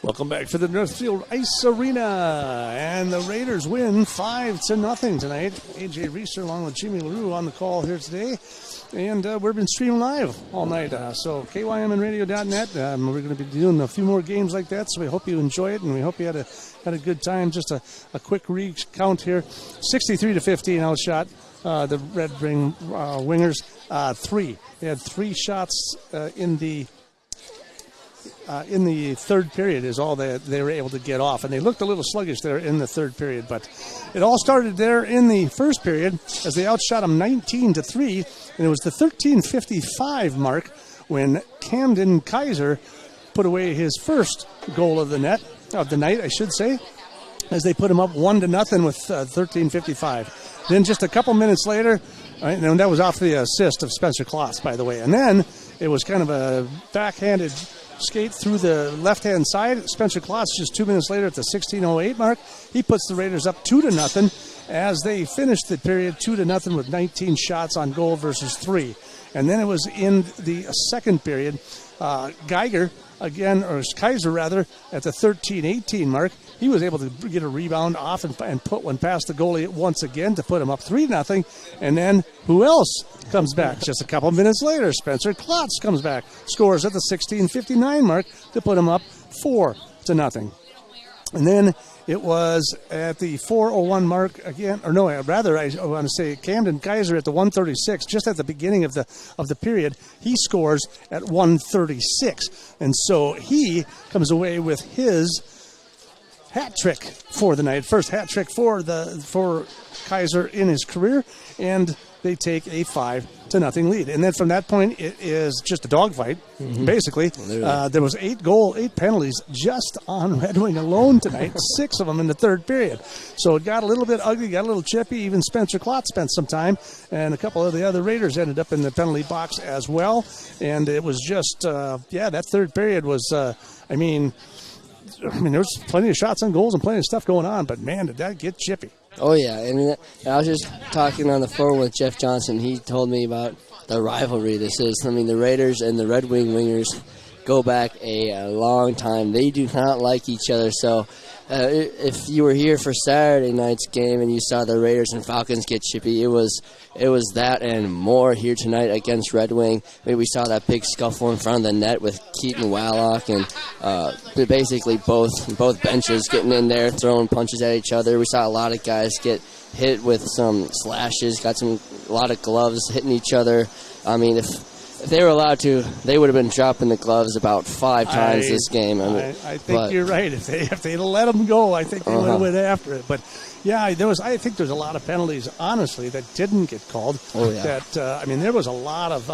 [SPEAKER 1] Welcome back to the Northfield Ice Arena, and the Raiders win 5-0 tonight. AJ Reeser along with Jimmy LaRue on the call here today, and we've been streaming live all night. So KYMNradio.net. We're going to be doing a few more games like that, so we hope you enjoy it, and we hope you had a good time. Just a quick recount here: 63-15 outshot the Red Wing Wingers. They had 3 shots in the third period is all they were able to get off. And they looked a little sluggish there in the third period. But it all started there in the first period as they outshot them 19-3. And it was the 13:55 mark when Camden Kaiser put away his first goal of the night, I should say, as they put him up 1-0 with 13:55. Then just a couple minutes later, and that was off the assist of Spencer Klotz, by the way. And then it was kind of a backhanded skate through the left-hand side. Spencer Klotz just 2 minutes later at the 16:08 mark. He puts the Raiders up 2-0 as they finished the period 2-0 with 19 shots on goal versus 3. And then it was in the second period, Kaiser rather, at the 13:18 mark. He was able to get a rebound off and put one past the goalie once again to put him up 3-0. And then who else comes back? Just a couple minutes later, Spencer Klotz comes back, scores at the 16:59 mark to put him up 4-0. And then it was at the 4:01 mark again, or no, rather I want to say Camden Kaiser at the 1:36, just at the beginning of the period, he scores at 1:36, and so he comes away with his hat trick for the night, first hat trick for Kaiser in his career, and they take a 5-0 lead. And then from that point, it is just a dogfight, basically. There was 8 penalties just on Red Wing alone tonight, 6 of them in the third period. So it got a little bit ugly, got a little chippy. Even Spencer Klotz spent some time, and a couple of the other Raiders ended up in the penalty box as well. And it was just, that third period was, there was plenty of shots on goals and plenty of stuff going on, but man, did that get chippy.
[SPEAKER 2] Oh, yeah. I was just talking on the phone with Jeff Johnson. He told me about the rivalry this is. The Raiders and the Red Wing Wingers go back a long time. They do not like each other. So if you were here for Saturday night's game and you saw the Raiders and Falcons get chippy, it was that and more here tonight against Red Wing. We saw that big scuffle in front of the net with Keaton Wallock and basically both benches getting in there, throwing punches at each other. We saw a lot of guys get hit with some slashes, a lot of gloves hitting each other. If they were allowed to, they would have been dropping the gloves about 5 times this game.
[SPEAKER 1] I think you're right. If they'd let them go, I think they would have went after it. But yeah, I think there's a lot of penalties, honestly, that didn't get called. Oh yeah. There was a lot of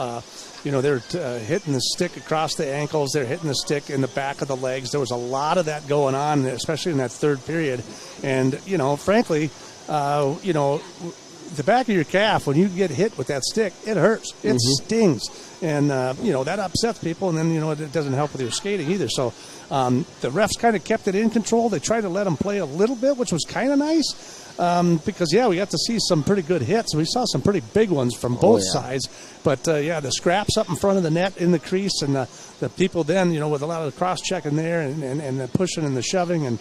[SPEAKER 1] they're hitting the stick across the ankles. They're hitting the stick in the back of the legs. There was a lot of that going on, especially in that third period. And frankly, the back of your calf, when you get hit with that stick, it hurts. It stings. And, that upsets people. And then, it doesn't help with your skating either. So the refs kind of kept it in control. They tried to let them play a little bit, which was kind of nice. Because, we got to see some pretty good hits. We saw some pretty big ones from both sides. But, the scraps up in front of the net in the crease and the people then, with a lot of the cross-checking there and the pushing and the shoving. And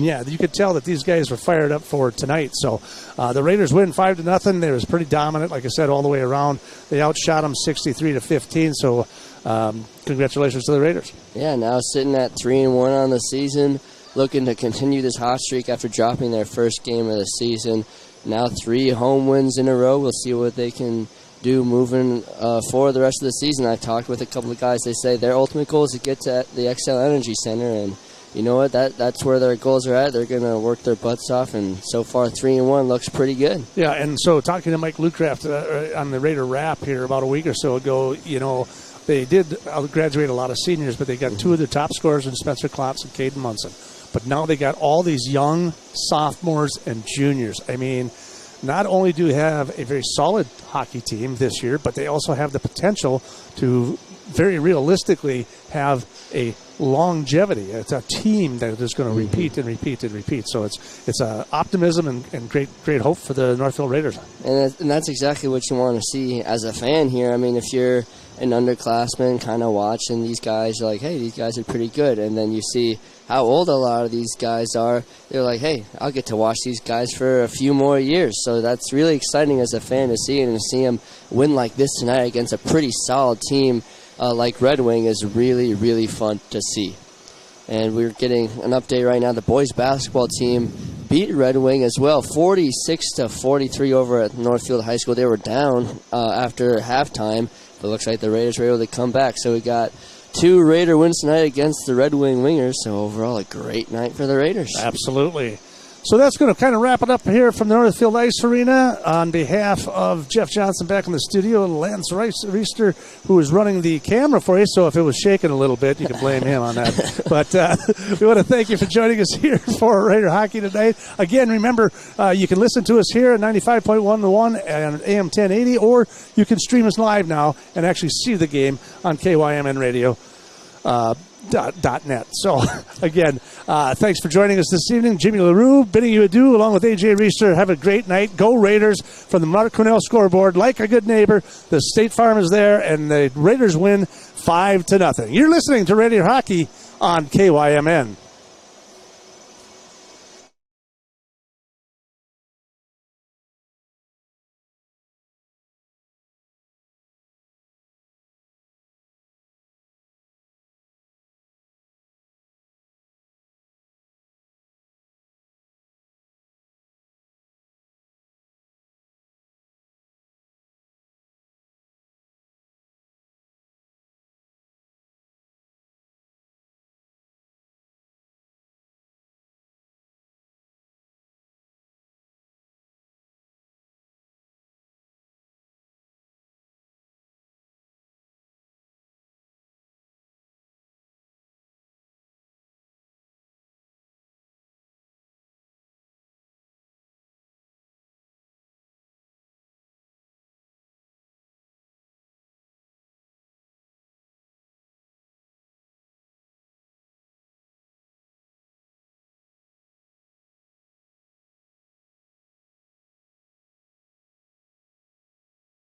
[SPEAKER 1] you could tell that these guys were fired up for tonight. So the Raiders win 5-0. They was pretty dominant, like I said, all the way around. They outshot them 63-15. So congratulations to the Raiders.
[SPEAKER 2] Yeah, now sitting at 3-1 on the season, looking to continue this hot streak after dropping their first game of the season. Now 3 home wins in a row. We'll see what they can do moving forward the rest of the season. I've talked with a couple of guys. They say their ultimate goal is to get to the XL Energy Center, and you know what? That's where their goals are at. They're going to work their butts off, and so far 3-1 looks pretty good. Yeah,
[SPEAKER 1] and so talking to Mike Lucraft on the Raider Wrap here about a week or so ago, they did graduate a lot of seniors, but they got 2 of the top scorers in Spencer Klotz and Caden Munson. But now they got all these young sophomores and juniors. Not only do we have a very solid hockey team this year, but they also have the potential to very realistically have a longevity. It's a team that is going to repeat and repeat and repeat. So it's optimism and great hope for the Northfield Raiders.
[SPEAKER 2] And that's exactly what you want to see as a fan here. If you're an underclassman kind of watch, and these guys are like, hey, these guys are pretty good. And then you see how old a lot of these guys are. They're like, hey, I'll get to watch these guys for a few more years. So that's really exciting as a fan to see, and to see them win like this tonight against a pretty solid team like Red Wing is really, really fun to see. And we're getting an update right now. The boys basketball team beat Red Wing as well, 46-43 over at Northfield High School. They were down after halftime, but it looks like the Raiders were able to come back. So we got 2 Raider wins tonight against the Red Wing Wingers. So overall, a great night for the Raiders.
[SPEAKER 1] Absolutely. So that's going to kind of wrap it up here from the Northfield Ice Arena. On behalf of Jeff Johnson back in the studio, and Lance Reister, who is running the camera for you. So if it was shaking a little bit, you can blame him on that. But we want to thank you for joining us here for Raider Hockey tonight. Again, remember, you can listen to us here at 95.1 The One and AM 1080, or you can stream us live now and actually see the game on KYMN Radio. .net. So, again, thanks for joining us this evening. Jimmy LaRue bidding you adieu along with A.J. Reister. Have a great night. Go Raiders. From the Mark Cornell scoreboard, like a good neighbor, the State Farm is there, and the Raiders win 5-0. You're listening to Raider Hockey on KYMN.